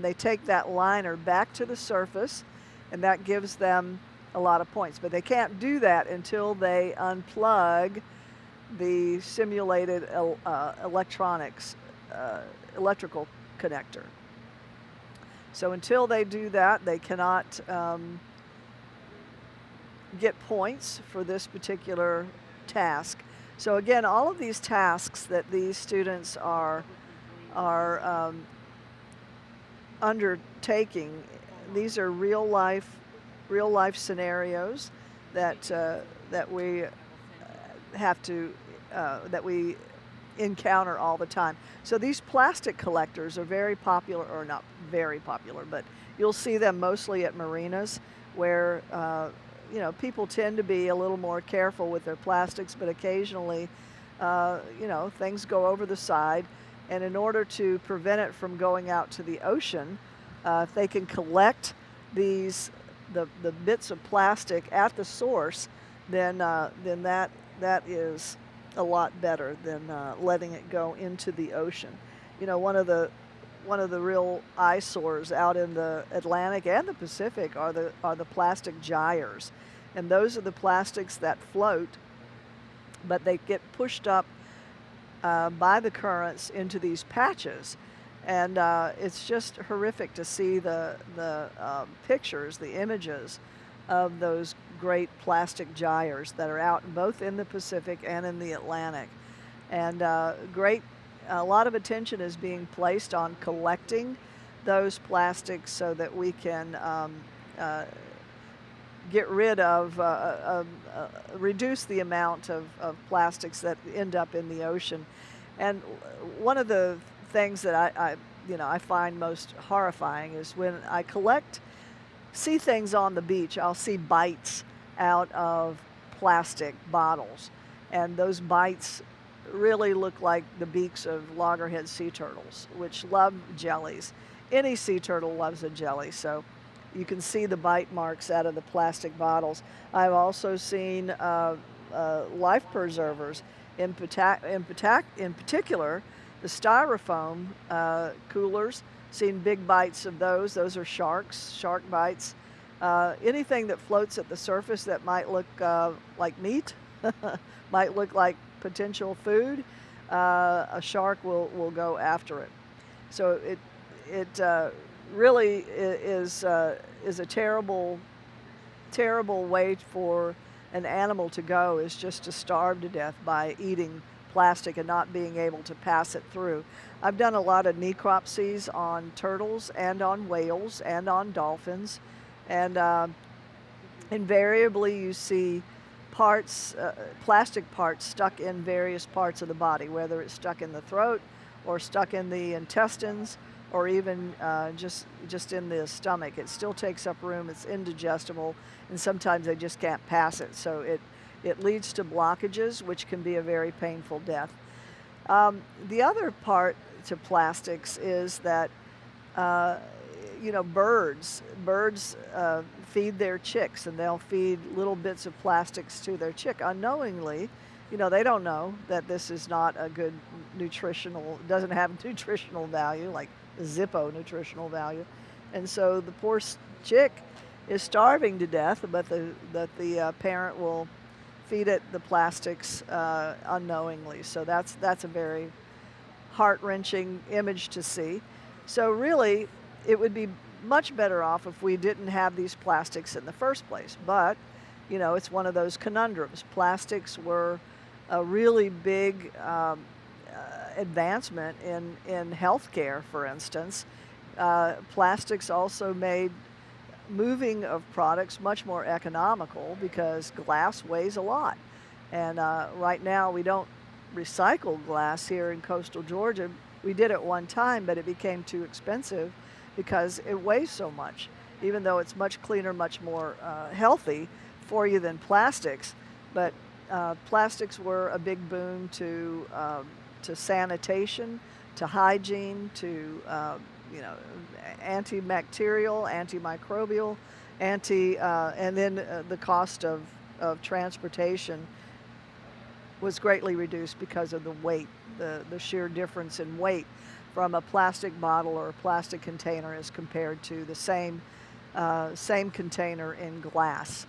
they take that liner back to the surface, and that gives them a lot of points. But they can't do that until they unplug the simulated electrical connector. So until they do that, they cannot get points for this particular task. So again, all of these tasks that these students are undertaking, these are real life scenarios that that we have to that we encounter all the time. So these plastic collectors are very popular, or not very popular, but you'll see them mostly at marinas where you know, people tend to be a little more careful with their plastics, but occasionally you know, things go over the side, and in order to prevent it from going out to the ocean, if they can collect the bits of plastic at the source, then that is a lot better than letting it go into the ocean. You know, one of the real eyesores out in the Atlantic and the Pacific are the plastic gyres, and those are the plastics that float, but they get pushed up by the currents into these patches, and it's just horrific to see the pictures, the images of those great plastic gyres that are out both in the Pacific and in the Atlantic. And a lot of attention is being placed on collecting those plastics so that we can get rid of, reduce the amount of plastics that end up in the ocean. And one of the things that I find most horrifying is when I see things on the beach. I'll see bites out of plastic bottles, and those bites really look like the beaks of loggerhead sea turtles, which love jellies. Any sea turtle loves a jelly, so you can see the bite marks out of the plastic bottles. I've also seen life preservers, in particular the styrofoam coolers. Seen big bites of those. Those are shark bites. Anything that floats at the surface that might look like meat, might look like potential food, a shark will go after it. So it really is a terrible way for an animal to go, is just to starve to death by eating plastic and not being able to pass it through. I've done a lot of necropsies on turtles and on whales and on dolphins, and invariably you see plastic parts stuck in various parts of the body, whether it's stuck in the throat or stuck in the intestines or even just in the stomach. It still takes up room, it's indigestible, and sometimes they just can't pass it. So it leads to blockages, which can be a very painful death. The other part to plastics is that you know, birds feed their chicks, and they'll feed little bits of plastics to their chick unknowingly. You know, they don't know that this is not a good doesn't have nutritional value, like Zippo nutritional value. And so the poor chick is starving to death, but the parent will feed it the plastics unknowingly. So that's a very heart-wrenching image to see. So really, it would be much better off if we didn't have these plastics in the first place. But, you know, it's one of those conundrums. Plastics were a really big advancement in healthcare, for instance. Plastics also made moving of products much more economical because glass weighs a lot. And right now we don't recycle glass here in coastal Georgia. We did at one time, but it became too expensive because it weighs so much. Even though it's much cleaner, much more healthy for you than plastics. But plastics were a big boon to sanitation, to hygiene, to you know, antibacterial, antimicrobial, and then the cost of transportation was greatly reduced because of the weight, the sheer difference in weight from a plastic bottle or a plastic container as compared to the same same container in glass.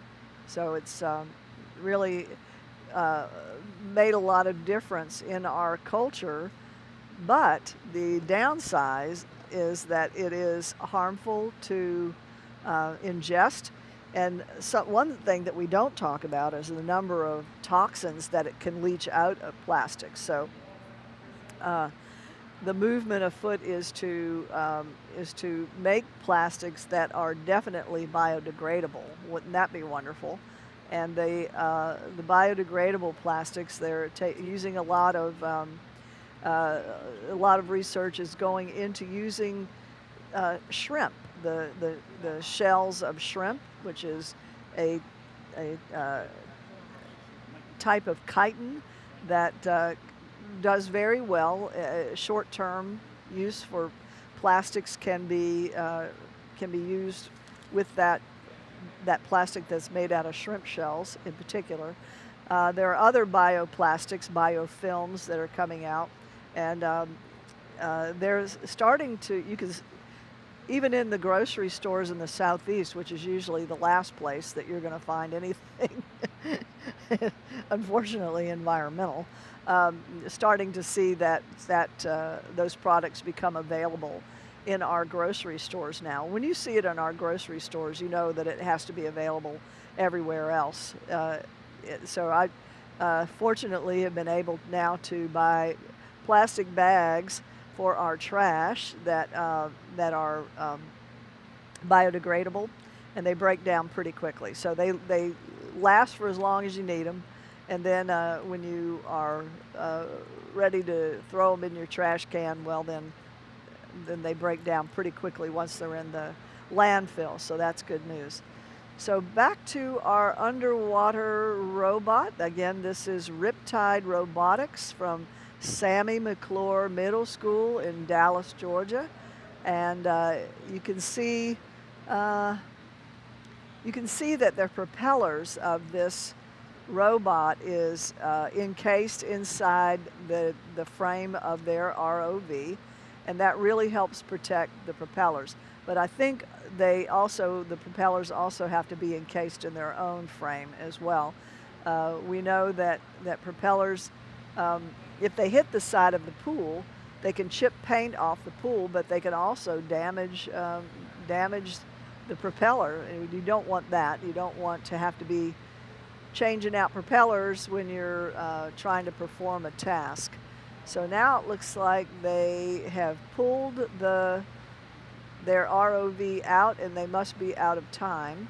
So it's really made a lot of difference in our culture, but the downside is that it is harmful to ingest. And so one thing that we don't talk about is the number of toxins that it can leach out of plastic. So the movement afoot is to make plastics that are definitely biodegradable. Wouldn't that be wonderful? And the biodegradable plastics, they're using a lot of research is going into using shrimp, the shells of shrimp, which is a type of chitin that does very well. Short-term use for plastics can be used with that plastic that's made out of shrimp shells in particular. There are other bioplastics, biofilms that are coming out, and there's starting to, you can, even in the grocery stores in the Southeast, which is usually the last place that you're going to find anything, unfortunately environmental, starting to see that those products become available in our grocery stores now. When you see it in our grocery stores, you know that it has to be available everywhere else. So I fortunately have been able now to buy plastic bags for our trash that are biodegradable, and they break down pretty quickly. So they last for as long as you need them, and then when you are ready to throw them in your trash can, well then they break down pretty quickly once they're in the landfill. So that's good news. So back to our underwater robot. Again, this is Riptide Robotics from Sammy McClure Middle School in Dallas, Georgia. And you can see that the propellers of this robot is encased inside the frame of their ROV, and that really helps protect the propellers. But I think the propellers also have to be encased in their own frame as well. We know that propellers, if they hit the side of the pool, they can chip paint off the pool, but they can also damage the propeller. And you don't want that. You don't want to have to be changing out propellers when you're trying to perform a task. So now it looks like they have pulled their ROV out, and they must be out of time.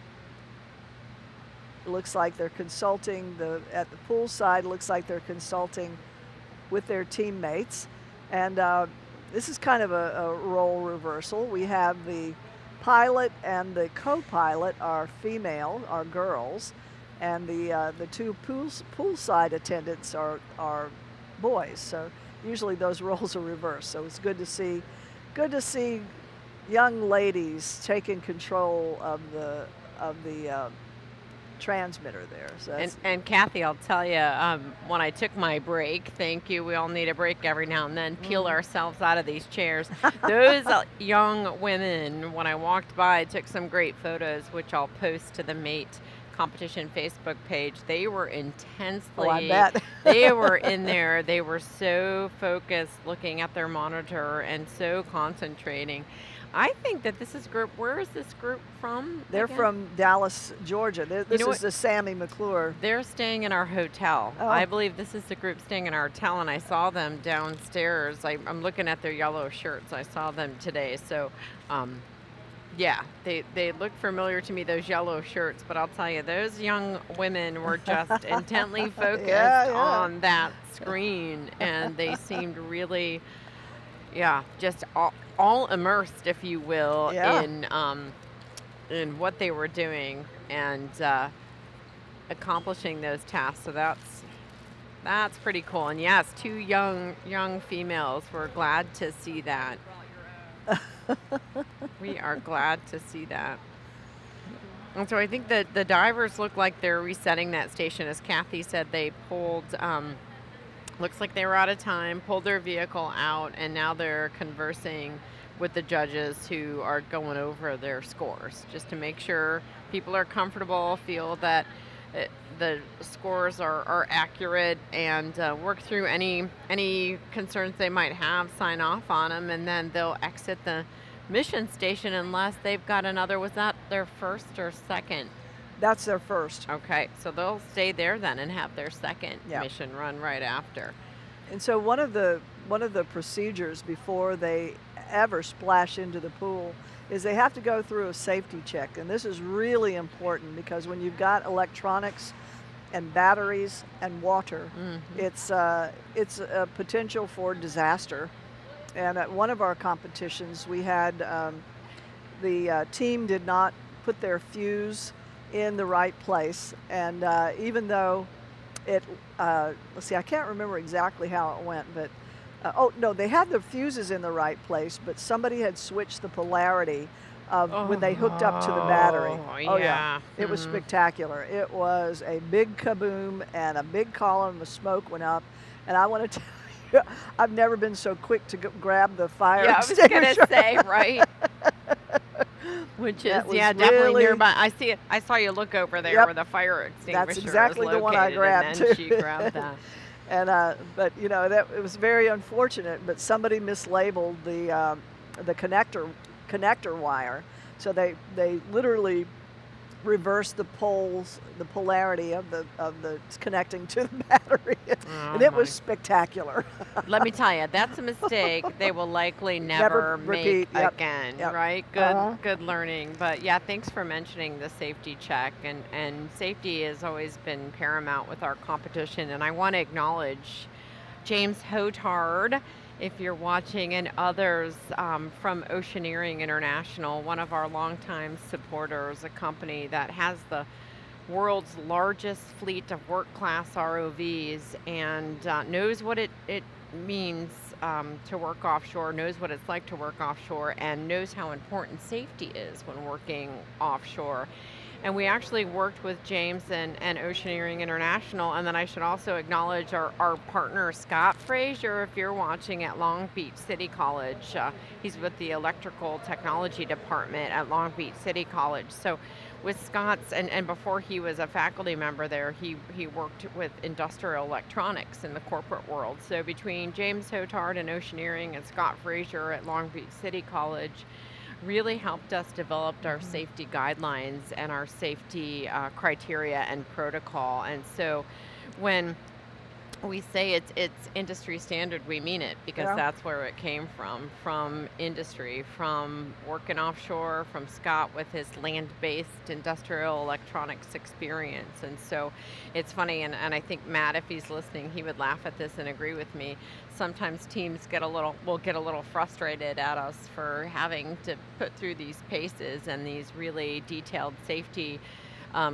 It looks like they're consulting at the pool side. Looks like they're consulting with their teammates, and this is kind of a role reversal. We have the pilot and the co-pilot are female, are girls, and the two poolside attendants are boys. So usually those roles are reversed. So it's good to see young ladies taking control of the transmitter there. So and Kathy, I'll tell you, when I took my break, thank you, we all need a break every now and then, peel ourselves out of these chairs. Those young women, when I walked by, took some great photos, which I'll post to the Mate competition Facebook page. They were intensely, I bet. They were in there, they were so focused looking at their monitor and so concentrating. I think that this is group, where is this group from? They're again? From Dallas, Georgia. This is the Sammy McClure. They're staying in our hotel. Oh. I believe this is the group staying in our hotel, and I saw them downstairs. I'm looking at their yellow shirts. I saw them today. So, yeah, they look familiar to me, those yellow shirts, but I'll tell you, those young women were just intently focused on that screen, and they seemed really, just all immersed, if you will, in what they were doing and accomplishing those tasks. So that's pretty cool. And yes, two young females. We're glad to see that. We are glad to see that. And so I think that the divers look like they're resetting that station. As Kathy said, they pulled, looks like they were out of time, pulled their vehicle out, and now they're conversing with the judges who are going over their scores, just to make sure people are comfortable, feel that the scores are accurate, and work through any concerns they might have, sign off on them, and then they'll exit the mission station unless they've got another. Was that their first or second? That's their first. Okay, so they'll stay there then and have their second Yeah. mission run right after. And so one of the procedures before they ever splash into the pool is they have to go through a safety check. And this is really important because when you've got electronics and batteries and water, it's a potential for disaster. And at one of our competitions, we had the team did not put their fuse in the right place, and even though it, let's see, I can't remember exactly how it went, but oh no, they had the fuses in the right place, but somebody had switched the polarity of when they hooked up to the battery. Oh yeah. It was spectacular. It was a big kaboom, and a big column of smoke went up, and I want to tell you, I've never been so quick to grab the fire extinguisher. I was gonna say, right. Which is, definitely really nearby. I see it. I saw you look over there where the fire extinguisher That's exactly is the one I located, grabbed and too. then she grabbed that. And but you know, that it was very unfortunate. But somebody mislabeled the connector wire, so they literally reversed the polarity of the connecting to the battery, and it was spectacular. Let me tell you, that's a mistake they will likely never repeat. make again. Yep. Right? Good learning. But yeah, thanks for mentioning the safety check, and safety has always been paramount with our competition. And I want to acknowledge James Hotard, if you're watching, and others from Oceaneering International, one of our longtime supporters, a company that has the world's largest fleet of work-class ROVs, and knows what it means to work offshore, knows what it's like to work offshore, and knows how important safety is when working offshore. And we actually worked with James and Oceaneering International, and then I should also acknowledge our partner Scott Frazier, if you're watching, at Long Beach City College. He's with the Electrical Technology Department at Long Beach City College. So with Scott's, and before he was a faculty member there, he worked with industrial electronics in the corporate world. So between James Hotard and Oceaneering and Scott Frazier at Long Beach City College, really helped us develop our safety guidelines and our safety criteria and protocol. And so when we say it's industry standard, we mean it, because that's where it came from industry, from working offshore, from Scott with his land-based industrial electronics experience. And so it's funny, and I think Matt, if he's listening, he would laugh at this and agree with me. Sometimes teams will get a little frustrated at us for having to put through these paces and these really detailed safety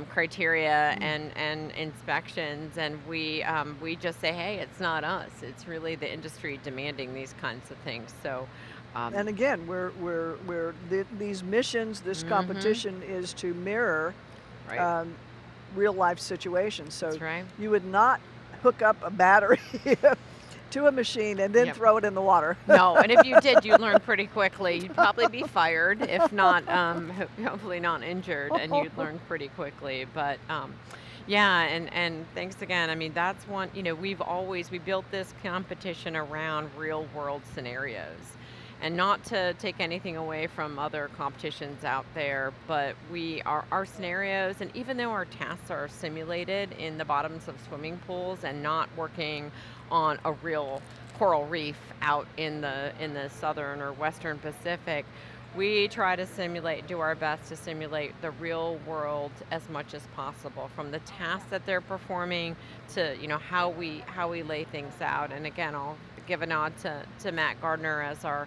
criteria and inspections, and we just say, hey, it's not us. It's really the industry demanding these kinds of things. So, and again, these missions, this competition is to mirror real life situations. So that's right. You would not hook up a battery to a machine and then throw it in the water. No, and if you did, you'd learn pretty quickly. You'd probably be fired, if not, hopefully not injured, and you'd learn pretty quickly. But yeah, and thanks again. I mean, that's one, we built this competition around real world scenarios. And not to take anything away from other competitions out there, but our scenarios, and even though our tasks are simulated in the bottoms of swimming pools and not working on a real coral reef out in the southern or western Pacific, we try to do our best to simulate the real world as much as possible, from the tasks that they're performing to how we lay things out. And again, I'll give a nod to Matt Gardner as our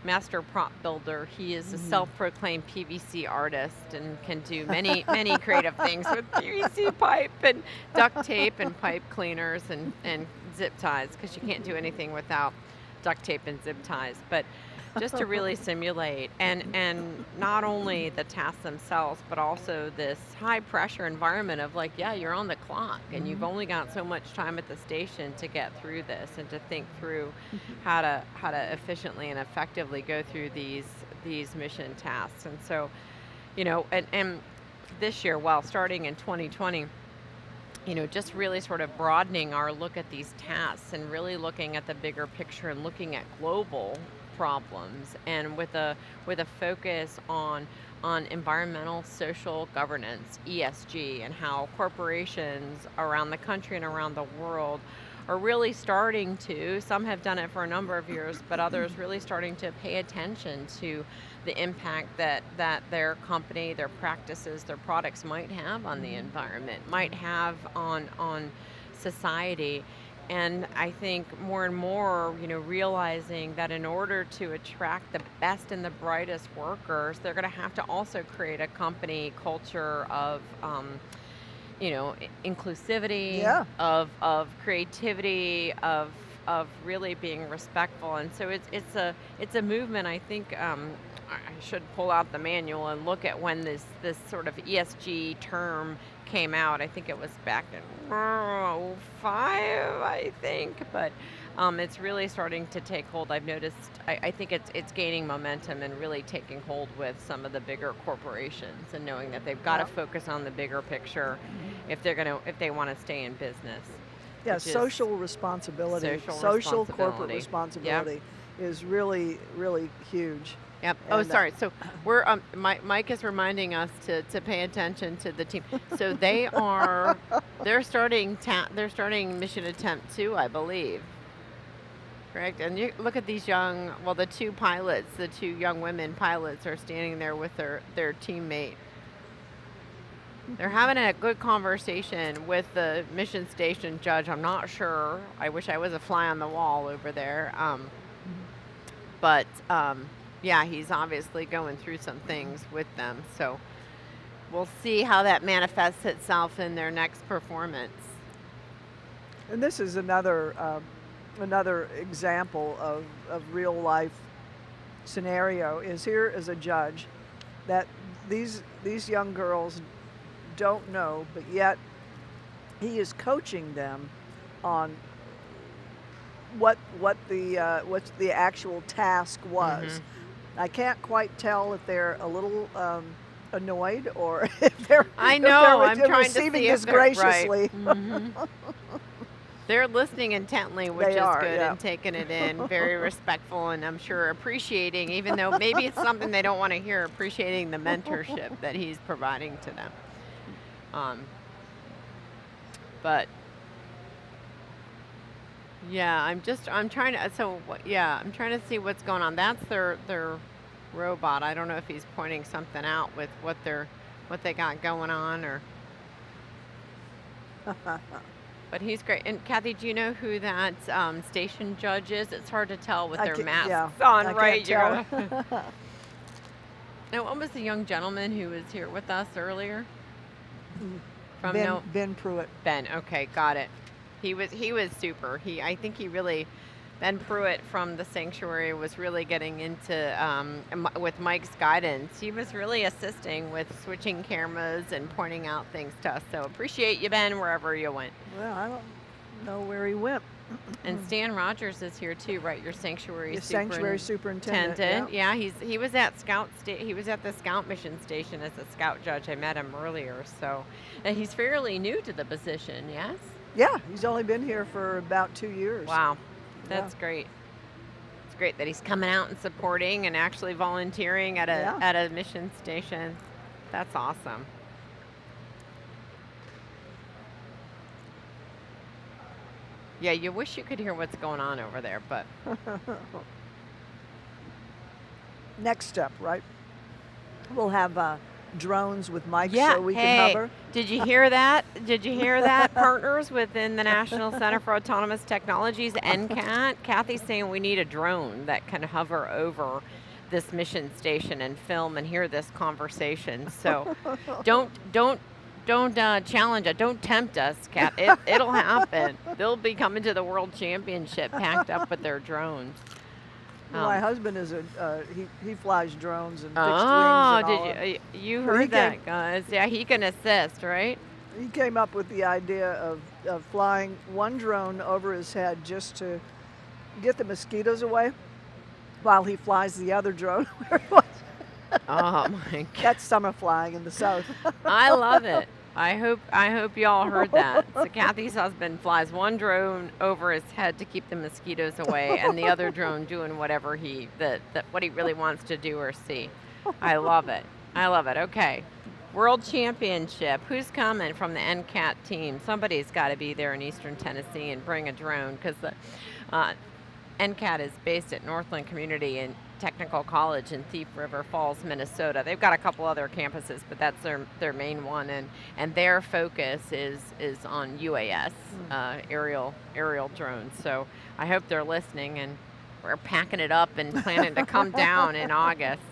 master prop builder. He is a self-proclaimed PVC artist and can do many creative things with PVC pipe and duct tape and pipe cleaners and zip ties, because you can't do anything without duct tape and zip ties. But just to really simulate, and not only the tasks themselves, but also this high pressure environment of like, yeah, you're on the clock and you've only got so much time at the station to get through this and to think through how to efficiently and effectively go through these mission tasks. And so, and this year, while starting in 2020, just really sort of broadening our look at these tasks and really looking at the bigger picture and looking at global problems, and with a focus on environmental social governance, ESG, and how corporations around the country and around the world are really starting to, some have done it for a number of years, but others really starting to pay attention to the impact that their company, their practices, their products might have on the environment, might have on society. And I think more and more, realizing that in order to attract the best and the brightest workers, they're going to have to also create a company culture of inclusivity, Yeah. of creativity, of really being respectful. And so it's a movement. I think I should pull out the manual and look at when this sort of ESG term came out. I think it was back in 2005, I think, but it's really starting to take hold. I've noticed. I think it's gaining momentum and really taking hold with some of the bigger corporations, and knowing that they've got to focus on the bigger picture if they want to stay in business. Yeah, social responsibility, social corporate responsibility is really, really huge. Yep. And, sorry. So we're Mike is reminding us to pay attention to the team. So they're starting mission attempt 2, I believe. Correct. And you look at these the two young women pilots are standing there with their teammate. They're having a good conversation with the mission station judge. I'm not sure. I wish I was a fly on the wall over there. But he's obviously going through some things with them. So we'll see how that manifests itself in their next performance. And this is another example of real life scenario. Is here as a judge that these young girls don't know, but yet he is coaching them on what the actual task was. I can't quite tell if they're a little annoyed or if they're I'm trying receiving to see this graciously. Right. They're listening intently, which is good, and taking it in, very respectful, and I'm sure appreciating, even though maybe it's something they don't want to hear, appreciating the mentorship that he's providing to them. But yeah, I'm trying to see what's going on. That's their robot. I don't know if he's pointing something out with what they got going on, or. But he's great. And Kathy, do you know who that station judge is? It's hard to tell with their masks on, right? Can't tell. Now, what was the young gentleman who was here with us earlier? Ben Pruitt. Ben, okay, got it. He was super. Ben Pruitt from the Sanctuary was really getting into, with Mike's guidance, he was really assisting with switching cameras and pointing out things to us. So appreciate you, Ben, wherever you went. Well, I don't know where he went. And Stan Rogers is here too, right? Your Sanctuary Superintendent. Yeah, he was at he was at the Scout mission station as a Scout judge. I met him earlier. So, and he's fairly new to the position, yes? Yeah, he's only been here for about 2 years. Wow. That's great. It's great that he's coming out and supporting and actually volunteering at a mission station. That's awesome. Yeah, you wish you could hear what's going on over there, but next step, right? We'll have drones with mics so we can hover. Did you hear that? Did you hear that, partners within the National Center for Autonomous Technologies, NCAT? Kathy's saying we need a drone that can hover over this mission station and film and hear this conversation. So don't challenge us. Don't tempt us, Kat. It'll happen. They'll be coming to the World Championship packed up with their drones. My husband is he flies drones and fixed wings Oh, and all. did you heard that, guys? Yeah, he can assist, right? He came up with the idea of flying one drone over his head just to get the mosquitoes away while he flies the other drone where he wants. Oh my God. That's summer flying in the south. I love it. I hope y'all heard that. So Kathy's husband flies one drone over his head to keep the mosquitoes away, and the other drone doing whatever what he really wants to do or see. I love it. I love it. Okay. World Championship. Who's coming from the NCAT team? Somebody's got to be there in Eastern Tennessee and bring a drone, because the NCAT is based at Northland Community and Technical College in Thief River Falls, Minnesota. They've got a couple other campuses, but that's their main one, and their focus is on UAS, aerial drones. So I hope they're listening, and we're packing it up and planning to come down in August.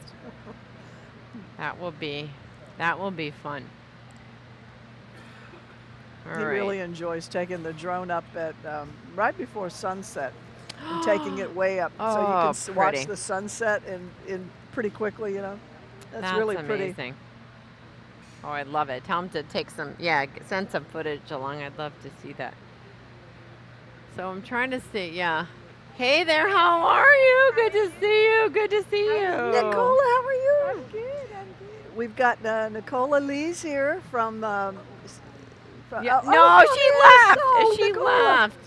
That will be fun. All He right. really enjoys taking the drone up at right before sunset and taking it way up so you can watch pretty. the sunset in pretty quickly, you know. That's really amazing. pretty. Oh, I love it. Tell him to take send some footage along. I'd love to see that. So I'm trying to see, yeah. Hey there, how are you? Good to see you. Good to see you. Nicola, how are you? I'm good. We've got Nicola Lees here from. Yeah, oh, she yes. left. Oh, She Nicola. left.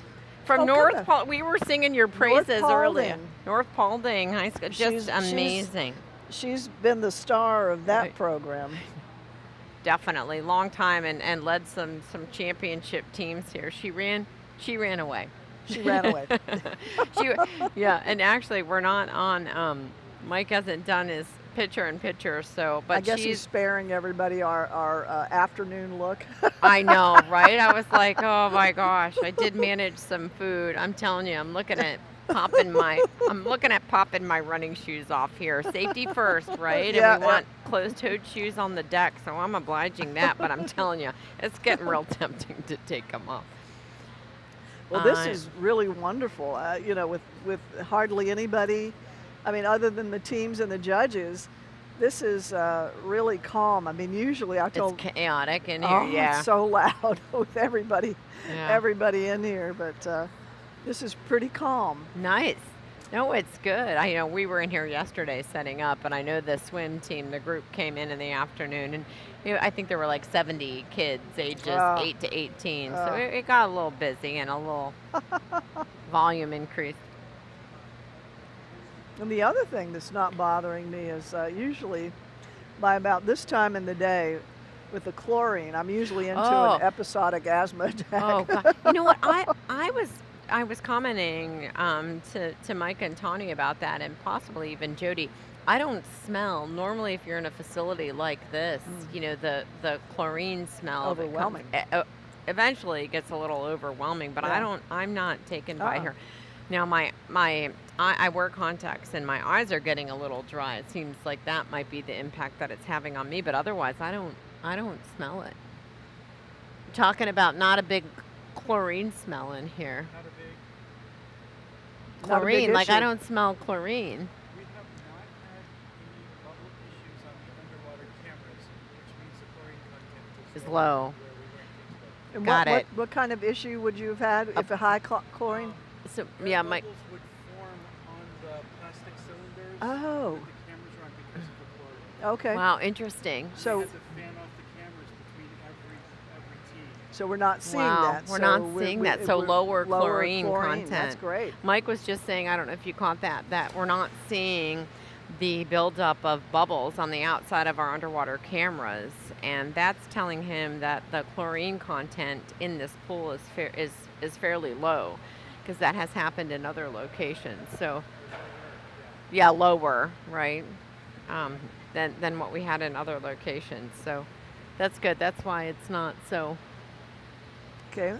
From Oh, North come Paul. We were singing your praises earlier. Paulding. North Paulding High School. Just amazing. She's been the star of that Right. program. Definitely. Long time and led some championship teams here. She ran away. She ran away. Yeah, and actually we're not on Mike hasn't done his picture-in-picture, so but I guess he's sparing everybody our afternoon look. I know, right? I was like, oh my gosh, I did manage some food. I'm telling you, I'm looking at popping my running shoes off here. Safety first, right? Yeah, and we want closed-toed shoes on the deck, so I'm obliging that. But I'm telling you, it's getting real tempting to take them off. Well, this is really wonderful. You know, with hardly anybody, I mean, other than the teams and the judges, this is really calm. I mean, usually it's chaotic in here. Yeah, it's so loud with everybody in here, but this is pretty calm. Nice. No, it's good. We were in here yesterday setting up, and I know the swim team, the group came in the afternoon, and I think there were like 70 kids ages 8 to 18, so it got a little busy and a little volume increase. And the other thing that's not bothering me is usually by about this time in the day with the chlorine, I'm usually into an episodic asthma attack. Oh, God. You know what? I was commenting to Mike and Tawny about that, and possibly even Jody. I don't smell. Normally, if you're in a facility like this, the chlorine smell overwhelming. Eventually, it gets a little overwhelming. But I'm not taken by her. Now, I wear contacts, and my eyes are getting a little dry. It seems like that might be the impact that it's having on me. But otherwise, I don't smell it. I'm talking about not a big chlorine smell in here. Not a big. Chlorine, like issue. I don't smell chlorine. We have not had any bubble issues on the underwater cameras, which means the chlorine content Is low. where we went. And Got it. What kind of issue would you have had if a high chlorine? So Red yeah, Mike. bubbles would form on the plastic cylinders Oh. that the cameras run because of the chlorine. Okay. Wow, interesting. So We had to fan off the cameras between every team. So we're not seeing Wow, that. we're So not seeing that. So we're lower chlorine content. That's great. Mike was just saying, I don't know if you caught that we're not seeing the buildup of bubbles on the outside of our underwater cameras, and that's telling him that the chlorine content in this pool is fairly low, because that has happened in other locations. So yeah, lower, right, than what we had in other locations. So that's good. That's why it's not so. Okay.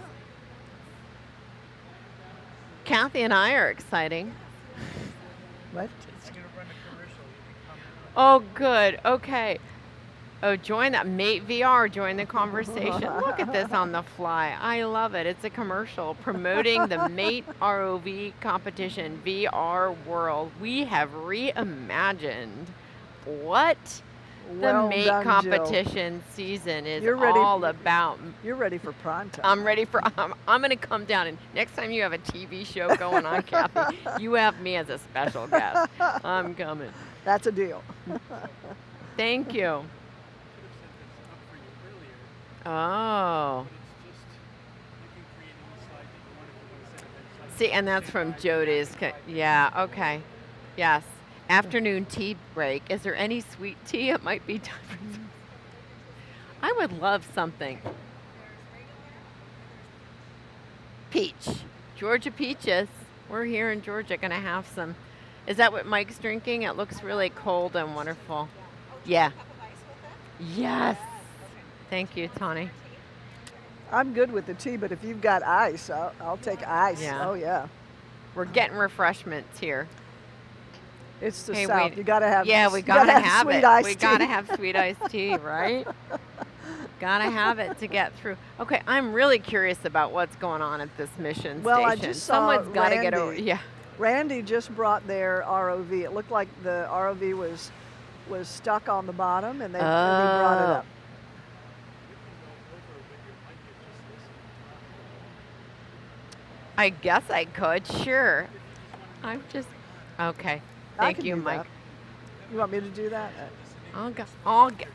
Kathy and I are exciting. What? It's going to run a commercial. You can comment on Oh, good. Okay. Oh, join that Mate VR, join the conversation. Look at this on the fly. I love it. It's a commercial promoting the Mate ROV competition VR world. We have reimagined what the Well Mate done, Jill. competition season is You're ready all about. You're ready for prime time. I'm ready for, I'm going to come down, and next time you have a TV show going on, Kathy, you have me as a special guest. I'm coming. That's a deal. Thank you. I could have set this up for you earlier, Oh. but it's just you can create any slide that you want if you want to set it as like See, and that's from Jody's. Yeah, okay. Yes. Afternoon tea break. Is there any sweet tea? It might be time for some. I would love something. Peach. Georgia peaches. We're here in Georgia going to have some. Is that what Mike's drinking? It looks really cold and wonderful. Yeah. Yes. Thank you, Tawny. I'm good with the tea, but if you've got ice, I'll take ice. Yeah. Oh yeah. We're getting refreshments here. It's the Hey, South. wait. You gotta have. Yeah, we you gotta gotta have sweet it. iced We tea. gotta have sweet iced tea, right? Gotta have it to get through. Okay, I'm really curious about what's going on at this mission Well, I station. just saw Someone's got to get over. Randy. Yeah. Randy just brought their ROV. It looked like the ROV was stuck on the bottom, and they brought it Oh. up. I guess I could. Sure. I'm just. Okay. I Thank can you, do Mike. that. You want me to do that? I'll go. I'll get.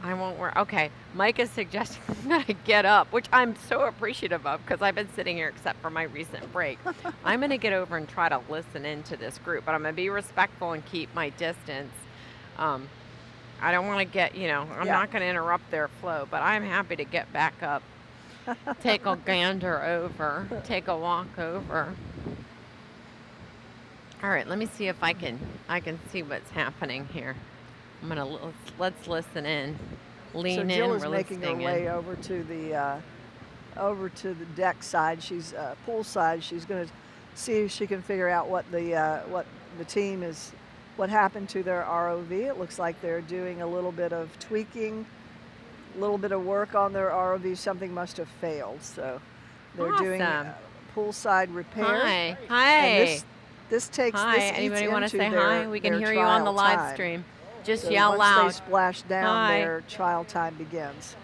I won't work. Okay. Mike is suggesting that I get up, which I'm so appreciative of because I've been sitting here except for my recent break. I'm going to get over and try to listen into this group, but I'm going to be respectful and keep my distance. I don't want to get, I'm Yeah. not going to interrupt their flow, but I'm happy to get back up, take a gander over, take a walk over. All right, let me see if I can see what's happening here. I'm gonna let's listen in, lean So in. Jill is We're making her listening way in. over to the deck side. She's pool side. She's going to see if she can figure out what the team is, what happened to their ROV. It looks like they're doing a little bit of tweaking, a little bit of work on their ROV. Something must have failed, so they're doing Awesome. poolside repair. Hi, hi, And this takes hi. this Anybody want to say hi? We can hear you on the live stream. Just So yell once loud. they splash down, Hi. their trial time begins.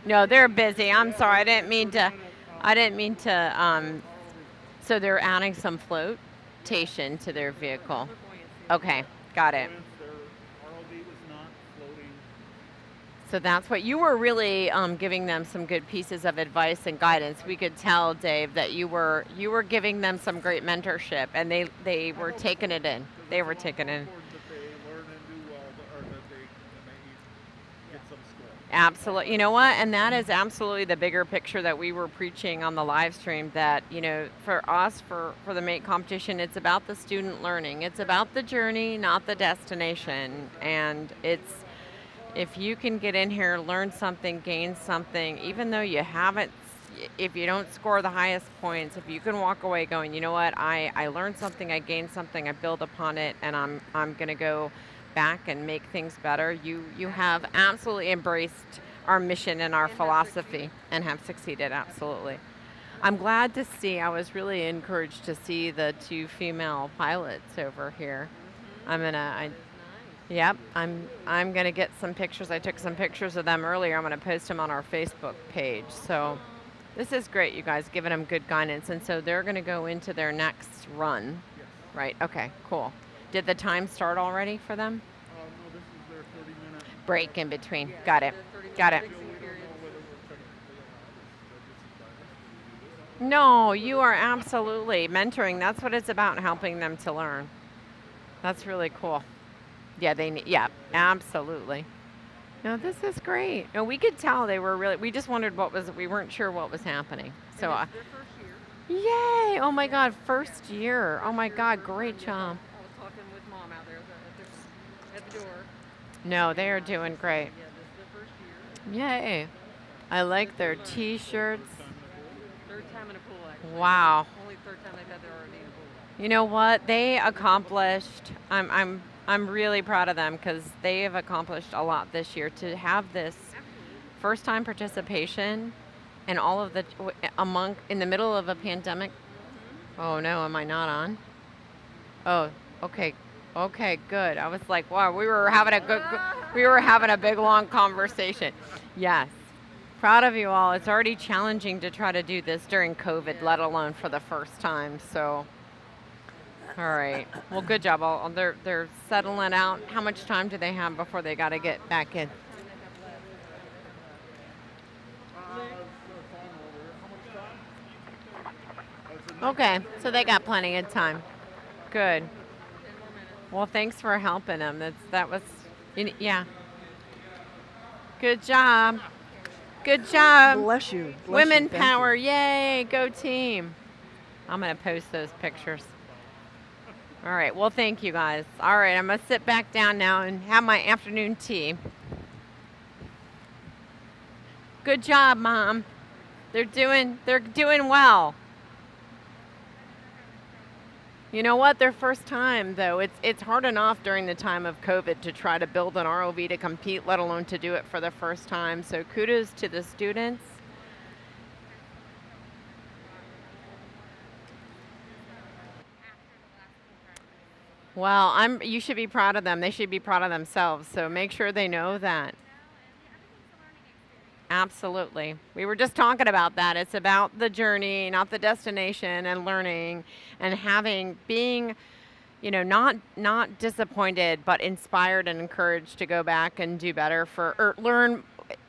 No, they're busy. I'm sorry. I didn't mean to. So they're adding some flotation to their vehicle. Okay, got it. Their ROV was not floating. So that's what you were really giving them some good pieces of advice and guidance. We could tell, Dave, that you were giving them some great mentorship, and they were taking it in. They were taking it in. That they learn and do well, or that they get some skill. Absolutely. You know what? And that is absolutely the bigger picture that we were preaching on the live stream, that, for us, for the MATE competition, it's about the student learning. It's about the journey, not the destination. And if you can get in here, learn something, gain something, even though you haven't, if you don't score the highest points, if you can walk away going, you know what, I learned something, I gained something, I build upon it, and I'm going to go back and make things better. You have absolutely embraced our mission and our philosophy and have succeeded, absolutely. I'm glad to see, I was really encouraged to see the 2 female pilots over here. Yep, I'm gonna get some pictures. I took some pictures of them earlier. I'm gonna post them on our Facebook page. So this is great, you guys, giving them good guidance. And so they're gonna go into their next run, right? Okay, cool. Did the time start already for them? No, this is their 30-minute. Break in between. Got it. Got it. No, you are absolutely mentoring. That's what it's about, helping them to learn. That's really cool. Yeah, yeah, absolutely. No, this is great. No, we could tell they were really, we just wondered we weren't sure what was happening. So, Their first year. yay. Oh my God, first year. Oh my God, great job. I was talking with Mom out there at the door. No, they are doing great. Yeah, this is their first year. Yay. I like their t-shirts. Third time in a pool, actually. Only third time they've had their RV in a pool. You know what? They accomplished, I'm I'm really proud of them because they have accomplished a lot this year to have this first time participation and all of the in the middle of a pandemic. Oh no, am I not on? Oh, okay. Okay, good. I was like, wow, we were having a big long conversation. Yes. Proud of you all. It's already challenging to try to do this during COVID, let alone for the first time. So all right. Well, good job. They're settling out. How much time do they have before they got to get back in? Okay, so they got plenty of time. Good. Well, thanks for helping them. That was, yeah. Good job. Good job. Bless you. Women power. Yay. Go team. I'm going to post those pictures. All right. Well, thank you guys. All right. I'm going to sit back down now and have my afternoon tea. Good job, Mom. They're doing well. You know what? Their first time, though, it's hard enough during the time of COVID to try to build an ROV to compete, let alone to do it for the first time. So kudos to the students. Well, you should be proud of them. They should be proud of themselves. So make sure they know that. Absolutely. We were just talking about that. It's about the journey, not the destination, and learning and being, not disappointed, but inspired and encouraged to go back and do better or learn,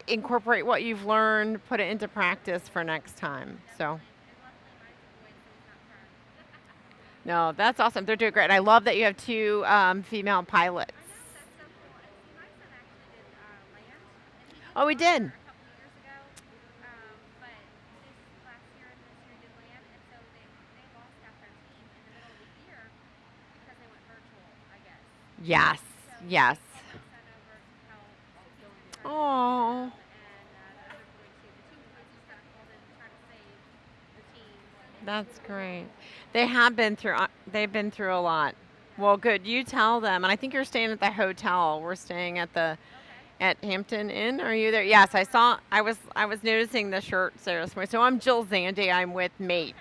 incorporate what you've learned, put it into practice for next time. So. No, that's awesome. They're doing great. And I love that you have two female pilots. Oh, we did. Yes, yes. Oh. That's great. They've been through a lot. Well, good. You tell them. And I think you're staying at the hotel. We're staying at Hampton Inn. Are you there? Yes, I was noticing the shirts there this morning. So I'm Jill Zandy. I'm with Mate.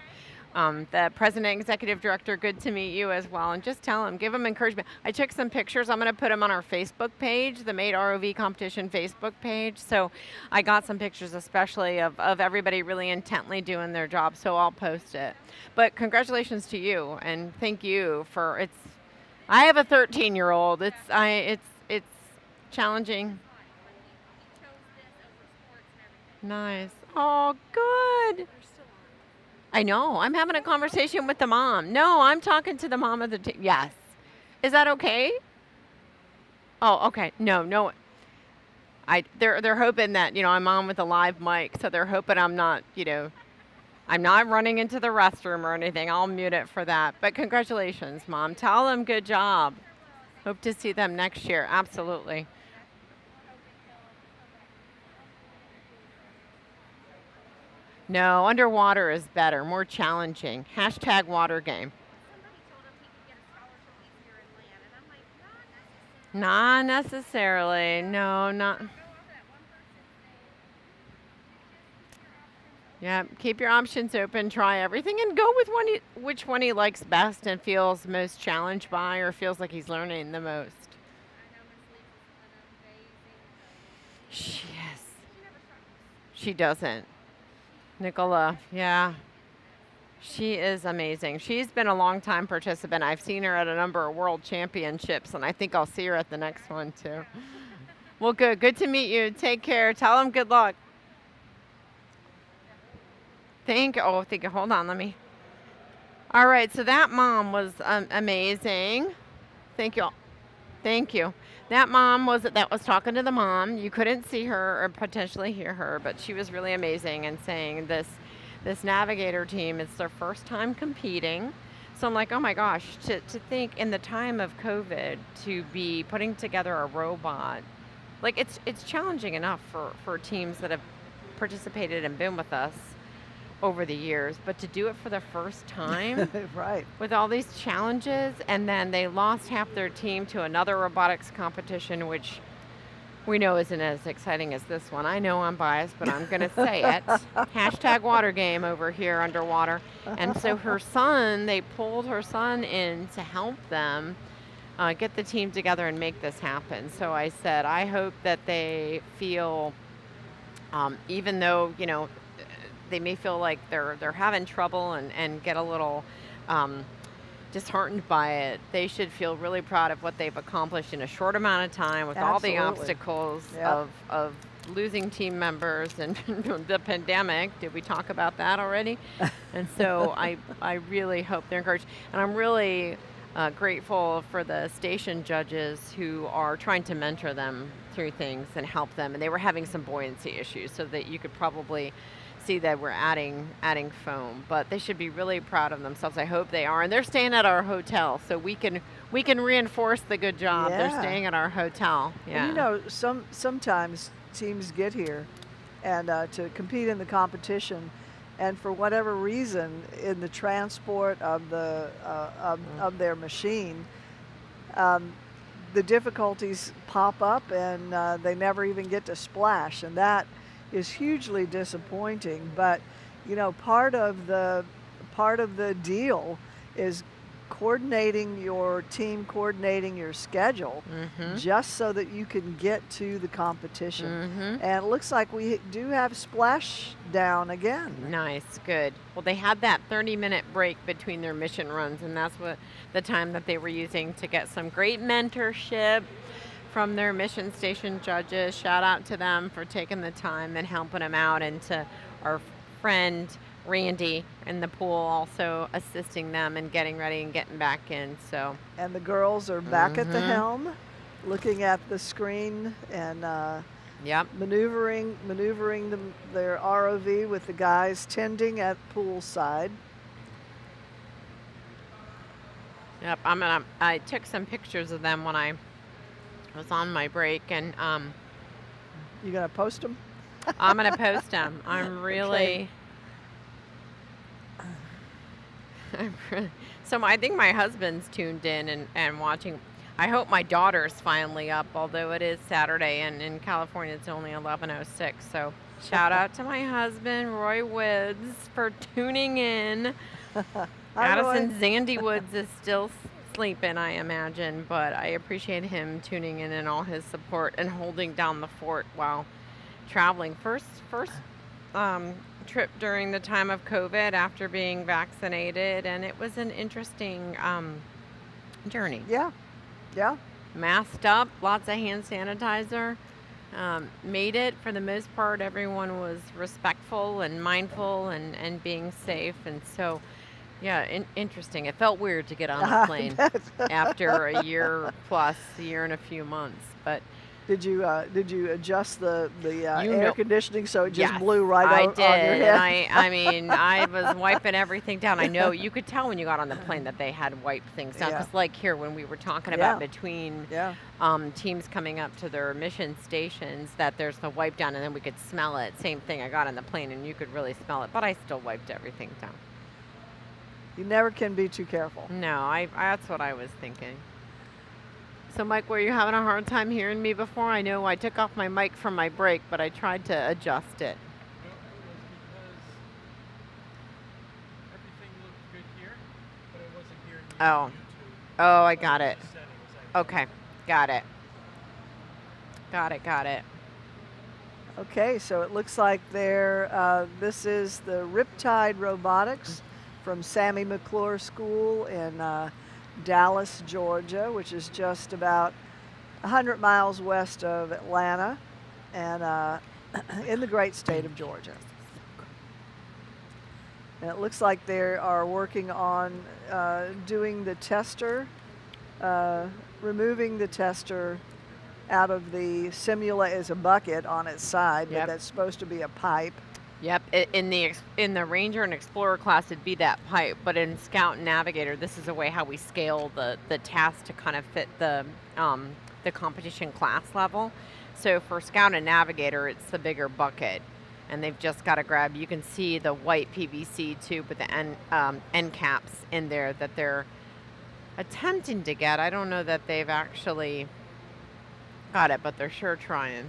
The president and executive director. Good to meet you as well. And just tell them, give them encouragement. I took some pictures. I'm going to put them on our Facebook page, the Mate ROV Competition Facebook page. So I got some pictures, especially of everybody really intently doing their job. So I'll post it. But congratulations to you, and thank you for it's. I have a 13-year-old. It's challenging. Nice. Oh, good. I know. I'm having a conversation with the mom. No, I'm talking to the mom of the team. Yes. Is that okay? Oh, okay. No. They're hoping that, I'm on with a live mic, so they're hoping I'm not, I'm not running into the restroom or anything. I'll mute it for that. But congratulations, Mom. Tell them good job. Hope to see them next year. Absolutely. No, underwater is better, more challenging. # water game. Not necessarily. No, not. Yeah, keep your options open, try everything, and go with which one he likes best and feels most challenged by or feels like he's learning the most. She is. She doesn't. Nicola, yeah. She is amazing. She's been a long-time participant. I've seen her at a number of world championships, and I think I'll see her at the next one, too. Well, good. Good to meet you. Take care. Tell them good luck. Thank you. Hold on, let me. All right, so that mom was amazing. Thank you. Thank you. That mom was talking to the mom. You couldn't see her or potentially hear her, but she was really amazing and saying this navigator team, it's their first time competing. So I'm like, oh my gosh, to think in the time of COVID to be putting together a robot, like it's challenging enough for teams that have participated and been with us. over the years, but to do it for the first time Right. with all these challenges, and then they lost half their team to another robotics competition, which we know isn't as exciting as this one. I know I'm biased, but I'm going to say it. Hashtag water game over here underwater. And so her son, they pulled her son in to help them get the team together and make this happen. So I said, I hope that they feel, even though, you know, they may feel like they're having trouble and get a little disheartened by it, they should feel really proud of what they've accomplished in a short amount of time with all the Absolutely. obstacles Yep. of losing team members and the pandemic. Did we talk about that already? And so I really hope they're encouraged. And I'm really grateful for the station judges who are trying to mentor them through things and help them. And they were having some buoyancy issues, so that you could probably see that we're adding foam, but they should be really proud of themselves. I hope they are, and they're staying at our hotel, so we can reinforce the good job. They're Yeah. staying at our hotel. Yeah. And you know, sometimes teams get here and to compete in the competition, and for whatever reason, in the transport of of their machine, the difficulties pop up, and they never even get to splash, and that is hugely disappointing. But you know, part of the deal is coordinating your team, coordinating your schedule, just so that you can get to the competition. And it looks like we do have splash down again. Nice, good. Well, they had that 30-minute break between their mission runs, and that's what the time that they were using to get some great mentorship from their mission station judges. Shout out to them for taking the time and helping them out, and to our friend Randy in the pool also assisting them and getting ready and getting back in. So, And the girls are back at the helm, looking at the screen and yep. maneuvering their ROV with the guys tending at poolside. Yep, I took some pictures of them when I was on my break, and You gonna post them? I'm gonna post them. I'm really, so I think my husband's tuned in and watching. I hope my daughter's finally up, although it is Saturday, and in California it's only 11:06. So shout out to my husband, Roy Woods, for tuning in. Addison Zandy Woods is still sleeping, I imagine, but I appreciate him tuning in and all his support and holding down the fort while traveling. First trip during the time of COVID after being vaccinated, and it was an interesting journey. Yeah, yeah. Masked up, lots of hand sanitizer. Made it for the most part. Everyone was respectful and mindful and being safe, and so. Yeah, interesting. It felt weird to get on the plane after a year and a few months. But did you adjust the air conditioning so it just yes, blew right I on did, your head? and I mean, I was wiping everything down. I know you could tell when you got on the plane that they had wiped things down. Because like here, when we were talking about between teams coming up to their mission stations, that there's the wipe down, and then we could smell it. Same thing. I got on the plane, and you could really smell it, but I still wiped everything down. You never can be too careful. No, that's what I was thinking. So, Mike, were you having a hard time hearing me before? I know I took off my mic from my break, but I tried to adjust it. No, it was because everything looked good here, but it wasn't here in Oh. YouTube. Oh, I got it. Settings, I think. Okay, got it. Got it. Okay, so it looks like this is the Riptide Robotics from Sammy McClure School in Dallas, Georgia, which is just about 100 miles west of Atlanta, and in the great state of Georgia. And it looks like they are working on doing the tester, removing the tester out of the simulator as a bucket on its side, but that's supposed to be a pipe. Yep, in the Ranger and Explorer class, it'd be that pipe, but in Scout and Navigator, this is a way how we scale the task to kind of fit the competition class level. So for Scout and Navigator, it's the bigger bucket. and they've just got to grab. You can see the white PVC tube with the end caps in there that they're attempting to get. I don't know that they've actually got it, but they're sure trying.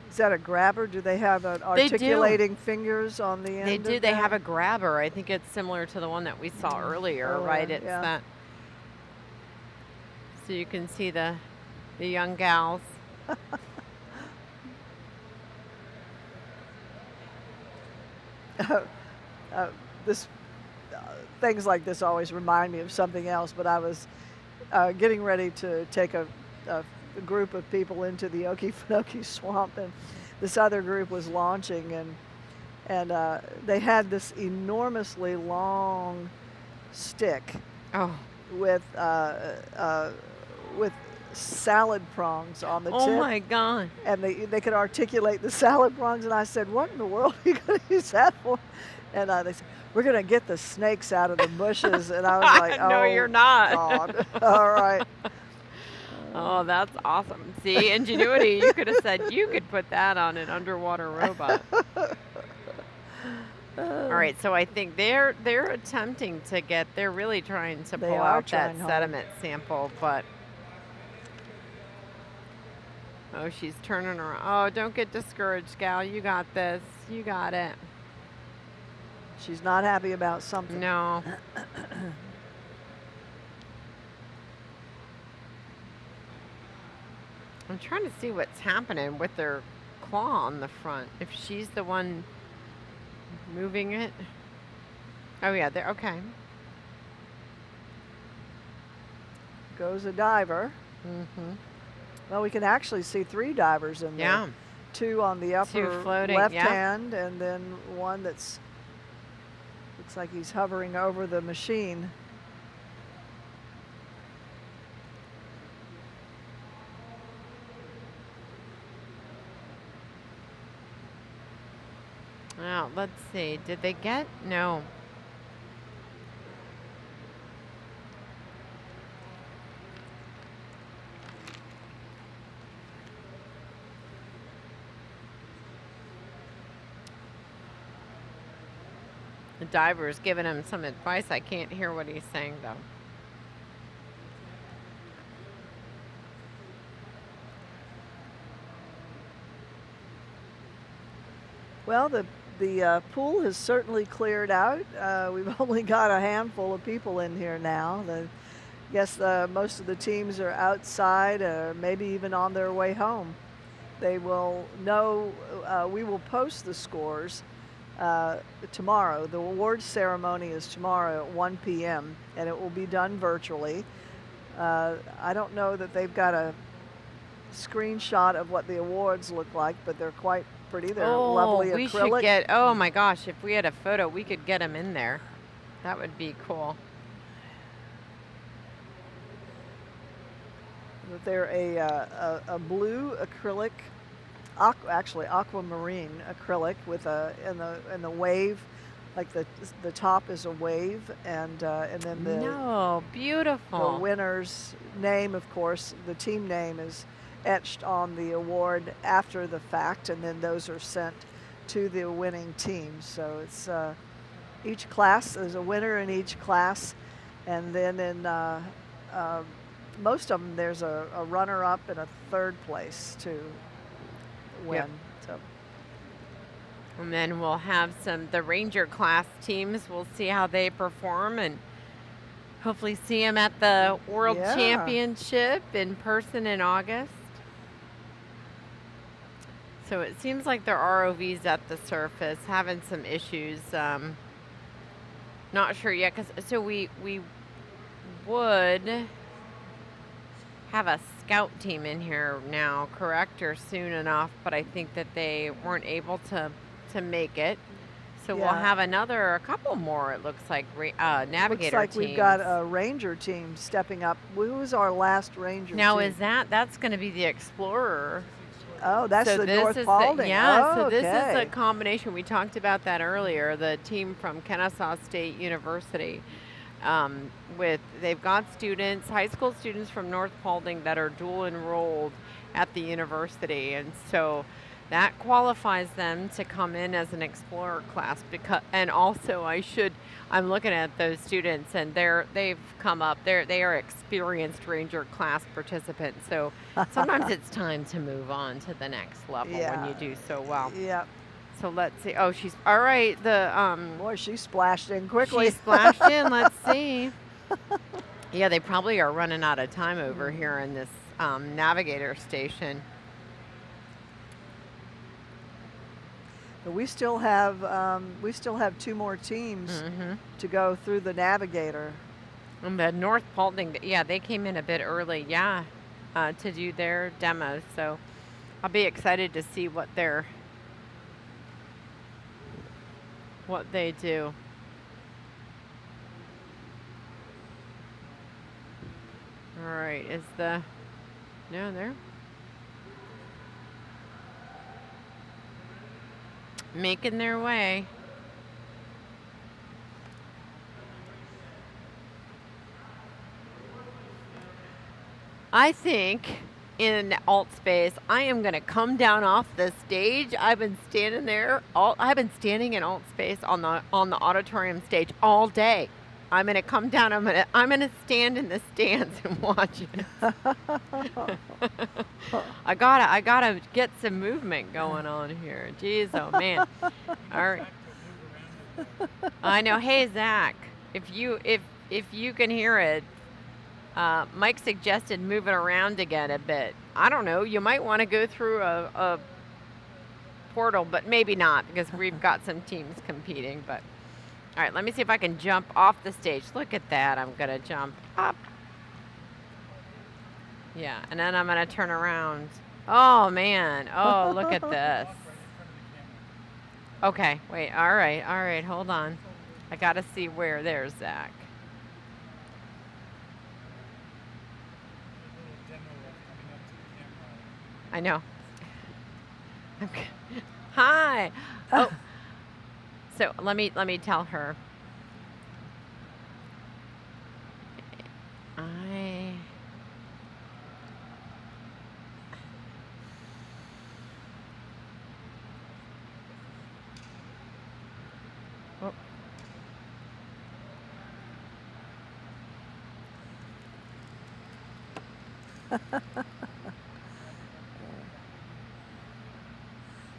Is that a grabber? Do they have an articulating fingers on the end? They do. They have a grabber. I think it's similar to the one that we saw earlier, right? It's that. So you can see the young gals. Things like this always remind me of something else, but I was getting ready to take a group of people into the Okefenokee Swamp, and this other group was launching, and they had this enormously long stick with salad prongs on the tip. Oh my God. And they could articulate the salad prongs, and I said, what in the world are you going to use that for? And they said, we're going to get the snakes out of the bushes. And I was like, no, oh, you're not. God. All right. Oh, that's awesome. See, ingenuity. You could have said you could put that on an underwater robot. All right, so I think they're attempting to get, they're really trying to pull out that sediment sample, but oh, she's turning around. Oh, don't get discouraged, gal. You got this. You got it. She's not happy about something. No. I'm trying to see what's happening with their claw on the front. If she's the one moving it. Oh yeah, there. Okay. Goes a diver. Mm-hmm. Well, we can actually see 3 divers in there. Yeah. 2 on the upper floating, left yeah. hand, and then one that's looks like he's hovering over the machine. Well, let's see. Did they get? No. The diver's giving him some advice. I can't hear what he's saying, though. Well, the pool has certainly cleared out. We've only got a handful of people in here now. I guess most of the teams are outside, maybe even on their way home. They will know, we will post the scores tomorrow. The awards ceremony is tomorrow at 1 p.m. and it will be done virtually. I don't know that they've got a screenshot of what the awards look like, but they're quite pretty. They're lovely we acrylic. Should get, oh my gosh, if we had a photo, we could get them in there. That would be cool. They're a blue acrylic, actually aquamarine acrylic with in the wave, like the top is a wave, and then beautiful. The winner's name, of course, the team name is etched on the award after the fact, and then those are sent to the winning team. So it's each class, there's a winner in each class, and then in most of them there's a runner-up and a third place to win. Yep. So. And then we'll have the Ranger class teams. We'll see how they perform and hopefully see them at the World Championship in person in August. So it seems like their ROVs at the surface having some issues. Not sure yet, so we would have a scout team in here now, correct, or soon enough, but I think that they weren't able to make it. So we'll have a couple more, it looks like, navigator looks like teams. We've got a ranger team stepping up. Who was our last ranger now team? that's going to be the Explorer. Oh, that's so the North Paulding. So this is a combination. We talked about that earlier, the team from Kennesaw State University. They've got students, high school students from North Paulding that are dual enrolled at the university. And so That qualifies them to come in as an explorer class because, and also I'm looking at those students and they've come up, they are experienced ranger class participants. So sometimes it's time to move on to the next level when Yeah. you do so well. Yeah. So let's see. Oh, she's all right. Boy, she splashed in She quickly. splashed in. Let's see. Yeah, they probably are running out of time over here in this navigator station. But we still have 2 more teams to go through the navigator. And the North Paulding, yeah, they came in a bit early, yeah, to do their demos. So I'll be excited to see what they do. All right, no, they're making their way. I think in alt space, I am going to come down off the stage. I've been standing there. I've been standing in alt space on the auditorium stage all day. I'm going to come down. I'm going to stand in the stands and watch it. I gotta get some movement going on here. Jeez, oh man. All right. I know. Hey Zach, if you can hear it, Mike suggested moving around again a bit. I don't know. You might want to go through a portal, but maybe not because we've got some teams competing. But all right, let me see if I can jump off the stage. Look at that. I'm gonna jump up. Yeah, and then I'm gonna turn around. Oh man. Oh, look at this. Okay, wait. All right. Hold on. I gotta see where. There's Zach. I know. Okay. Hi. Oh. So let me tell her. Oh.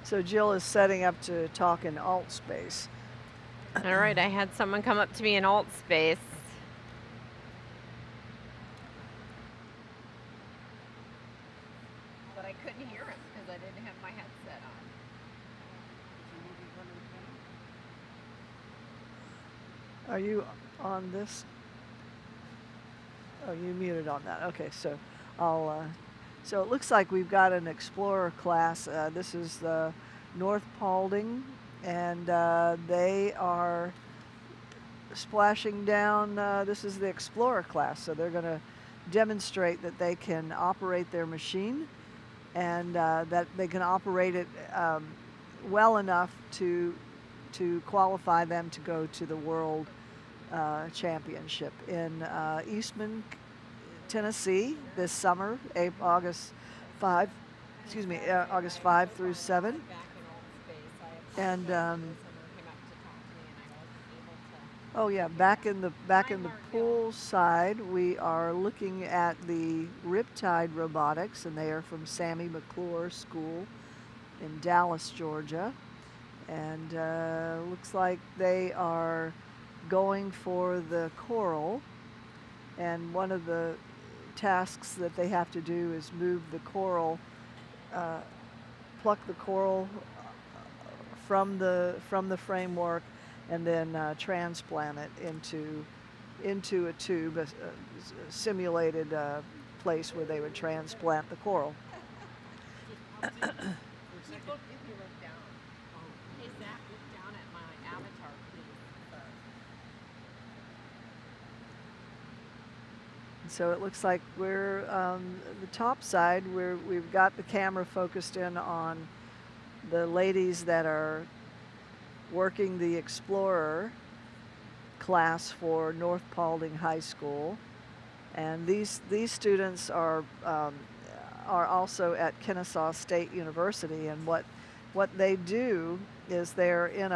So Jill is setting up to talk in alt space. All right, I had someone come up to me in alt space. But I couldn't hear him because I didn't have my headset on. Are you on this? Oh, you muted on that. Okay, so so it looks like we've got an explorer class. This is the North Paulding, and they are splashing down. This is the explorer class, so they're going to demonstrate that they can operate their machine and that they can operate it well enough to qualify them to go to the World Championship in Eastman, Tennessee this summer, August 5 through 7. And oh yeah, back in the pool side, we are looking at the Riptide Robotics, and they are from Sammy McClure School in Dallas, Georgia. And looks like they are going for the coral, and one of the tasks that they have to do is move the coral, pluck the coral from the framework, and then transplant it into a tube, a simulated place where they would transplant the coral. So it looks like we're the top side, we've got the camera focused in on the ladies that are working the Explorer class for North Paulding High School. And these students are are also at Kennesaw State University, and what they do is they're in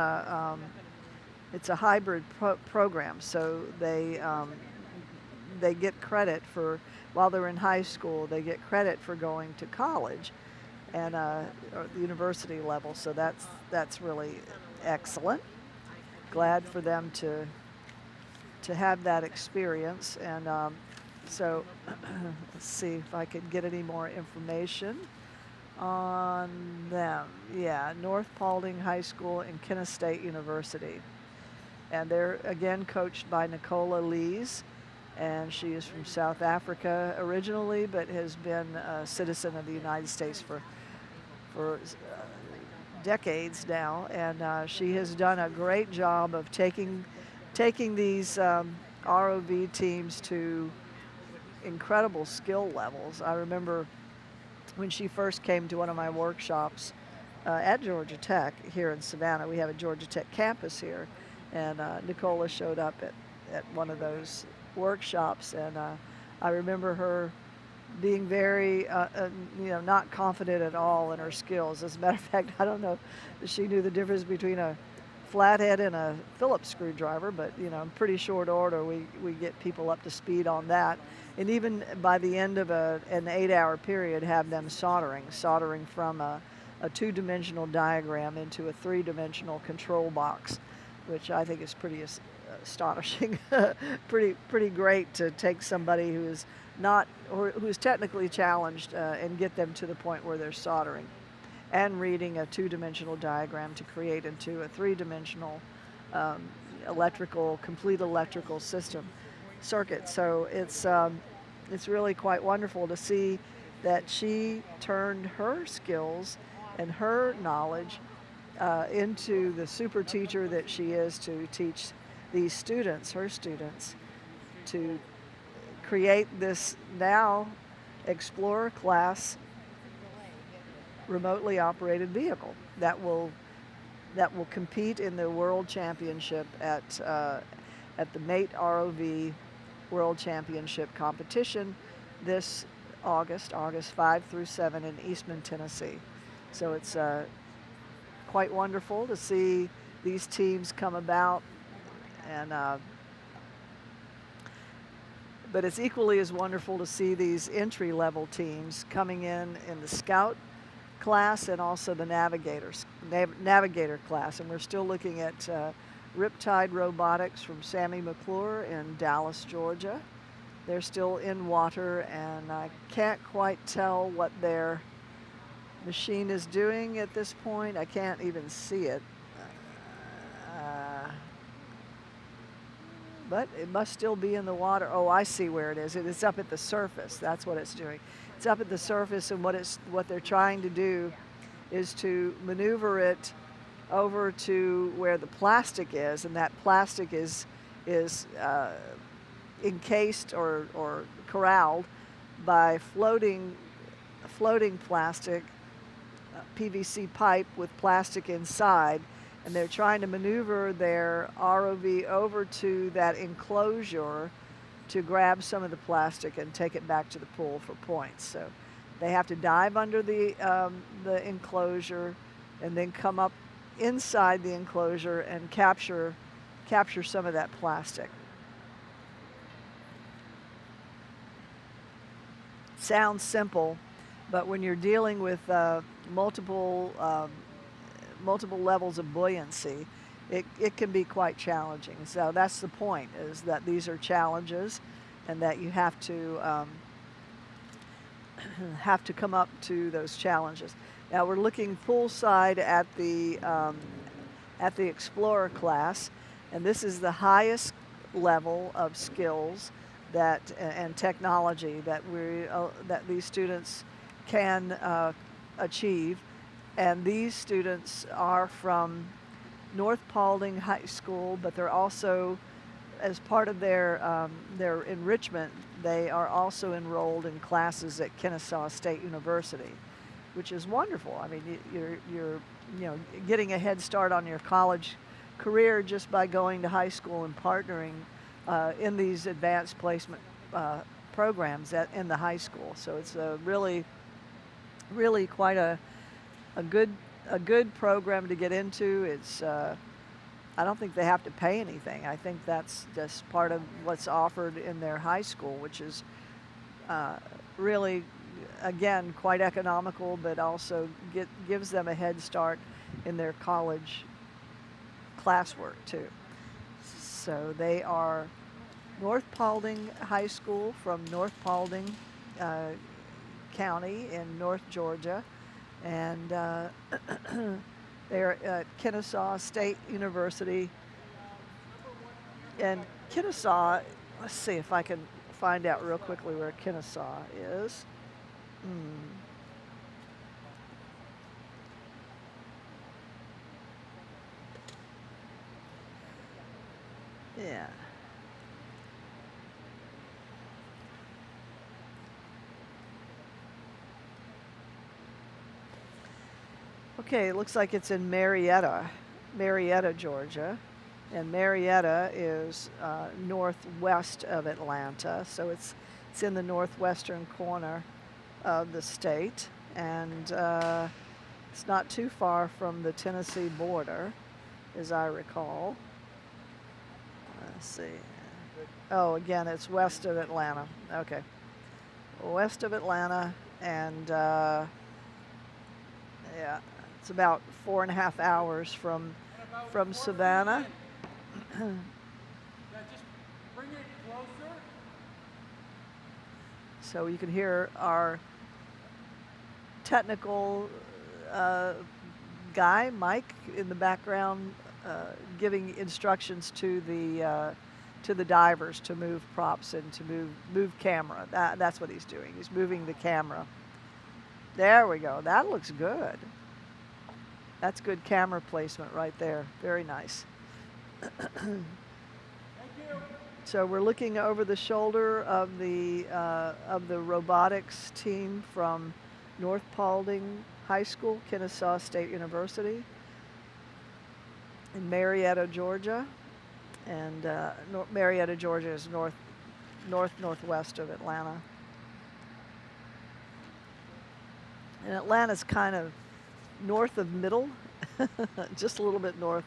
it's a hybrid program, so they get credit for, while they're in high school, they get credit for going to college and or the university level. So that's really excellent. Glad for them to have that experience. And so let's see if I could get any more information on them. Yeah, North Paulding High School and Kennesaw State University. And they're again coached by Nicola Lees, and she is from South Africa originally, but has been a citizen of the United States for decades now. And she has done a great job of taking these ROV teams to incredible skill levels. I remember when she first came to one of my workshops at Georgia Tech here in Savannah. We have a Georgia Tech campus here, and Nicola showed up at one of those workshops, and I remember her being very, not confident at all in her skills. As a matter of fact, I don't know if she knew the difference between a flathead and a Phillips screwdriver, but in pretty short order we get people up to speed on that. And even by the end of an 8-hour period, have them soldering from a two-dimensional diagram into a three-dimensional control box, which I think is pretty astonishing. pretty great to take somebody who is not, or who's technically challenged, and get them to the point where they're soldering and reading a two-dimensional diagram to create into a three-dimensional complete electrical system circuit. So it's really quite wonderful to see that she turned her skills and her knowledge into the super teacher that she is, to teach these students, her students, to create this now Explorer class remotely operated vehicle that will compete in the World Championship at the Mate ROV World Championship competition this August 5 through 7 in Eastman, Tennessee. So it's quite wonderful to see these teams come about, and but it's equally as wonderful to see these entry-level teams coming in the Scout class and also the Navigator class. And we're still looking at Riptide Robotics from Sammy McClure in Dallas, Georgia. They're still in water, and I can't quite tell what their machine is doing at this point. I can't even see it. But it must still be in the water. Oh, I see where it is. It is up at the surface. That's what it's doing. It's up at the surface, and what they're trying to do is to maneuver it over to where the plastic is, and that plastic is encased or corralled by floating plastic, PVC pipe with plastic inside. And they're trying to maneuver their ROV over to that enclosure to grab some of the plastic and take it back to the pool for points. So they have to dive under the enclosure and then come up inside the enclosure and capture some of that plastic. Sounds simple, but when you're dealing with multiple levels of buoyancy, it can be quite challenging. So that's the point, is that these are challenges, and that you have to come up to those challenges. Now we're looking poolside at the Explorer class, and this is the highest level of skills and technology that these students can achieve. And these students are from North Paulding High School, but they're also, as part of their enrichment, they are also enrolled in classes at Kennesaw State University, which is wonderful. I mean, you're getting a head start on your college career just by going to high school and partnering in these advanced placement programs in the high school. So it's a really really quite a good a good program to get into. It's I don't think they have to pay anything. I think that's just part of what's offered in their high school, which is really, again, quite economical, but also gives them a head start in their college classwork too. So they are North Paulding High School from North Paulding County in North Georgia, and they're at Kennesaw State University. And Kennesaw, let's see if I can find out real quickly where Kennesaw is. Yeah. Okay, it looks like it's in Marietta, Georgia. And Marietta is northwest of Atlanta, so it's in the northwestern corner of the state. And it's not too far from the Tennessee border, as I recall. Let's see. Oh, again, it's west of Atlanta. Okay. West of Atlanta, and yeah, it's about 4.5 hours from Savannah. Just bring it closer. So you can hear our technical guy, Mike, in the background, giving instructions to the divers to move props and to move camera. That's what he's doing. He's moving the camera. There we go. That looks good. That's good camera placement right there. Very nice. So we're looking over the shoulder of the robotics team from North Paulding High School, Kennesaw State University, in Marietta, Georgia. And Marietta, Georgia is northwest of Atlanta. And Atlanta's kind of north of middle, just a little bit north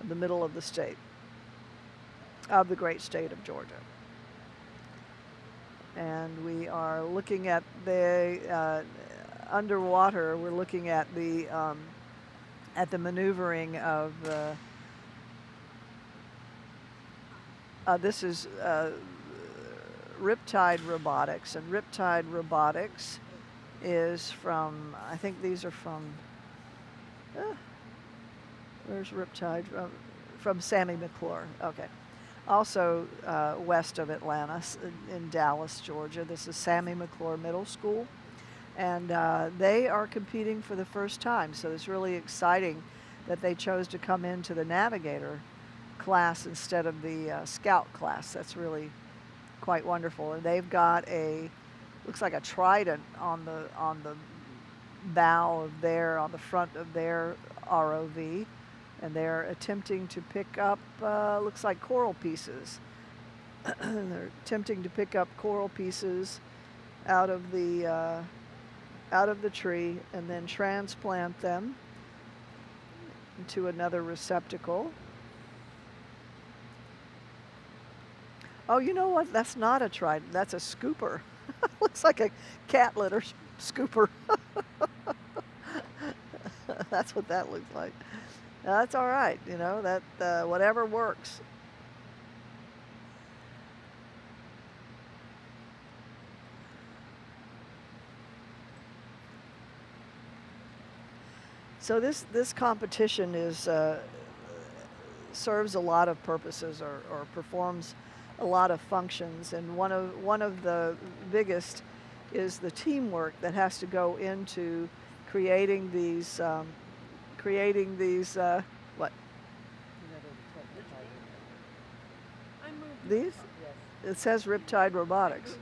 of the middle of the state, of the great state of Georgia. And we are looking at the underwater. We're looking at the maneuvering of this is Riptide Robotics, and Riptide Robotics is from, I think these are from, where's Riptide? From Sammy McClure. Okay. Also west of Atlanta, in Dallas, Georgia. This is Sammy McClure Middle School. And they are competing for the first time. So it's really exciting that they chose to come into the Navigator class instead of the Scout class. That's really quite wonderful. And they've got looks like a trident on the bow of on the front of their ROV. And they're attempting to pick up, looks like coral pieces. They're attempting to pick up coral pieces out of the tree and then transplant them into another receptacle. Oh, you know what? That's not a trident. That's a scooper. Looks like a cat litter scooper. That's what that looks like. That's all right, you know, that whatever works. So this competition serves a lot of purposes or performs a lot of functions, and one of the biggest is the teamwork that has to go into creating these what? These? It says Riptide Robotics.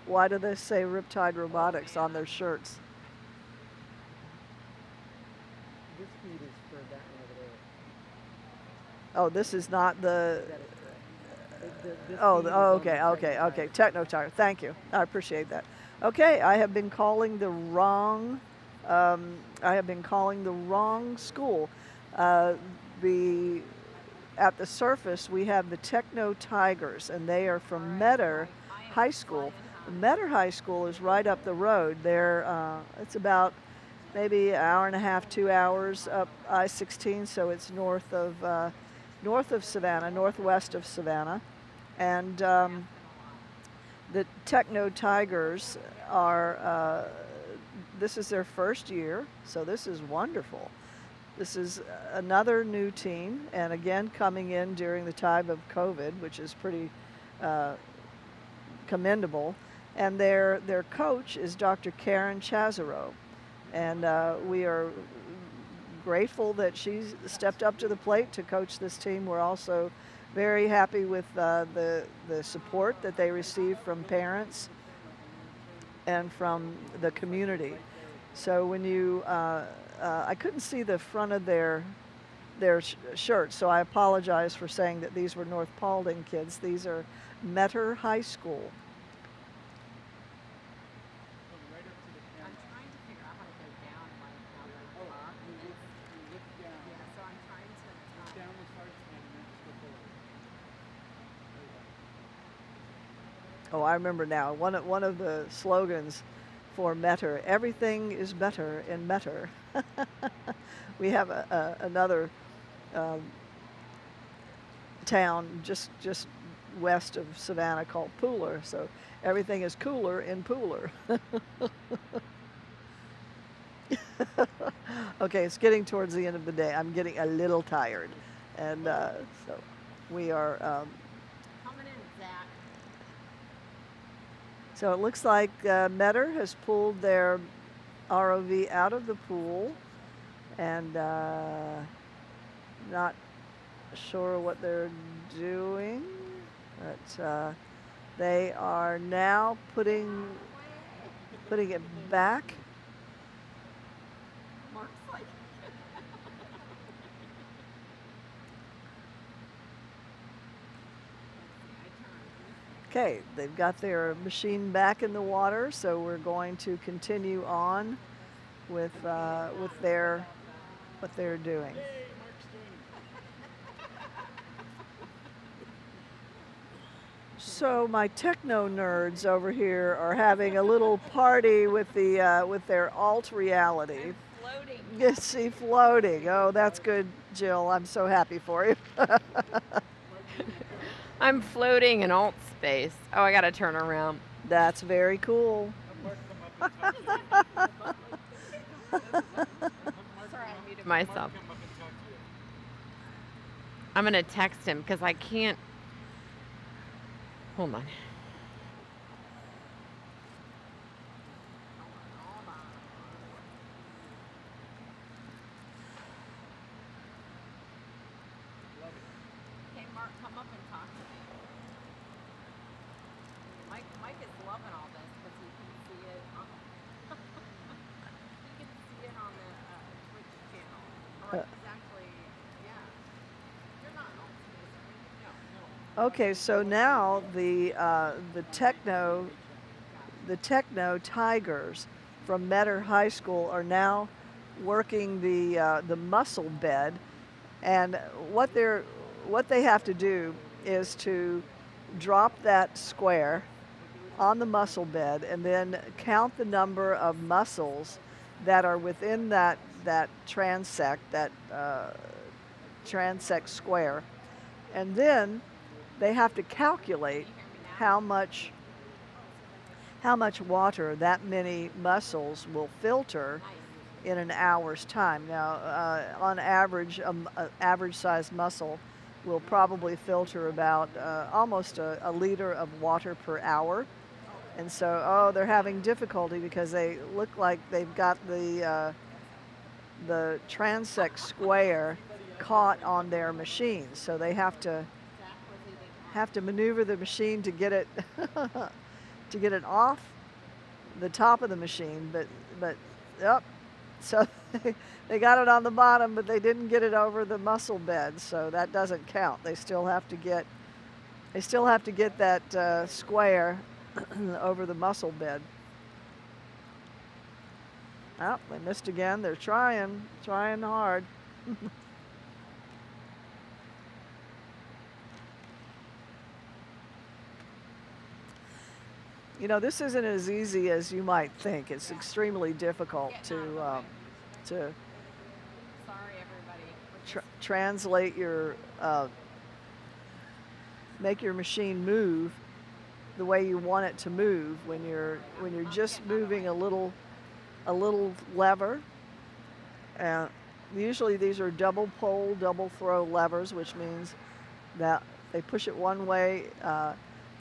Why do they say Riptide Robotics on their shirts? This feed is for that one over there. Oh, this is not the. This Oh, feed is oh, on the okay. Techno Tire. Techno Tire. Thank you. I appreciate that. Okay, I have been calling the wrong. I have been calling the wrong school. Uh, the At the surface we have the Techno Tigers, and they are from Metter High School. Metter High School is right up the road. It's about maybe an hour and a half, 2 hours up I-16, so it's north of Savannah, northwest of Savannah, and the Techno Tigers are. This is their first year, so this is wonderful. This is another new team, and again coming in during the time of COVID, which is pretty commendable. And their coach is Dr. Karen Chazaro, and we are grateful that she's stepped up to the plate to coach this team. We're also very happy with the support that they receive from parents and from the community. So when you, I couldn't see the front of their shirts, so I apologize for saying that these were North Paulding kids. These are Metter High School. I'm trying to figure out how to go down like how the top is. Yeah, so I'm trying to. Down as far as you can, and then just go forward. Oh, I remember now. One of the slogans for Metter: everything is better in Metter. We have another town just west of Savannah called Pooler, so everything is cooler in Pooler. Okay, it's getting towards the end of the day. I'm getting a little tired, and so we are. Coming in, Zach. So it looks like Metter has pulled their ROV out of the pool, and not sure what they're doing, but they are now putting it back. Mark's like. Okay, they've got their machine back in the water, so we're going to continue on with what they're doing. Hey, Mark's doing So my techno nerds over here are having a little party with their alt reality. Floating. You see floating. Oh, that's good, Jill. I'm so happy for you. I'm floating in alt space. Oh, I gotta turn around. That's very cool. Mark come up and talk to you. Sorry, I muted myself. Mark come up and talk to you. I'm gonna text him because I can't. Hold on. Hey, Mark, come up and talk to me. Mike is loving all this because he can see it on. He can see it on the Twitch channel. Or he's actually, yeah. You're not an alt space, are you? No. Okay, so now the techno tigers from Metter High School are now working the mussel bed, and what they have to do is to drop that square on the mussel bed and then count the number of mussels that are within that transect, transect square, and then they have to calculate how much water that many mussels will filter in an hour's time. Now, on average, an average-sized mussel will probably filter about almost a liter of water per hour. And so, they're having difficulty because they look like they've got the transect square caught on their machine. So they have to maneuver the machine to get it to get it off the top of the machine, but yep. So they got it on the bottom, but they didn't get it over the mussel bed, so that doesn't count. They still have to get that square over the mussel bed. Oh, they missed again. They're trying hard. You know, this isn't as easy as you might think. It's extremely difficult to Sorry, everybody. translate your, make your machine move the way you want it to move when you're just moving a little lever. And usually these are double pole, double throw levers, which means that they push it one way,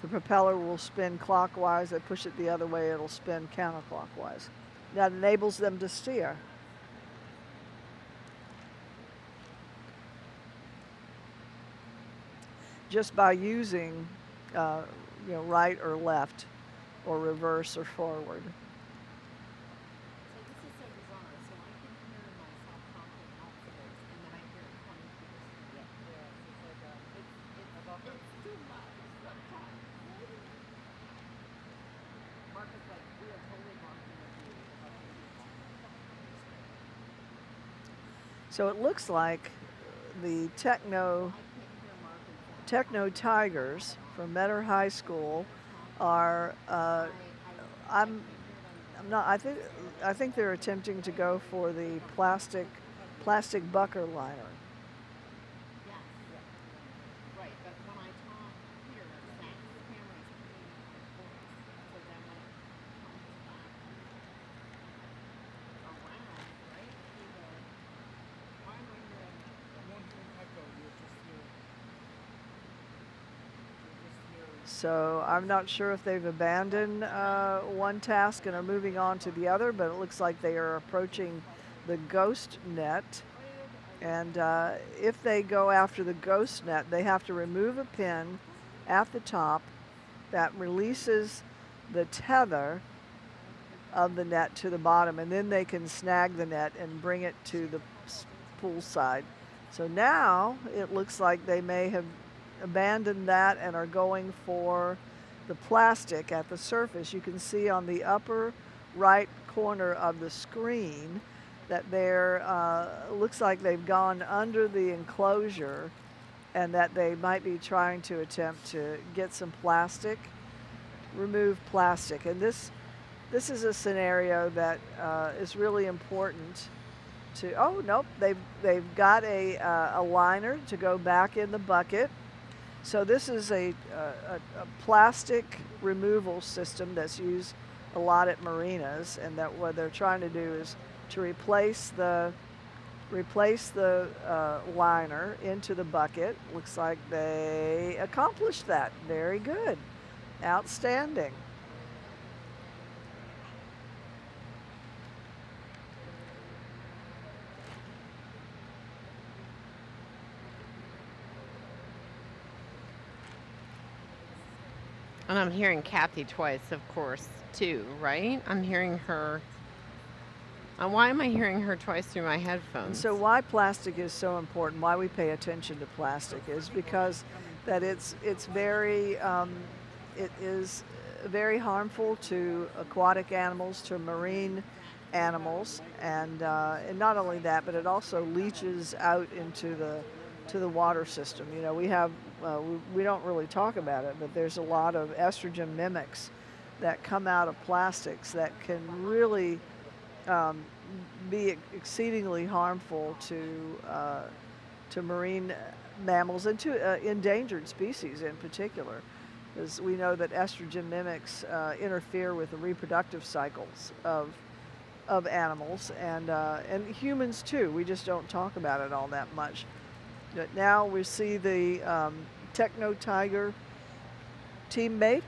the propeller will spin clockwise. They push it the other way, it'll spin counterclockwise. That enables them to steer. Just by using, you know, right or left, or reverse or forward. So this is so bizarre. So I can hear myself talking out for this, and then I hear it coming through the screen. It's too much sometimes. Mark is like, we are totally marking with you. So it looks like the Techno Tigers from Metter High School are. I'm not. I think they're attempting to go for the plastic bucker liner. Yes. Right, but when I talk here, that camera is picking up my voice. So then when it comes back around, right, through the, why am I hearing? You won't hear an echo. You'll just hear. So I'm not sure if they've abandoned one task and are moving on to the other, but it looks like they are approaching the ghost net. And if they go after the ghost net, they have to remove a pin at the top that releases the tether of the net to the bottom, and then they can snag the net and bring it to the pool side. So now it looks like they may have abandoned that and are going for the plastic at the surface. You can see on the upper right corner of the screen that there looks like they've gone under the enclosure and that they might be trying to attempt to get some plastic, remove plastic. And this is a scenario that is really important to, oh nope, they've got a liner to go back in the bucket. So this is a plastic removal system that's used a lot at marinas, and that what they're trying to do is to replace the liner into the bucket. Looks like they accomplished that. Very good. Outstanding. And I'm hearing Kathy twice, of course, too, right? I'm hearing her. Why am I hearing her twice through my headphones? And so why plastic is so important, why we pay attention to plastic, is because that it's very, it is very harmful to aquatic animals, to marine animals, and not only that, but it also leaches out into the water system. You know, we have, we don't really talk about it, but there's a lot of estrogen mimics that come out of plastics that can really be exceedingly harmful to marine mammals and to endangered species in particular, because we know that estrogen mimics interfere with the reproductive cycles of animals and humans too. We just don't talk about it all that much. But now we see the Techno Tiger teammate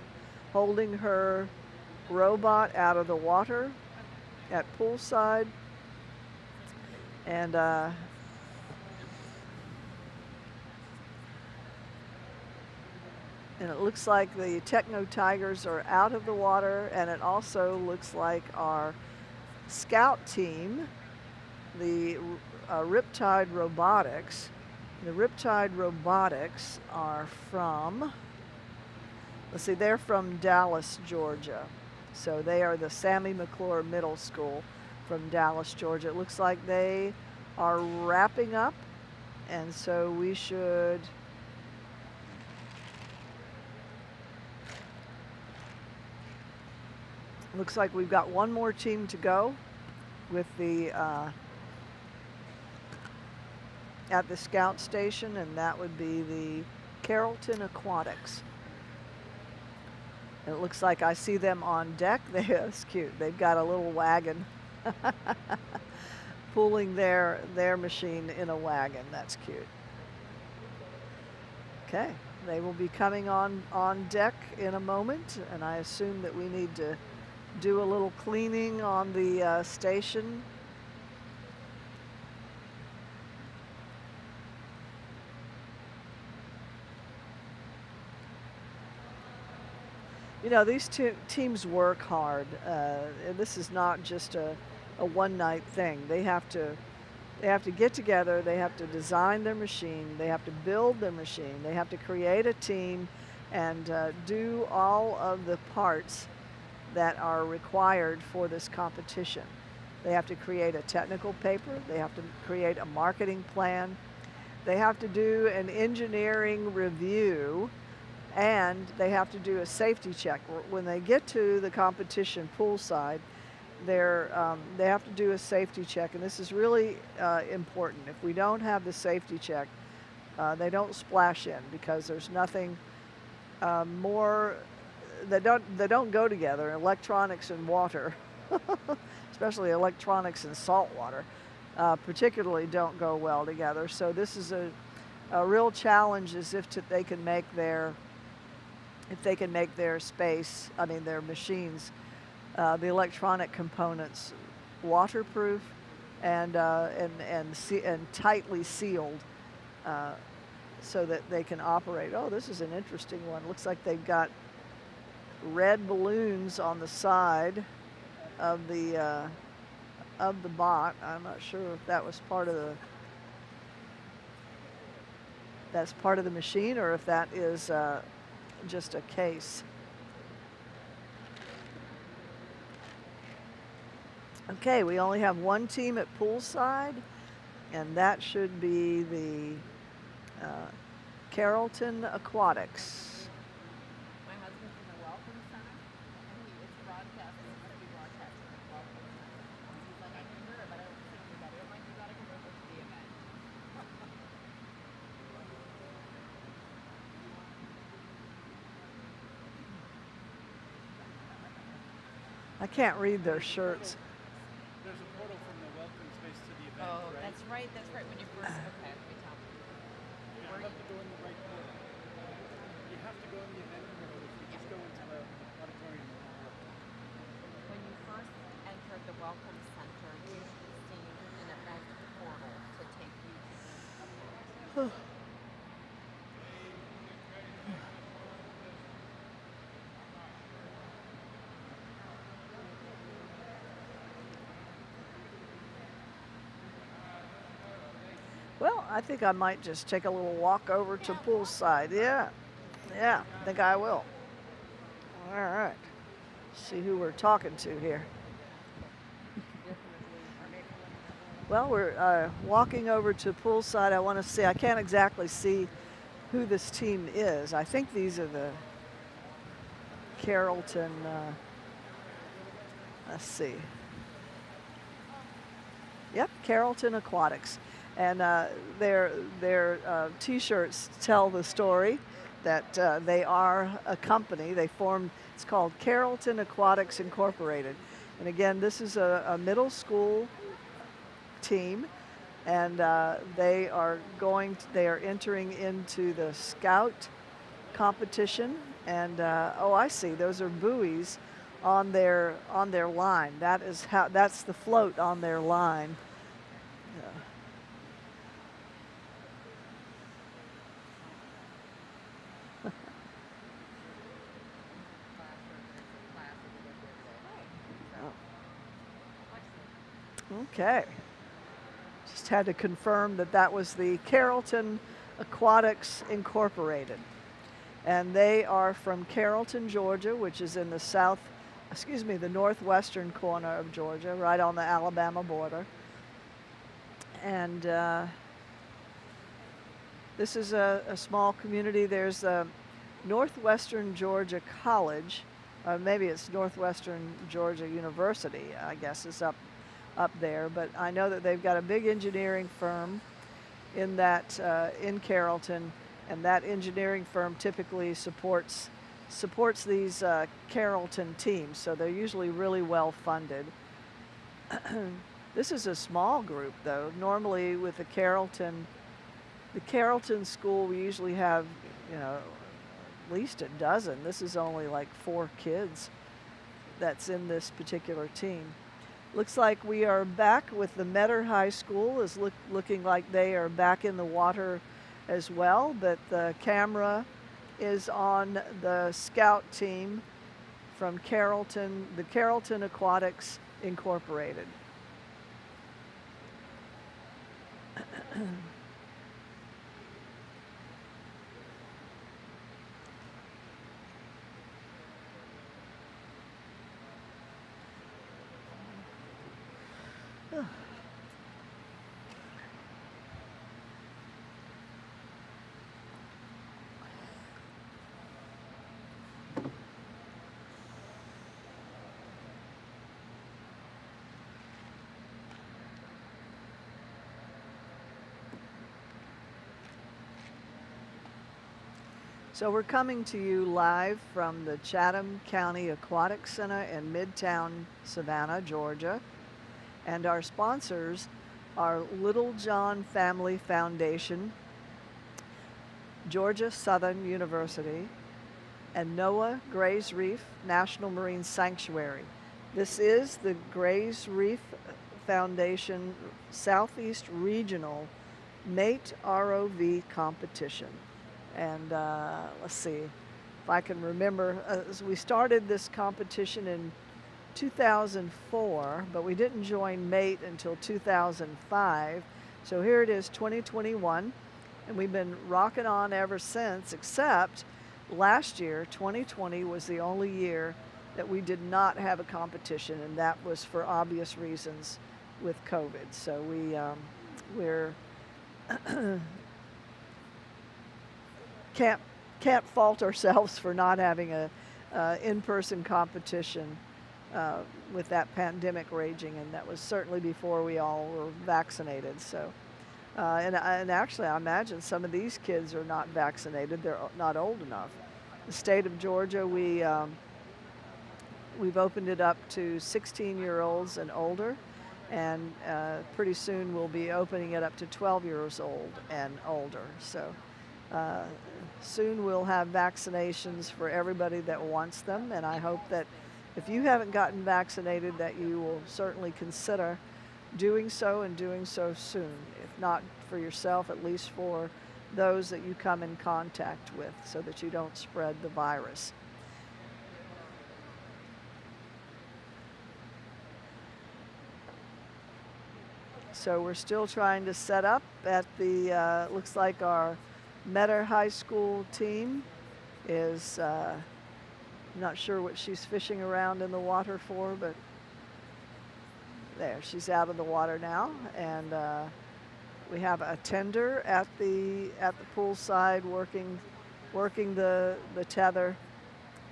holding her robot out of the water at poolside, and it looks like the Techno Tigers are out of the water, and it also looks like our scout team, the Riptide Robotics. The Riptide Robotics are from, let's see, they're from Dallas, Georgia. So they are the Sammy McClure Middle School. from Dallas, Georgia. It looks like they are wrapping up, and so we should looks like we've got one more team to go with the at the scout station, and that would be the Carrollton Aquatics. It looks like I see them on deck. That's cute. They've got a little wagon pulling their machine in a wagon. That's cute. Okay, they will be coming on deck in a moment, and I assume that we need to do a little cleaning on the station. You know, these two teams work hard. And this is not just a one-night thing. They have to get together. They have to design their machine. They have to build their machine. They have to create a team and do all of the parts that are required for this competition. They have to create a technical paper. They have to create a marketing plan. They have to do an engineering review, and they have to do a safety check. When they get to the competition poolside, they have to do a safety check, and this is really important. If we don't have the safety check, they don't splash in, because there's nothing more. They don't go together. Electronics and water, especially electronics and salt water, particularly don't go well together. So this is a real challenge, is if they can make their space, I mean their machines, the electronic components waterproof and tightly sealed, so that they can operate. Oh, this is an interesting one. Looks like they've got red balloons on the side of the bot. I'm not sure if that was that's part of the machine, or if that is just a case. Okay, we only have one team at poolside, and that should be the Carrollton Aquatics. My husband's in the Welcome Center, and it's broadcasting. It's going to be broadcasting at the Welcome Center. He's like, I can hear it, but I don't see anybody. I'm like, you got to come over to the event. There's I can't read their shirts. a portal from the welcome space to the event, Oh, right? that's right. That's right. When you first, okay, we tell me. You have to go in the right portal. You have to go in the event portal. If you just go into the auditorium, it won't work. When you first entered the Welcome Center, you should have seen an event portal to take you to the event. Well, I think I might just take a little walk over to poolside. Yeah, I think I will. All right. See who we're talking to here. Well, we're walking over to poolside. I want to see, I can't exactly see who this team is. I think these are the Carrollton, let's see. Yep, Carrollton Aquatics. And their T-shirts tell the story that they are a company. They formed, it's called Carrollton Aquatics Incorporated. And again, this is a middle school team, and they are entering into the scout competition. And oh, I see, those are buoys on their line. That's the float on their line. Okay. Just had to confirm that was the Carrollton Aquatics Incorporated. And they are from Carrollton, Georgia, which is in the excuse me, the northwestern corner of Georgia, right on the Alabama border. And this is a small community. There's a Northwestern Georgia College, maybe it's Northwestern Georgia University, I guess is up there. But I know that they've got a big engineering firm in that in Carrollton, and that engineering firm typically supports these Carrollton teams. So they're usually really well funded. This is a small group, though. Normally, with the Carrollton school, we usually have, you know, at least a dozen. This is only like 4 kids that's in this particular team. Looks like we are back with the Metter High School. Is looking like they are back in the water as well, but the camera is on the scout team from Carrollton, the Carrollton Aquatics Incorporated. So we're coming to you live from the Chatham County Aquatic Center in Midtown Savannah, Georgia. And our sponsors are Little John Family Foundation, Georgia Southern University, and NOAA Grays Reef National Marine Sanctuary. This is the Grays Reef Foundation Southeast Regional Mate ROV competition. And let's see if I can remember. We started this competition in 2004, but we didn't join MATE until 2005. So here it is, 2021, and we've been rocking on ever since, except last year, 2020, was the only year that we did not have a competition, and that was for obvious reasons with COVID. So we're can't fault ourselves for not having a in-person competition with that pandemic raging, and that was certainly before we all were vaccinated. So, and actually, I imagine some of these kids are not vaccinated; they're not old enough. The state of Georgia, we've opened it up to 16-year-olds and older, and pretty soon we'll be opening it up to 12 years old and older. So. Soon we'll have vaccinations for everybody that wants them, and I hope that if you haven't gotten vaccinated, that you will certainly consider doing so, and doing so soon. If not for yourself, at least for those that you come in contact with, so that you don't spread the virus. So we're still trying to set up at the, looks like our Metter High School team is, not sure what she's fishing around in the water for, but there, she's out of the water now. And we have a tender at the pool side working the tether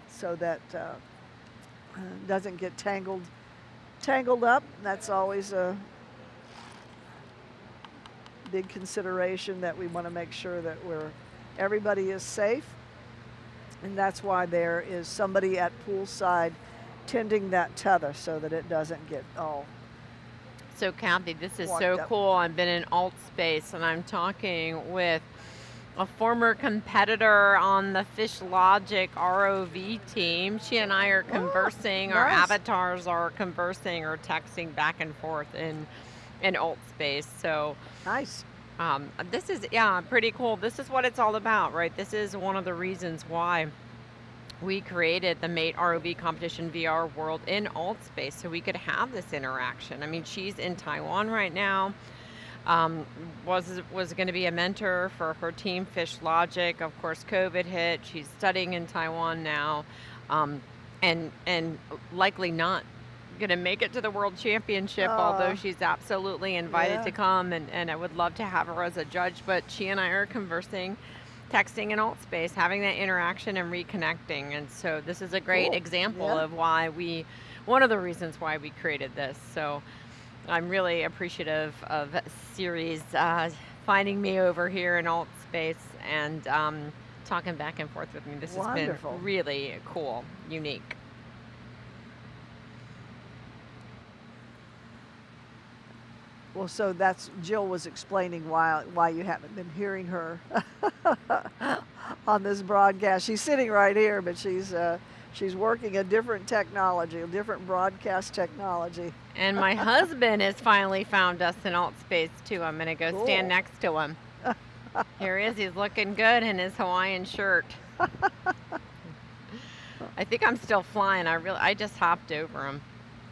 so that doesn't get tangled up. That's always a big consideration, that we want to make sure that everybody is safe, and that's why there is somebody at poolside tending that tether so that it doesn't get all. So Kathy, this is so up. cool. I've been in alt space, and I'm talking with a former competitor on the Fish Logic ROV team. She and I are conversing. Oh, Our nice. avatars are conversing or texting back and forth in alt space. So Nice. this is, yeah, pretty cool. This is what it's all about, right? This is one of the reasons why we created the Mate ROV competition VR world in alt space, so we could have this interaction. I mean, she's in Taiwan right now. Was going to be a mentor for her team, Fish Logic. Of course, COVID hit. She's studying in Taiwan now. and likely not going to make it to the World Championship, although she's absolutely invited to Yeah. come, and I would love to have her as a judge. But she and I are conversing, texting in alt space, having that interaction and reconnecting. And so this is a great Cool. example Yeah. of one of the reasons why we created this. So I'm really appreciative of Series finding me over here in alt space and talking back and forth with me. This has been Wonderful. really cool, unique. Well, so that's Jill was explaining why you haven't been hearing her on this broadcast. She's sitting right here, but she's working a different technology, a different broadcast technology. And my husband has finally found us in alt space too. I'm gonna go stand Cool. next to him. Here he is. He's looking good in his Hawaiian shirt. I think I'm still flying. I just hopped over him.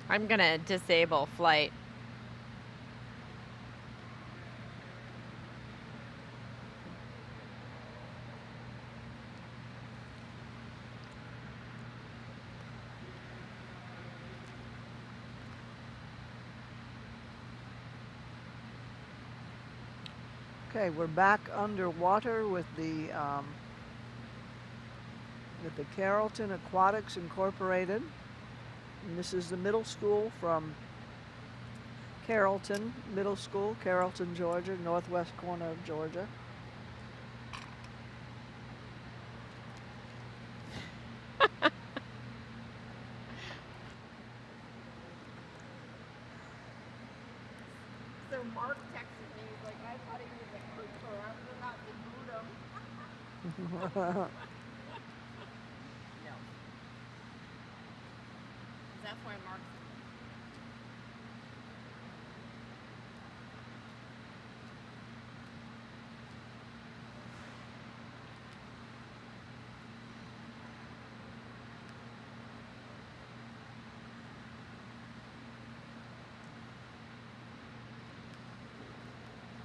I'm gonna disable flight. Okay, we're back underwater with the Carrollton Aquatics Incorporated. And this is the middle school from Carrollton Middle School, Carrollton, Georgia, northwest corner of Georgia. So Mark texted me. He's like, I thought he was a cooker. I was not the boot him. No. That's why Mark.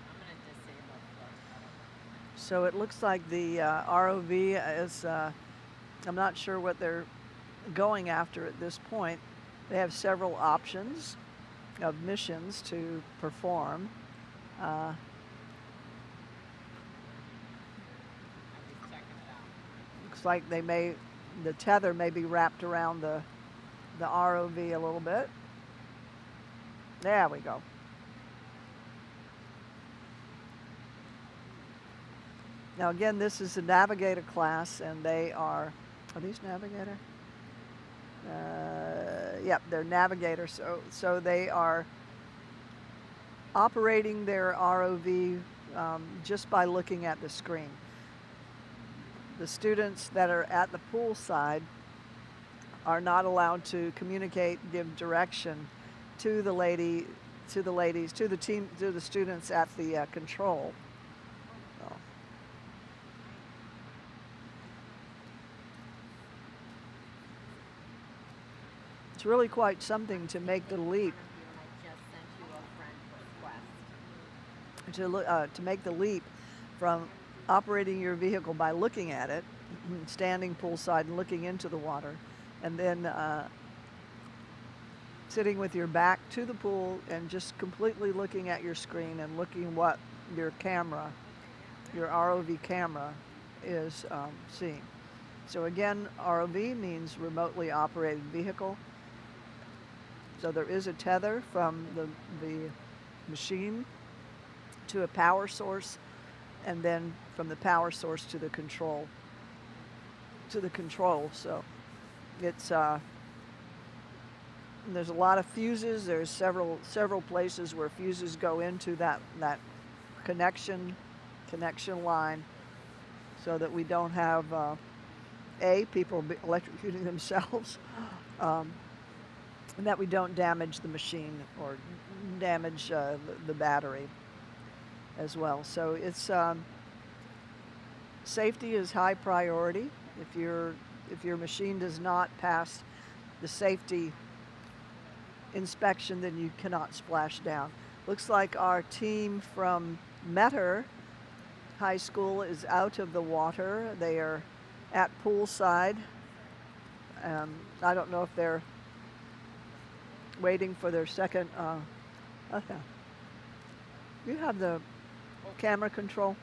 I'm gonna disable flight. So it looks like the ROV is, I'm not sure what they're going after at this point. They have several options of missions to perform. Uh, I'm just checking it out. looks like the tether may be wrapped around the ROV a little bit. There we go. Now again, this is a navigator class, and they are these navigator? Yep, they're navigator. So they are operating their ROV just by looking at the screen. The students that are at the pool side are not allowed to communicate, give direction to the students at the control. So. It's really quite something to make the leap. I just sent you a friend request. To make the leap from operating your vehicle by looking at it, standing poolside and looking into the water, and then sitting with your back to the pool and just completely looking at your screen and looking what your camera, your ROV camera, is seeing. So again, ROV means remotely operated vehicle. So there is a tether from the machine to a power source, and then from the power source to the control. So it's there's a lot of fuses. There's several places where fuses go into that connection line, so that we don't have people electrocuting themselves, and that we don't damage the machine or damage the battery as well. So it's safety is high priority. If your machine does not pass the safety inspection, then you cannot splash down. Looks like our team from Metter High School is out of the water. They are at poolside, I don't know if they're waiting for their second. Okay. You have the camera control.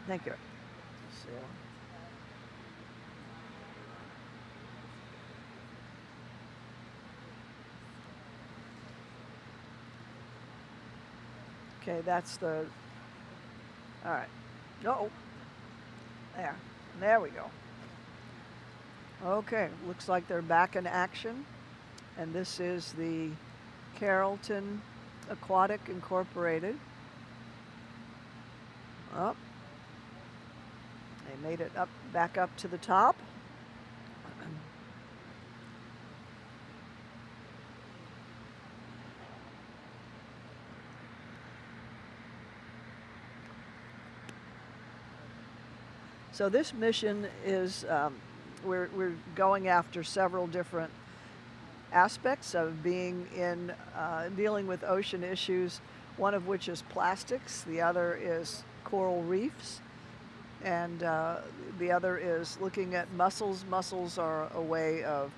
Thank you. So, okay, that's the. All right. No. There. There we go. Okay, looks like they're back in action. And this is the Carrollton Aquatic Incorporated. Up. They made it up, back up to the top. So this mission is, we're going after several different aspects of being in, dealing with ocean issues, one of which is plastics, the other is coral reefs, and the other is looking at mussels. Mussels are a way of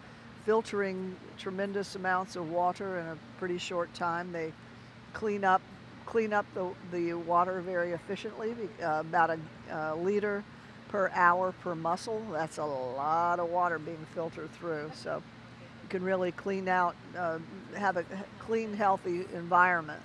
filtering tremendous amounts of water in a pretty short time. They clean up the water very efficiently, about a liter per hour per mussel. That's a lot of water being filtered through. So you can really clean out, have a clean, healthy environment.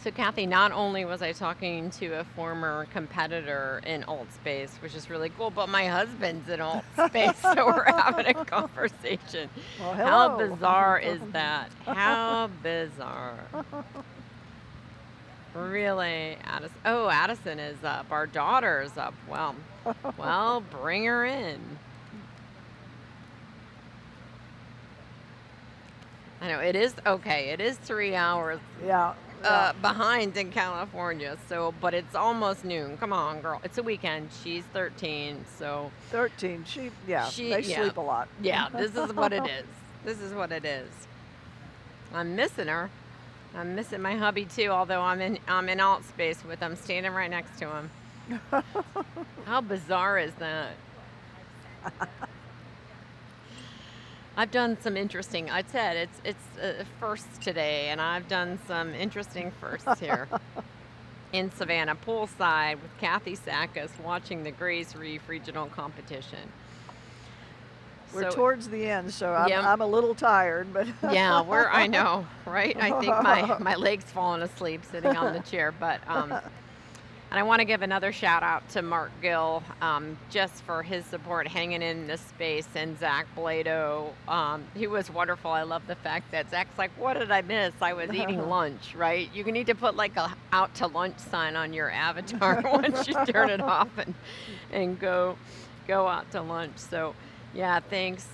So Kathy, not only was I talking to a former competitor in alt space, which is really cool, but my husband's in alt space, so we're having a conversation. Well, how hello. bizarre is that? How bizarre. Really, Addison. Oh, Addison is up. Our daughter's up. Well, bring her in. I know it is okay. It is 3 hours. Yeah. Behind in California, so but it's almost noon. Come on, girl. It's a weekend. She's 13, so 13. They sleep a lot. Yeah, this is what it is. This is what it is. I'm missing her. I'm missing my hubby too. Although I'm in alt space with him, standing right next to him. How bizarre is that? I've done some interesting. I said it's first today, and I've done some interesting firsts here in Savannah, poolside with Kathy Sakis, watching the Grace Reef Regional Competition. We're towards the end, so I'm a little tired, but yeah, I know, right? I think my leg's falling asleep sitting on the chair, but. And I want to give another shout out to Mark Gill, just for his support hanging in this space, and Zach Blado. He was wonderful. I love the fact that Zach's like, what did I miss? I was eating lunch, right? You need to put like a out to lunch sign on your avatar once you turn it off and go out to lunch. So yeah, thanks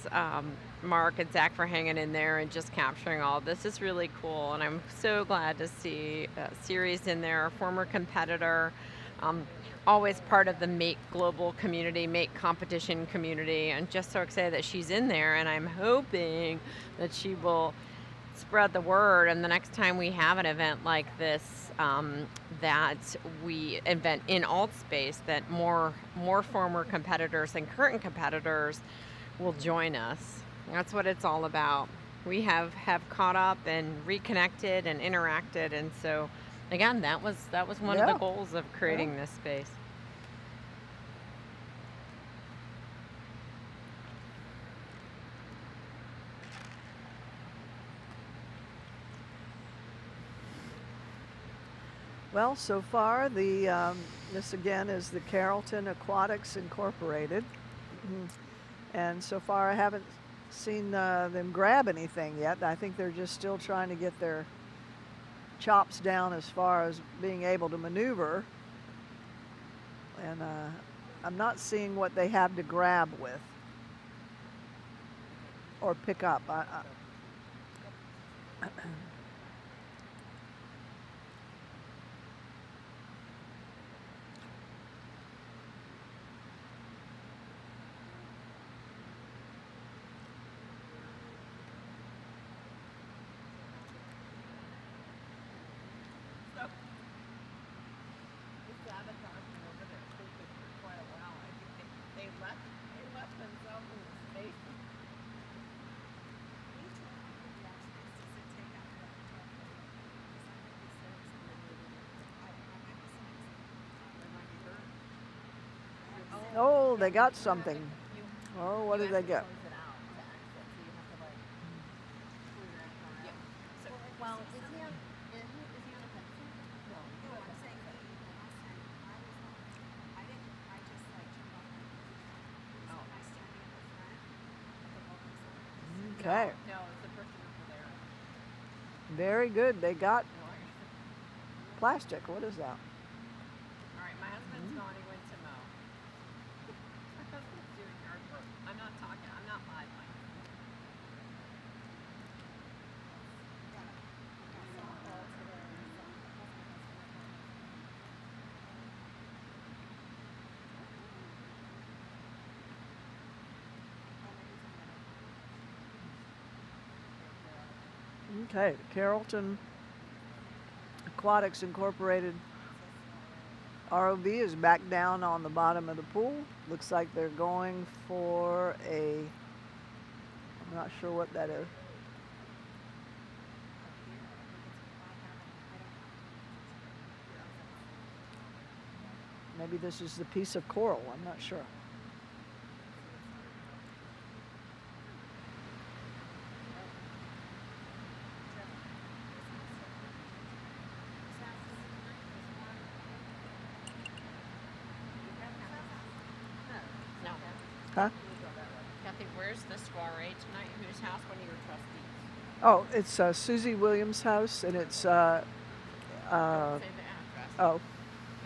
Mark and Zach for hanging in there and just capturing all this. Is really cool, and I'm so glad to see Siri's in there, a former competitor, always part of the Make Global community, Make competition community, and just so excited that she's in there, and I'm hoping that she will spread the word, and the next time we have an event like this, that we invent in alt space, that more former competitors and current competitors will join us. That's what it's all about. We have caught up and reconnected and interacted, and so again, that was one of the goals of creating this space. Well, so far this again is the Carrollton Aquatics Incorporated, and so far I haven't seen them grab anything yet. I think they're just still trying to get their chops down as far as being able to maneuver, and I'm not seeing what they have to grab with or pick up. face. Oh, they got something. Oh, what did they get? Close it out to exit, so you have to like screw that car out. So, well, is he on a pencil? No. No, I'm saying the last time I didn't. I just like turned off my computer. So I standing in the front. The welcome center. Okay. No, it's the person over there. Very good. They got No, plastic. What is that? all right, my husband's gone. He went to mow. My husband's doing yard work. I'm not talking. I'm not live. Okay, Carrollton Aquatics Incorporated ROV is back down on the bottom of the pool. Looks like they're going for I'm not sure what that is. Maybe this is the piece of coral, I'm not sure. No. Huh? Kathy, where's the soiree tonight? Whose house? One of your trustees? Oh, it's Susie Williams' house, and it's Say the address. oh,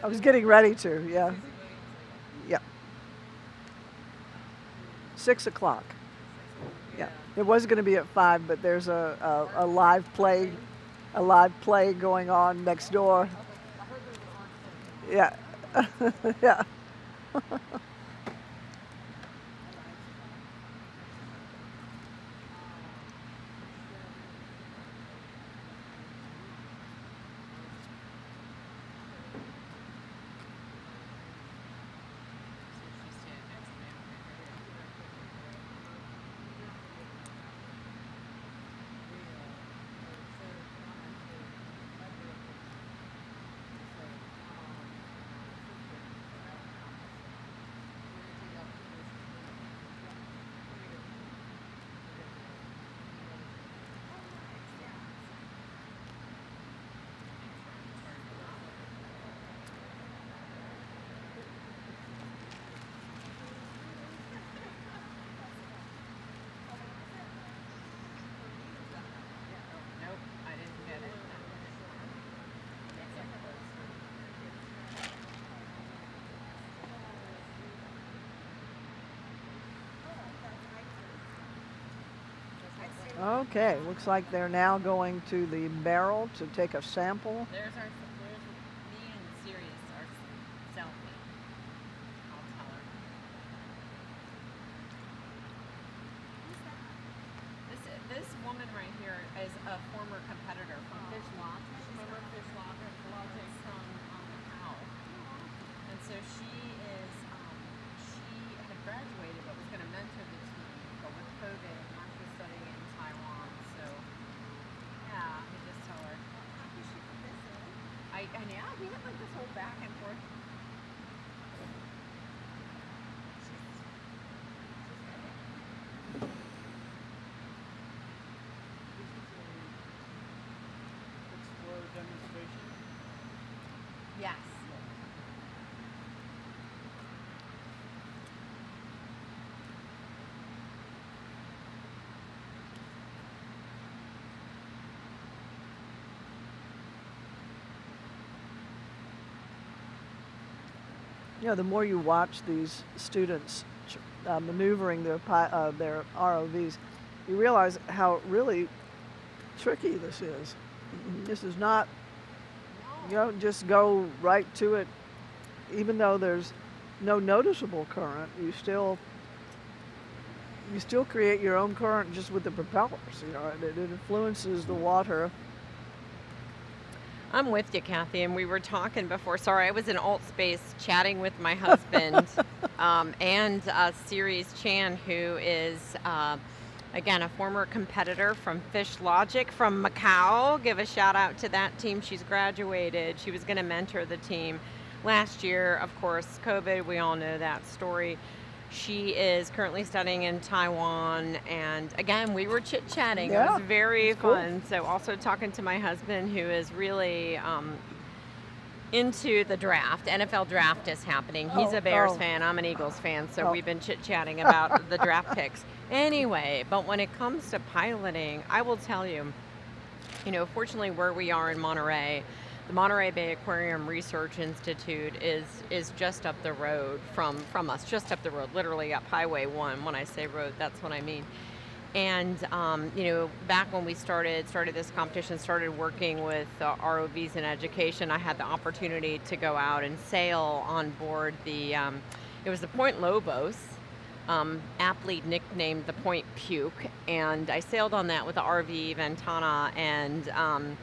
I was getting ready to, yeah. Yeah. 6 o'clock. Yeah. It was going to be at 5, but there's a live play going on next door. Yeah. Yeah. Nope, I didn't get it. Okay, looks like they're now going to the barrel to take a sample. There's me and Sirius, our selfie. I'll tell her. This woman right here is a former competitor from Fish Lock. Remember Fish Lock? Logic from Macau. And so she had graduated but was going to mentor the team, but with COVID, Mark was studying in Taiwan. So yeah, I just tell her. And yeah, we had like this whole back and forth. It's for a demonstration. Yes. You know, the more you watch these students maneuvering their ROVs, you realize how really tricky this is. This is not, you don't just go right to it, even though there's no noticeable current, you still create your own current just with the propellers. You know, it influences the water. I'm with you, Kathy, and we were talking before. Sorry, I was in alt space chatting with my husband and Ceres Chan, who is, again, a former competitor from Fish Logic from Macau. Give a shout out to that team. She's graduated. She was going to mentor the team last year. Of course, COVID, we all know that story. She is currently studying in Taiwan, and again, we were chit-chatting. Yeah, it was very that's cool. fun. So also talking to my husband, who is really into the draft. NFL draft is happening. He's a Bears fan. I'm an Eagles fan, so we've been chit-chatting about the draft picks. Anyway, but when it comes to piloting, I will tell you, fortunately where we are in Monterey, the Monterey Bay Aquarium Research Institute is just up the road from us, just up the road, literally up Highway 1. When I say road, that's what I mean. And, back when we started this competition, started working with ROVs in education, I had the opportunity to go out and sail on board it was the Point Lobos, aptly nicknamed the Point Puke. And I sailed on that with the RV Ventana, and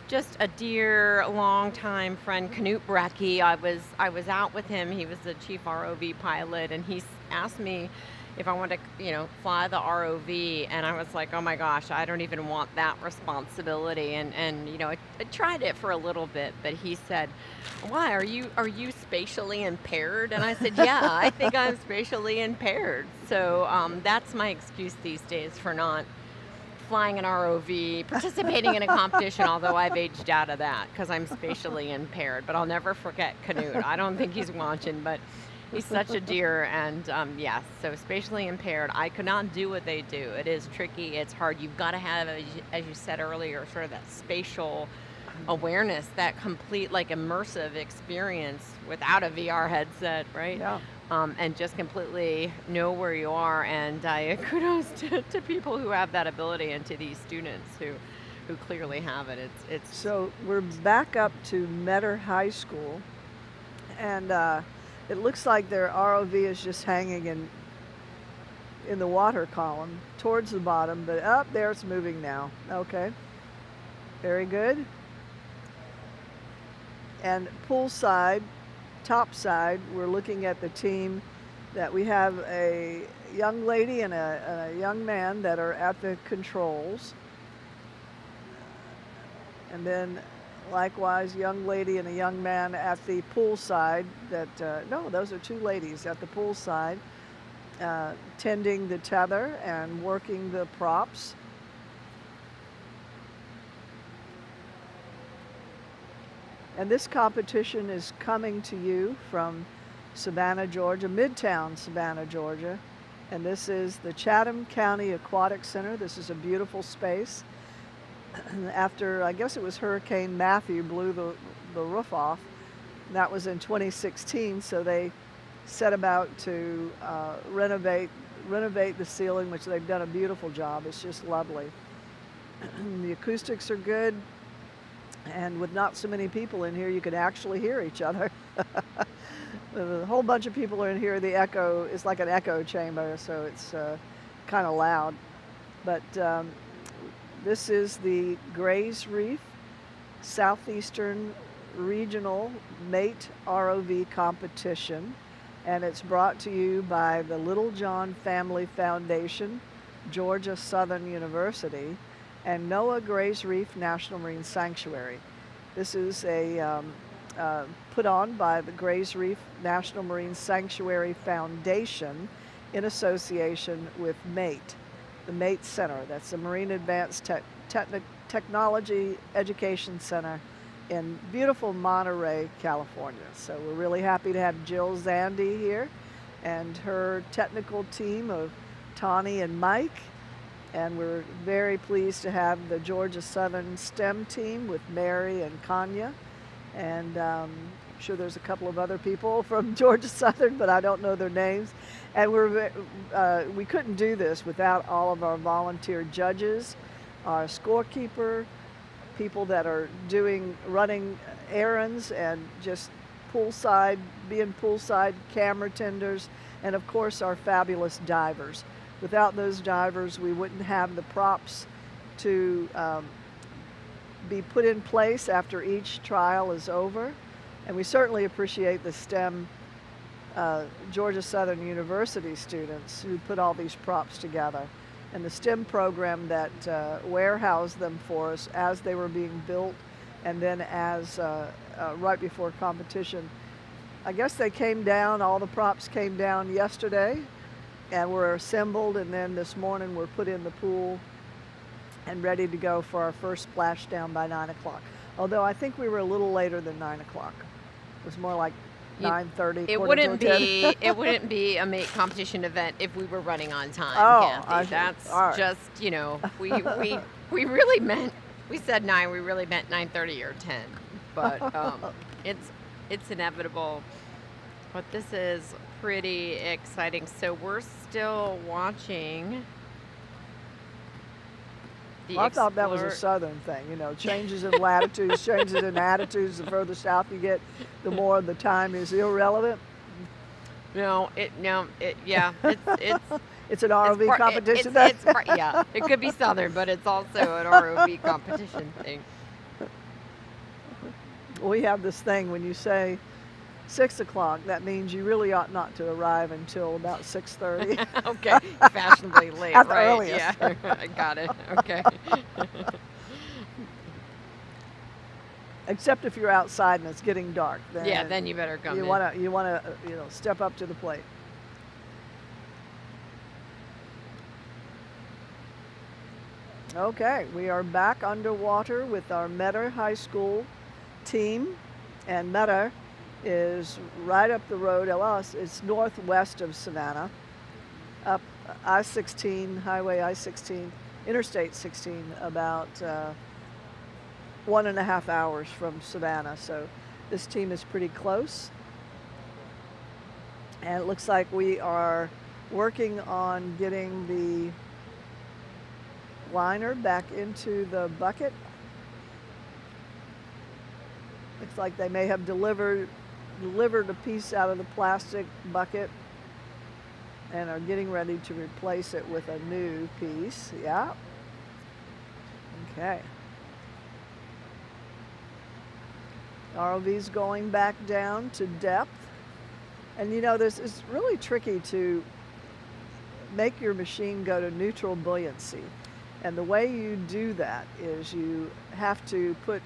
just a dear, long-time friend, Knut Brecky. I was out with him. He was the chief ROV pilot, and he asked me if I wanted to, fly the ROV, and I was like, oh my gosh, I don't even want that responsibility. And I tried it for a little bit, but he said, why, are you spatially impaired? And I said, yeah, I think I'm spatially impaired. So that's my excuse these days for not flying an ROV, participating in a competition, although I've aged out of that because I'm spatially impaired. But I'll never forget Knut. I don't think he's watching, but he's such a dear. And yes, so spatially impaired. I could not do what they do. It is tricky. It's hard. You've got to have, as you said earlier, sort of that spatial awareness, that complete, like, immersive experience without a VR headset, right? Yeah. And just completely know where you are. And kudos to people who have that ability, and to these students who clearly have it. It's So we're back up to Metter High School, and it looks like their ROV is just hanging in the water column towards the bottom, but up there it's moving now. Okay, very good. And poolside, top side, we're looking at the team that we have a young lady and a young man that are at the controls. And then likewise, young lady and a young man at the pool side no, those are two ladies at the pool side, tending the tether and working the props. And this competition is coming to you from Savannah, Georgia, Midtown Savannah, Georgia. And this is the Chatham County Aquatic Center. This is a beautiful space. After, I guess it was Hurricane Matthew blew the roof off. That was in 2016, so they set about to renovate the ceiling, which they've done a beautiful job. It's just lovely. The acoustics are good, and with not so many people in here, you can actually hear each other. A whole bunch of people are in here. The echo is like an echo chamber, so it's kind of loud. But this is the Grays Reef Southeastern Regional Mate ROV Competition, and it's brought to you by the Little John Family Foundation, Georgia Southern University, and NOAA Grays Reef National Marine Sanctuary. This is a put on by the Grays Reef National Marine Sanctuary Foundation in association with MATE, the MATE Center. That's the Marine Advanced Technology Education Center in beautiful Monterey, California. So we're really happy to have Jill Zandy here and her technical team of Tawny and Mike. And we're very pleased to have the Georgia Southern STEM team with Mary and Kanya. And I'm sure there's a couple of other people from Georgia Southern, but I don't know their names. And we couldn't do this without all of our volunteer judges, our scorekeeper, people that are running errands and just being poolside camera tenders, and of course our fabulous divers. Without those divers, we wouldn't have the props to be put in place after each trial is over. And we certainly appreciate the STEM Georgia Southern University students who put all these props together. And the STEM program that warehoused them for us as they were being built, and then as right before competition. I guess they came down, all the props came down yesterday and were assembled, and then this morning were put in the pool and ready to go for our first splashdown by 9 o'clock. Although I think we were a little later than 9 o'clock. It was more like 9:30. It wouldn't be it wouldn't be a mate competition event if we were running on time, Oh, Kathy. That's right. just, you know, we really meant, we said 9, we really meant 9:30 or 10. But it's inevitable. But this is pretty exciting. So we're still watching the I thought that was a southern thing, you know, changes in latitudes, changes in attitudes. The further south you get, the more the time is irrelevant. Yeah, it's It's an ROV competition. yeah, it could be southern, but it's also an ROV competition thing. We have this thing when you say 6 o'clock, that means you really ought not to arrive until about 6:30. Okay, fashionably late, At the right? earliest. Yeah, I got it. Okay. Except if you're outside and it's getting dark. Then Yeah, then you better come you in. wanna step up to the plate. Okay, we are back underwater with our Metter High School team, and Metter is right up the road. Well, it's northwest of Savannah, up I-16, Highway I-16, Interstate 16, about 1.5 hours from Savannah. So this team is pretty close. And it looks like we are working on getting the liner back into the bucket. Looks like they may have delivered a piece out of the plastic bucket and are getting ready to replace it with a new piece. Yeah. Okay. ROV's going back down to depth. And you know, it's really tricky to make your machine go to neutral buoyancy. And the way you do that is you have to put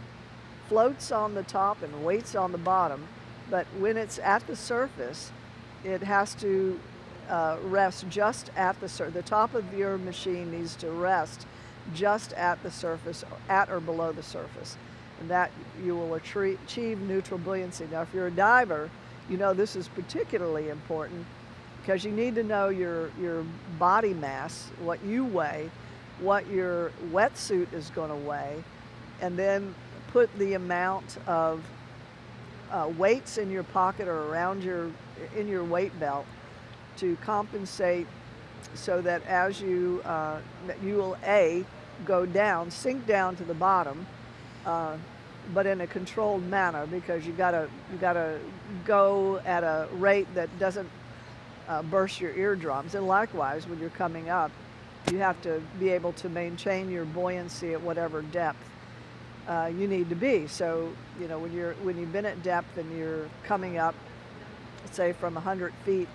floats on the top and weights on the bottom. But when it's at the surface, it has to rest just at the surface. The top of your machine needs to rest just at the surface, at or below the surface. And that you will achieve neutral buoyancy. Now, if you're a diver, you know this is particularly important because you need to know your body mass, what you weigh, what your wetsuit is going to weigh, and then put the amount of weights in your pocket or around in your weight belt to compensate so that as you will go down, sink down to the bottom, but in a controlled manner, because you gotta go at a rate that doesn't burst your eardrums. And likewise, when you're coming up, you have to be able to maintain your buoyancy at whatever depth you need to be. So, you know, when you've been at depth and you're coming up, say from 100 feet,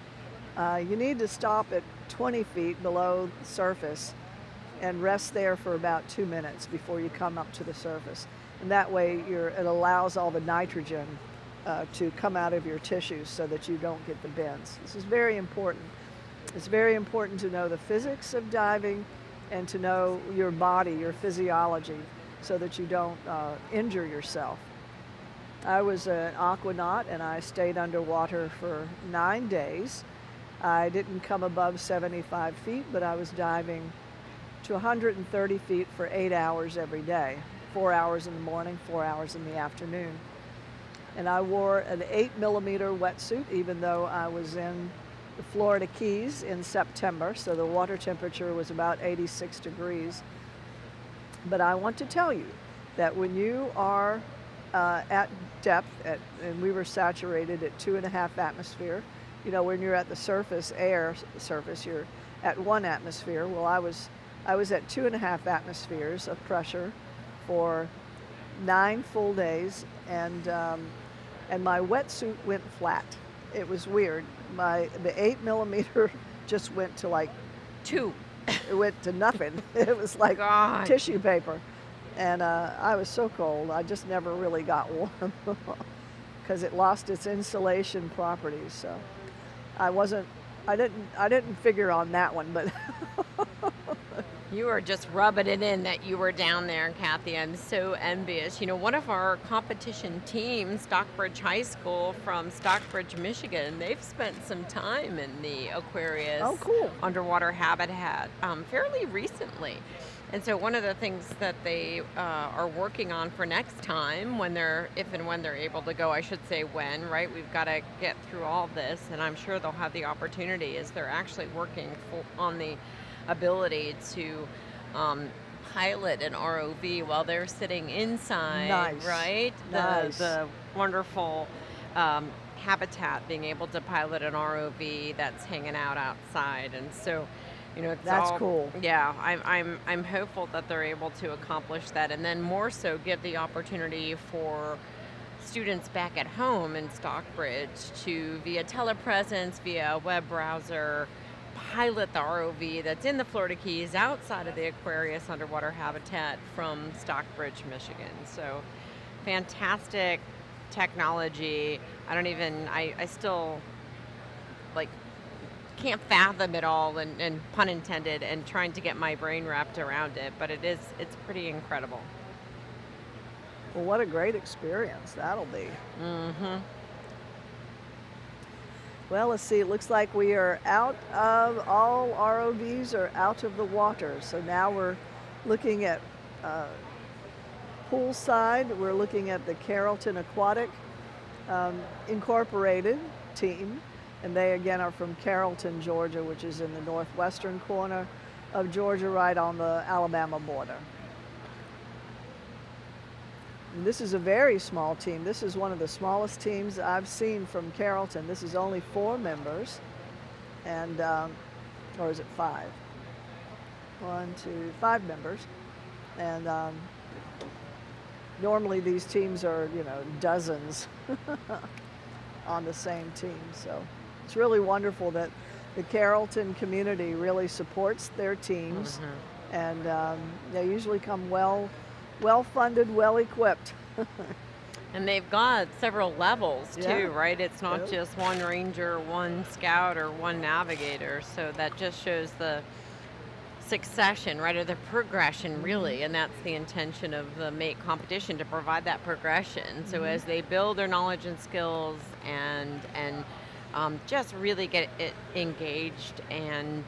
you need to stop at 20 feet below the surface and rest there for about 2 minutes before you come up to the surface. And that way it allows all the nitrogen to come out of your tissues so that you don't get the bends. This is very important. It's very important to know the physics of diving and to know your body, your physiology, so that you don't injure yourself. I was an aquanaut and I stayed underwater for 9 days. I didn't come above 75 feet, but I was diving to 130 feet for 8 hours every day, 4 hours in the morning, 4 hours in the afternoon. And I wore an 8mm wetsuit, even though I was in the Florida Keys in September, so the water temperature was about 86 degrees. But I want to tell you that when you are at depth, and we were saturated at 2.5 atmosphere, you know, when you're at the surface, you're at 1 atmosphere. Well, I was at 2.5 atmospheres of pressure for 9 full days, and my wetsuit went flat. It was weird. The 8 millimeter just went to like 2. It went to nothing. It was like God. tissue paper, and I was so cold. I just never really got warm because it lost its insulation properties. So I didn't figure on that one, but. You were just rubbing it in that you were down there, Kathy. I'm so envious. You know, one of our competition teams, Stockbridge High School from Stockbridge, Michigan, they've spent some time in the Aquarius Oh, cool. underwater habitat fairly recently. And so one of the things that they are working on for next time, if and when they're able to go, I should say when, right? We've got to get through all this, and I'm sure they'll have the opportunity, is they're actually working on the ability to pilot an ROV while they're sitting inside, Nice. right? Nice. The wonderful habitat, being able to pilot an ROV that's hanging out outside, and so, you know, That's cool. Yeah, I'm hopeful that they're able to accomplish that, and then more so give the opportunity for students back at home in Stockbridge to, via telepresence, via a web browser, pilot the ROV that's in the Florida Keys outside of the Aquarius underwater habitat from Stockbridge, Michigan. So fantastic technology. I still like can't fathom it all, and pun intended, and trying to get my brain wrapped around it, but it's pretty incredible. Well, what a great experience that'll be. Mm-hmm. Well, let's see. It looks like we are all ROVs are out of the water. So now we're looking at poolside. We're looking at the Carrollton Aquatic Incorporated team. And they, again, are from Carrollton, Georgia, which is in the northwestern corner of Georgia, right on the Alabama border. And this is a very small team. This is one of the smallest teams I've seen from Carrollton. This is only 4 members, and or is it 5? 1, 2, 5 members, and normally these teams are, you know, dozens on the same team. So it's really wonderful that the Carrollton community really supports their teams, and they usually come well-funded, well-equipped. And they've got several levels Yeah. too, right? It's not just one ranger, one scout, or one navigator. So that just shows the succession, right, or the progression, really. And that's the intention of the mate competition, to provide that progression. So as they build their knowledge and skills, and just really get it engaged and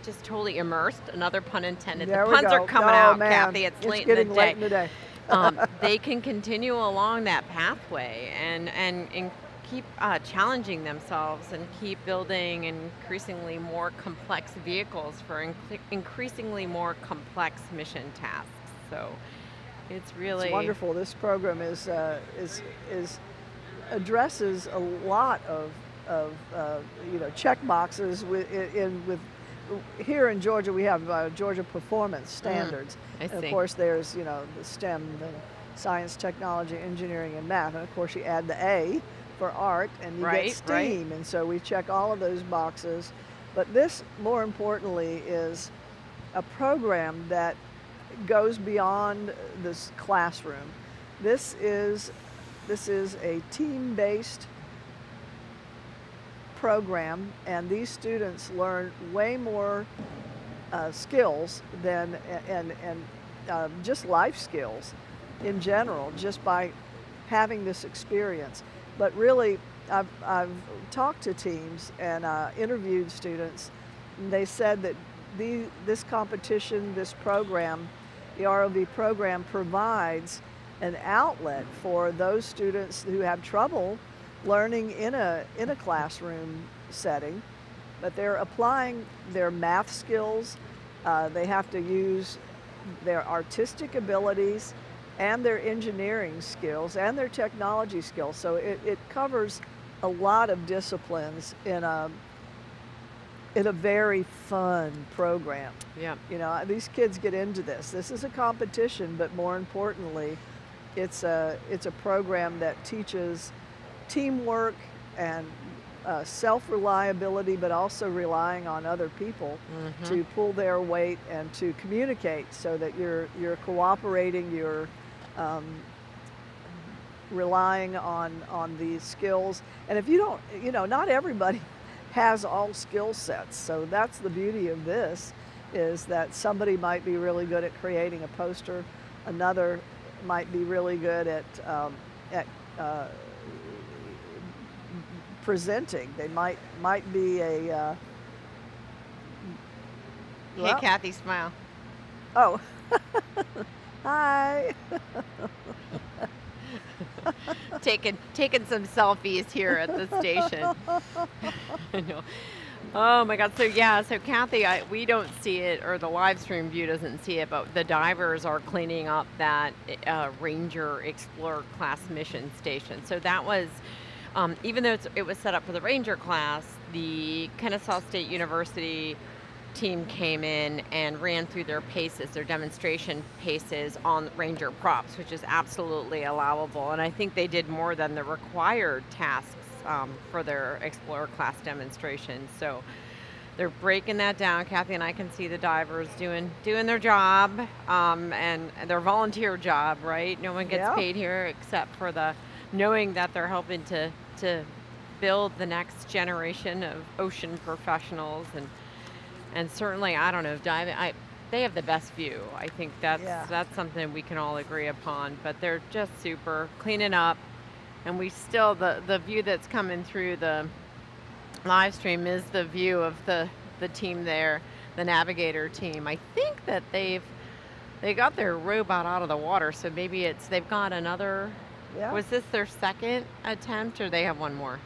just totally immersed. Another pun intended. There the we puns go. are coming Oh, out, man. Kathy. It's late getting in the day. late in the day. They can continue along that pathway and keep challenging themselves, and keep building increasingly more complex vehicles for increasingly more complex mission tasks. So it's really It's wonderful. This program is addresses a lot of you know, check boxes with here in Georgia. We have Georgia performance standards. I see. And of course, there's, you know, the STEM, the science, technology, engineering, and math. And of course, you add the A for art, and you get STEAM. And so we check all of those boxes. But this, more importantly, is a program that goes beyond this classroom. This is a team-based program, and these students learn way more skills than and just life skills in general, just by having this experience. But really, I've talked to teams and interviewed students, and they said that this competition, this program, the ROV program, provides an outlet for those students who have trouble learning in a classroom setting, but they're applying their math skills. They have to use their artistic abilities and their engineering skills and their technology skills. So it covers a lot of disciplines in a very fun program. Yeah. You know, these kids get into this. This is a competition, but more importantly, it's a program that teaches teamwork and self-reliability, but also relying on other people to pull their weight and to communicate, so that you're cooperating, you're relying on these skills. And if you don't, not everybody has all skill sets. So that's the beauty of this, is that somebody might be really good at creating a poster, another might be really good at presenting. They might be a Hey, Kathy, smile. Oh, hi. taking some selfies here at the station. I know. Oh my God. So Kathy, we don't see it, or the live stream view doesn't see it, but the divers are cleaning up that Ranger Explorer class mission station. So that was, even though it was set up for the Ranger class, the Kennesaw State University team came in and ran through their paces, their demonstration paces on Ranger props, which is absolutely allowable. And I think they did more than the required tasks for their Explorer class demonstrations. So they're breaking that down. Kathy and I can see the divers doing their job, and their volunteer job, right? No one gets paid here except for the knowing that they're helping to build the next generation of ocean professionals. And certainly, I don't know, diving, they have the best view. I think that's something we can all agree upon. But they're just super cleaning up. And we still, the view that's coming through the live stream is the view of the team there, the navigator team. I think that they got their robot out of the water, so maybe they've got another. Yeah. Was this their second attempt, or they have one more?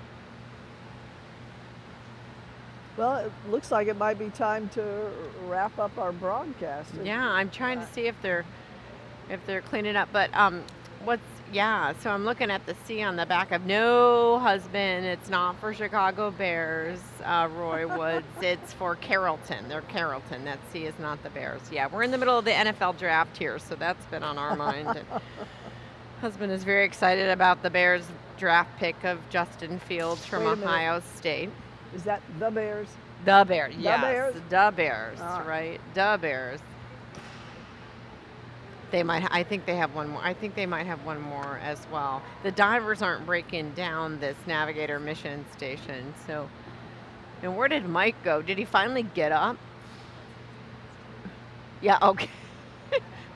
Well, it looks like it might be time to wrap up our broadcast. Yeah, I'm trying to see if they're cleaning up. But so I'm looking at the C on the back of no husband. It's not for Chicago Bears, Roy Woods. It's for Carrollton. They're Carrollton. That C is not the Bears. Yeah, we're in the middle of the NFL draft here, so that's been on our mind. And husband is very excited about the Bears draft pick of Justin Fields from Ohio State. Is that the Bears? The Bears, yes. The Bears? The Bears, right? The Bears. I think they have one more. I think they might have one more as well. The divers aren't breaking down this navigator mission station. So, and where did Mike go? Did he finally get up? Yeah, okay.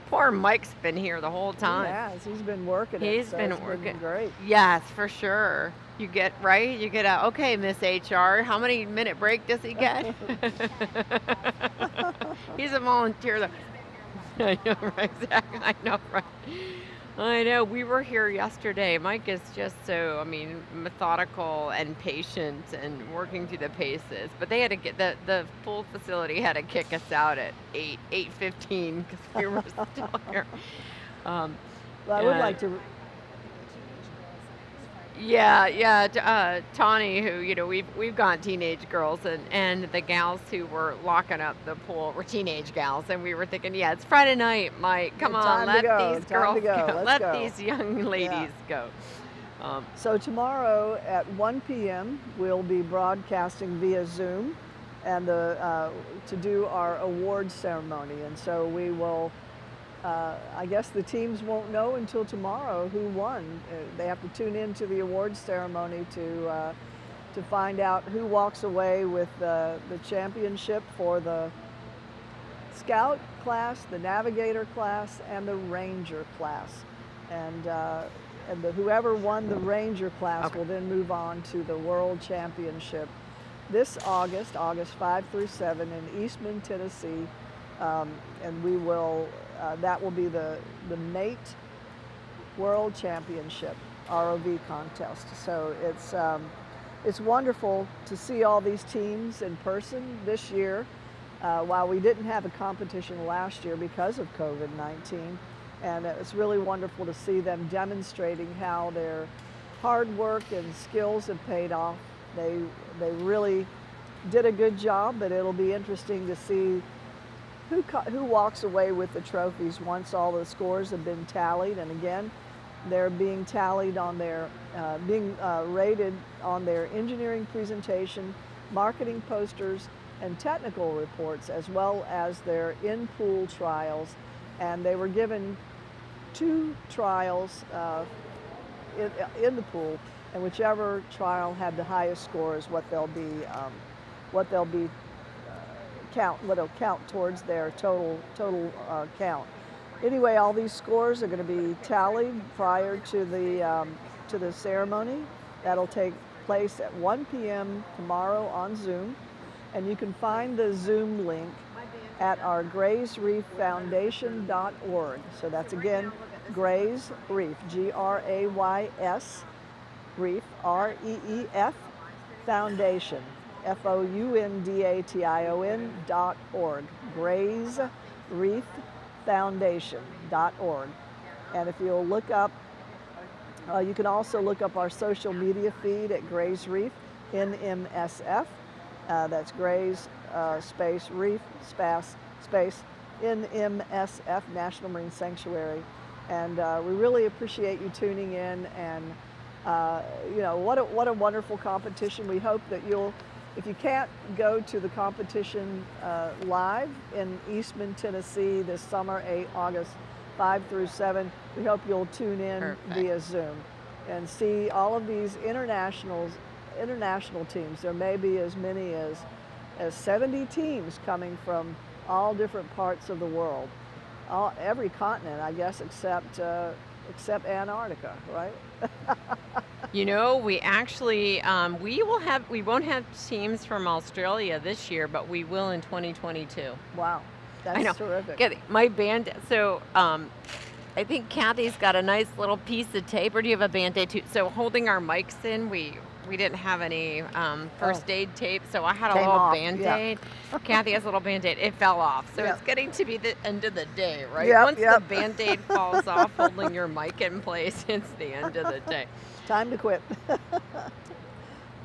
Poor Mike's been here the whole time. Yes, he's been working. He's been working. Been great. Yes, for sure. You get out. Okay, Miss HR, how many minute break does he get? He's a volunteer though. I know, right? Exactly. I know, right? I know. We were here yesterday. Mike is just so, methodical and patient and working through the paces. But they had to get the full facility had to kick us out at 8:15 because we were still here. Well, I would like to. Yeah, Tawny, who, we've got teenage girls, and the gals who were locking up the pool were teenage gals, and we were thinking, it's Friday night, Mike, come on, let these girls go. Let these young ladies go. So tomorrow at 1 p.m. we'll be broadcasting via Zoom, and to do our awards ceremony, and so we will. I guess the teams won't know until tomorrow who won. They have to tune in to the awards ceremony to find out who walks away with the championship for the Scout class, the Navigator class, and the Ranger class. And whoever won the Ranger class will then move on to the World Championship this August 5 through 7 in Eastman, Tennessee, and we will. That will be the Mate World Championship ROV contest. So it's wonderful to see all these teams in person this year. While we didn't have a competition last year because of COVID-19, and it's really wonderful to see them demonstrating how their hard work and skills have paid off. They really did a good job, but it'll be interesting to see who walks away with the trophies once all the scores have been tallied. And again, They're being tallied on their, being rated on their engineering presentation, marketing posters, and technical reports, as well as their in-pool trials. And they were given 2 trials in the pool, and whichever trial had the highest score is what they'll be what'll count towards their total count. Anyway, all these scores are going to be tallied prior to the ceremony. That'll take place at 1 p.m. tomorrow on Zoom, and you can find the Zoom link at our graysreeffoundation.org. So that's again Grays Reef, Grays Reef, REEF Foundation, FOUNDATION.org, Grays Reef Foundation.org. And if you'll look up, you can also look up our social media feed at Grays Reef, NMSF. That's Grays space Reef space NMSF, National Marine Sanctuary. And we really appreciate you tuning in. And you know, what a wonderful competition. We hope that you'll, if you can't go to the competition live in Eastman, Tennessee this summer, August 5 through 7, we hope you'll tune in via Zoom and see all of these international teams. There may be as many as 70 teams coming from all different parts of the world, every continent, I guess, except Antarctica, right? You know, we actually we won't have teams from Australia this year, but we will in 2022. Wow, that's I know. terrific. My band. So I think Kathy's got a nice little piece of tape, or do you have a Band-Aid too? So holding our mics in, we didn't have any first aid tape, so I had a little Band-Aid. Yeah. Kathy has a little Band-Aid. It fell off, so it's getting to be the end of the day, right? Once the Band-Aid falls off, holding your mic in place, it's the end of the day. Time to quit.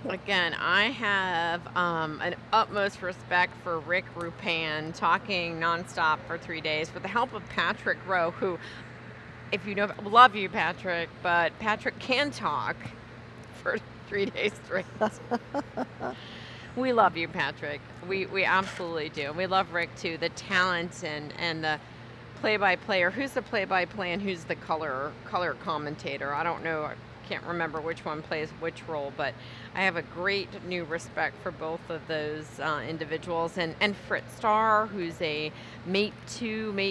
Again, I have an utmost respect for Rick Rupan, talking nonstop for 3 days with the help of Patrick Rowe, who, if you know, love you, Patrick, but Patrick can talk for 3 days straight. We love you, Patrick. We absolutely do. We love Rick too. The talent and the play-by-play, or who's the play-by-play and who's the color commentator. I don't know. I can't remember which one plays which role, but I have a great new respect for both of those individuals. And Fritz Starr, who's a Mate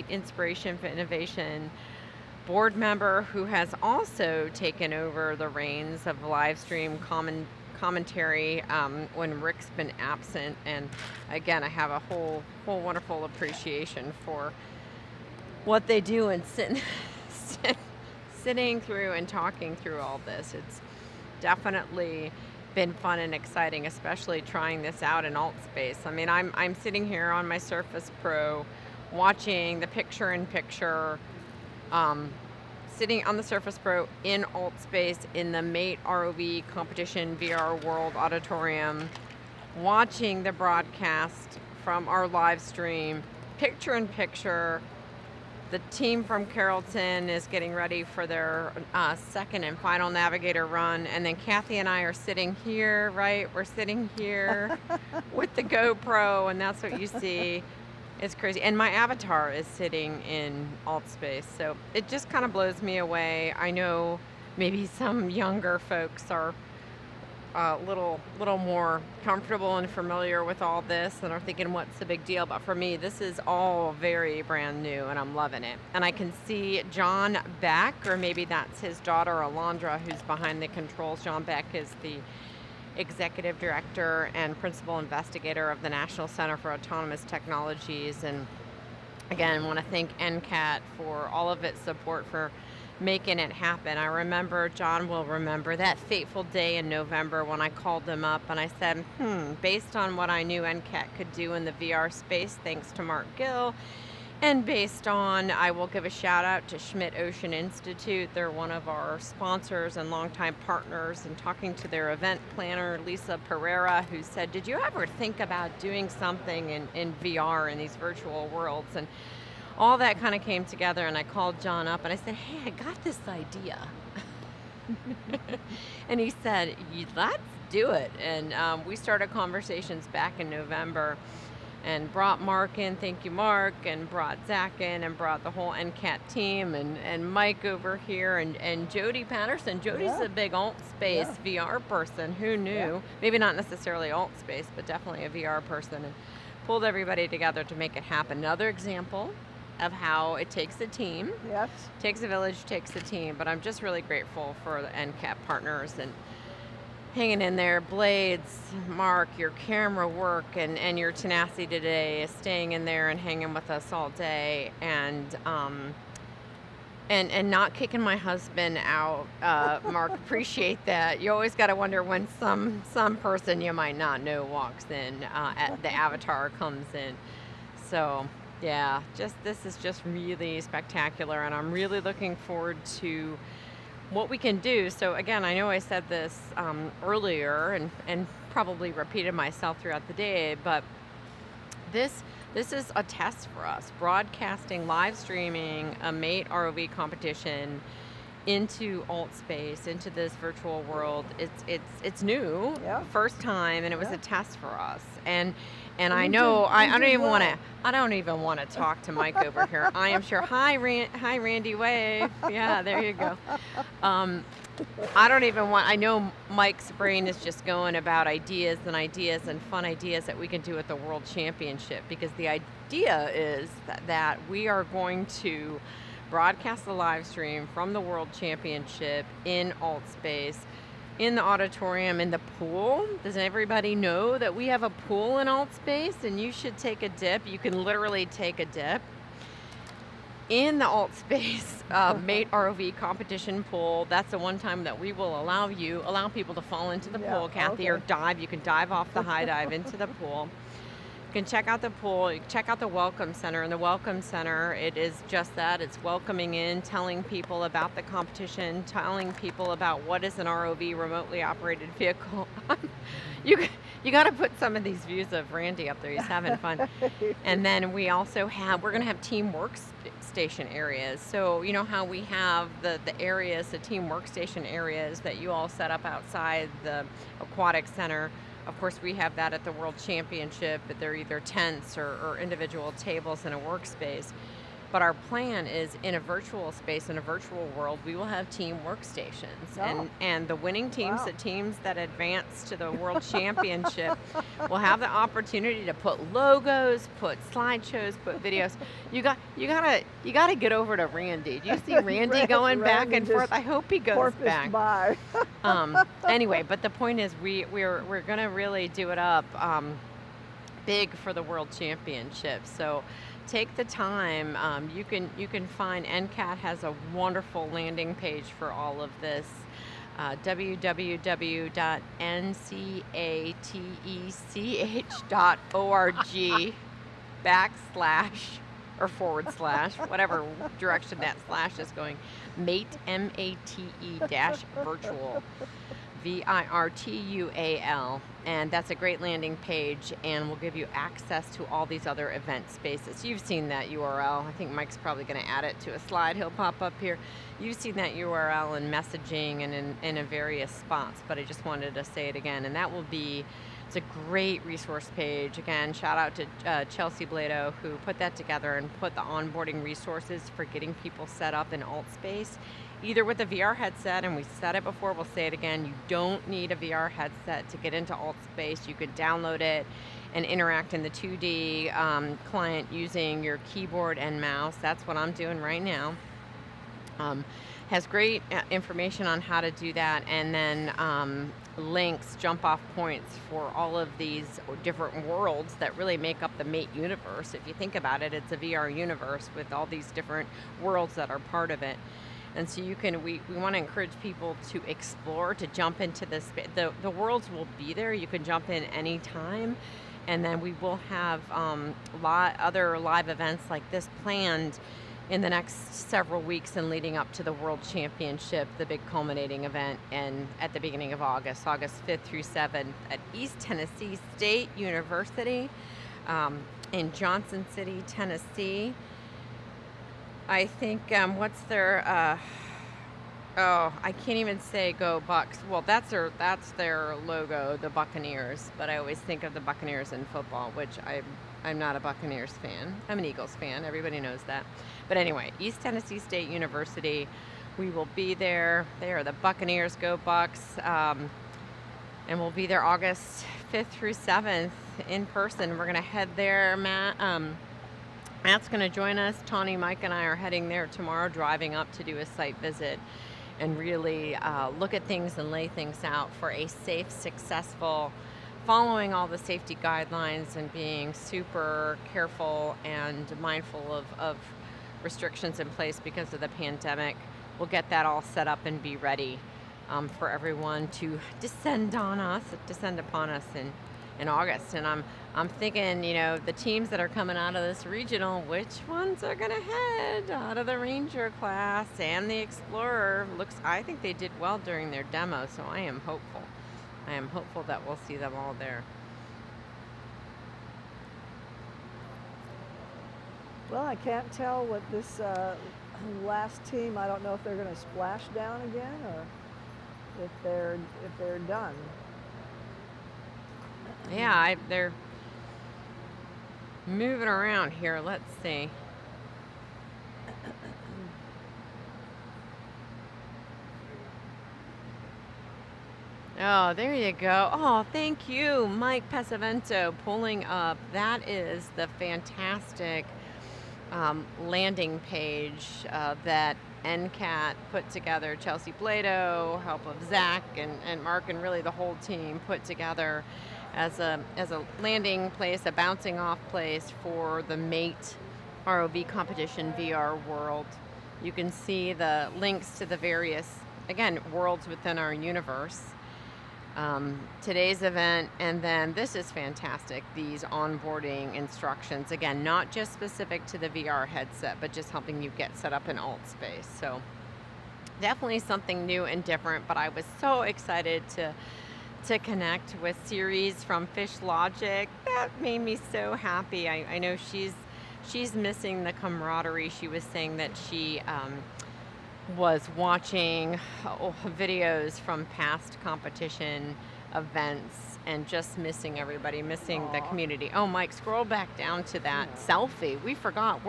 Inspiration for Innovation board member, who has also taken over the reins of live stream commentary when Rick's been absent. And again, I have a whole wonderful appreciation for what they do and sitting through and talking through all this. It's definitely been fun and exciting, especially trying this out in alt space. I mean, I'm sitting here on my Surface Pro watching the picture-in-picture, sitting on the Surface Pro in alt space in the Mate ROV Competition VR World Auditorium, watching the broadcast from our live stream, picture-in-picture. The team from Carrollton is getting ready for their second and final Navigator run, and then Kathy and I are sitting here, right? We're sitting here with the GoPro, and that's what you see. It's crazy. And my avatar is sitting in alt space, so it just kind of blows me away. I know maybe some younger folks are a little more comfortable and familiar with all this and are thinking, what's the big deal? But for me, this is all very brand new, and I'm loving it. And I can see John Beck, or maybe that's his daughter Alondra, who's behind the controls. John Beck is the executive director and principal investigator of the National Center for Autonomous Technologies. And again, I want to thank NCAT for all of its support for making it happen. I remember, John will remember, that fateful day in November when I called him up and I said, based on what I knew NCAT could do in the VR space, thanks to Mark Gill, and based on, I will give a shout out to Schmidt Ocean Institute. They're one of our sponsors and longtime partners, and talking to their event planner, Lisa Pereira, who said, did you ever think about doing something in VR in these virtual worlds? And all that kind of came together, and I called John up and I said, hey, I got this idea. And he said, let's do it. And we started conversations back in November and brought Mark in, thank you, Mark, and brought Zach in and brought the whole NCAT team and Mike over here and Jody Patterson. Jody's Yeah. a big alt space Yeah. VR person. Who knew? Yeah. Maybe not necessarily alt space, but definitely a VR person, and pulled everybody together to make it happen. Another example of how it takes a team. Yes. Takes a village, takes a team, but I'm just really grateful for the NCAP partners and hanging in there. Blades, Mark, your camera work and your tenacity today is staying in there and hanging with us all day, and not kicking my husband out. Mark, appreciate that. You always got to wonder when some person you might not know walks in, the avatar comes in. So yeah, this is just really spectacular, and I'm really looking forward to what we can do. So again, I know I said this earlier and probably repeated myself throughout the day, but this is a test for us. Broadcasting, live streaming a mate ROV competition into alt space, into this virtual world. It's new, Yeah. first time, and it was Yeah. a test for us. And And I you know did- I you don't did even want to. well. I don't even want to talk to Mike over here. I am sure. Hi, Randy. Wave. Yeah, there you go. I don't even want. I know Mike's brain is just going about ideas and fun ideas that we can do at the World Championship, because the idea is that we are going to broadcast the live stream from the World Championship in alt space, in the auditorium, in the pool. Does everybody know that we have a pool in alt space, and you should take a dip? You can literally take a dip in the alt space mate ROV competition pool. That's the one time that we will allow people to fall into the Yeah, pool, Kathy, or okay. dive. You can dive off the high dive into the pool. You can check out the pool, you can check out the Welcome Center. In the Welcome Center, it is just that. It's welcoming in, telling people about the competition, telling people about what is an ROV, remotely operated vehicle. You got to put some of these views of Randy up there. He's having fun. And then we're going to have team workstation areas. So you know how we have the areas, the team workstation areas that you all set up outside the aquatic center. Of course, we have that at the World Championship, but they're either tents or individual tables in a workspace. But our plan is, in a virtual space, in a virtual world, we will have team workstations. Oh. And the winning teams, Wow. the teams that advance to the World Championship, will have the opportunity to put logos, put slideshows, put videos. You gotta get over to Randy. Do you see Randy going back Randy and forth? just I hope he goes Porpoised back. by. Anyway, but the point is, we're gonna really do it up big for the World Championship. So take the time. You can find, NCAT has a wonderful landing page for all of this. www.ncatech.org / or / whatever direction that slash is going. Mate, MATE - virtual, VIRTUAL, and that's a great landing page, and will give you access to all these other event spaces. You've seen that URL. I think Mike's probably going to add it to a slide. He'll pop up here. You've seen that URL in messaging and in various spots, but I just wanted to say it again, and that will be. It's a great resource page. Again, shout out to Chelsea Blado, who put that together and put the onboarding resources for getting people set up in alt space, either with a VR headset, and we said it before, we'll say it again, you don't need a VR headset to get into alt space. You could download it and interact in the 2D client using your keyboard and mouse. That's what I'm doing right now. Has great information on how to do that, and then links, jump off points for all of these different worlds that really make up the Mate universe. If you think about it, it's a VR universe with all these different worlds that are part of it. And so we want to encourage people to explore, to jump into this. The worlds will be there. You can jump in anytime. And then we will have other live events like this planned in the next several weeks and leading up to the World Championship, the big culminating event, and at the beginning of August 5th through 7th at East Tennessee State University in Johnson City, Tennessee. I think, what's their, Oh, I can't even say go Bucks. Well, that's their logo, the Buccaneers. But I always think of the Buccaneers in football, which I'm not a Buccaneers fan. I'm an Eagles fan. Everybody knows that. But anyway, East Tennessee State University. We will be there. They are the Buccaneers. Go Bucks. And we'll be there August 5th through 7th in person. We're gonna head there. Matt's gonna join us. Tawny, Mike, and I are heading there tomorrow, driving up to do a site visit and really look at things and lay things out for a safe, successful, following all the safety guidelines and being super careful and mindful of restrictions in place because of the pandemic. We'll get that all set up and be ready for everyone to descend upon us in August. And I'm thinking, the teams that are coming out of this regional, which ones are going to head out of the Ranger class and the Explorer? I think they did well during their demo, so I am hopeful. I am hopeful that we'll see them all there. Well, I can't tell what this last team, I don't know if they're going to splash down again or if they're done. Yeah, they're moving around here. Let's see. Oh, there you go. Oh, thank you, Mike Pesavento, pulling up. That is the fantastic landing page that NCAT put together. Chelsea Blado, help of Zach and Mark, and really the whole team put together as a landing place, a bouncing off place for the MATE ROV competition VR world. You can see the links to the various, again, worlds within our universe. Today's event, and then this is fantastic, these onboarding instructions, again, not just specific to the VR headset, but just helping you get set up in alt space. So definitely something new and different, but I was so excited to connect with Ceres from Fish Logic. That made me so happy. I know she's missing the camaraderie. She was saying that she was watching videos from past competition events and just missing everybody, missing the community. Oh, Mike, scroll back down to that selfie. We forgot.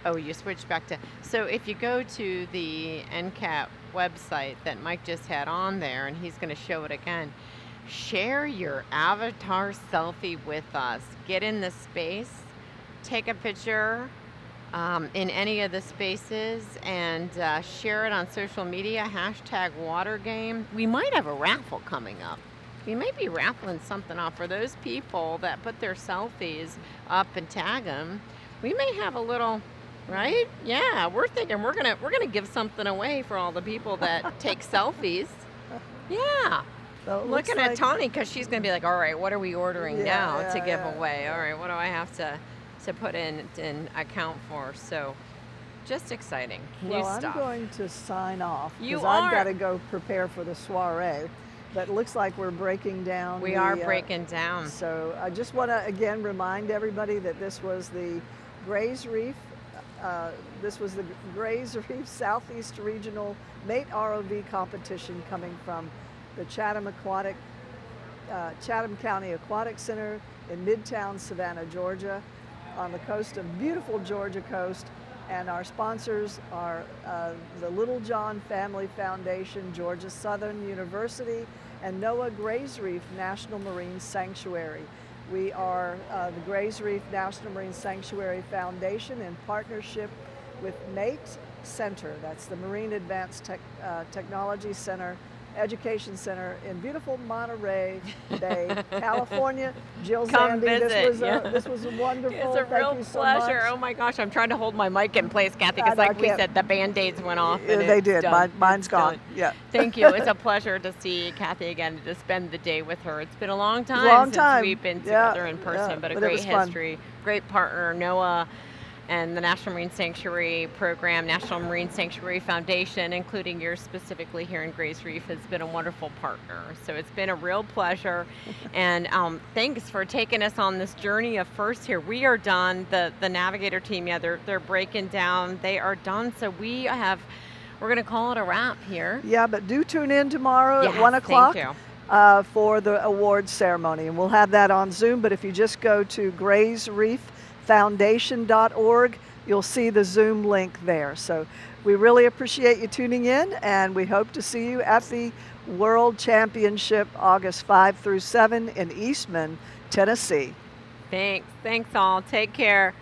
Oh, you switched back to. So if you go to the NCAT website that Mike just had on there, and he's going to show it again, share your avatar selfie with us. Get in the space, take a picture in any of the spaces, and share it on social media, #WaterGame. We might have a raffle coming up. We might be raffling something off for those people that put their selfies up and tag them. We may have a little, right? Yeah, we're thinking we're gonna give something away for all the people that take selfies. Yeah. So looking at Tawny, because she's gonna be like, all right, what are we ordering now to give away? All right, what do I have to put in account for? So just exciting. New stuff. I'm going to sign off because I've got to go prepare for the soiree. But it looks like we're breaking down. We are breaking down. So I just want to again remind everybody that this was the Grays Reef. This was the Grays Reef Southeast Regional MATE ROV competition coming from the Chatham County Aquatic Center in Midtown Savannah, Georgia, on the coast of beautiful Georgia coast. And our sponsors are the Little John Family Foundation, Georgia Southern University, and NOAA Grays Reef National Marine Sanctuary. We are the Grays Reef National Marine Sanctuary Foundation in partnership with MATE Center. That's the Marine Advanced Technology Center, Education Center in beautiful Monterey Bay, California. Jill Come Zandy, visit. this was wonderful. It's a real pleasure. Oh my gosh, I'm trying to hold my mic in place, Kathy, because like we said, the Band-Aids went off. They did. Mine's gone. Done. Yeah. Thank you. It's a pleasure to see Kathy again, to spend the day with her. It's been a long time since we've been together in person, but a great history, great partner, Noah, and the National Marine Sanctuary Program, National Marine Sanctuary Foundation, including yours specifically here in Grays Reef, has been a wonderful partner. So it's been a real pleasure. And thanks for taking us on this journey of first here. We are done. The Navigator team, they're breaking down. They are done. So we have we're going to call it a wrap here. Yeah, but do tune in tomorrow Yes, at 1 o'clock. thank you. For the awards ceremony, and we'll have that on Zoom. But if you just go to graysreeffoundation.org, you'll see the Zoom link there. So we really appreciate you tuning in, and we hope to see you at the World Championship August 5 through 7 in Eastman, Tennessee. Thanks all. Take care.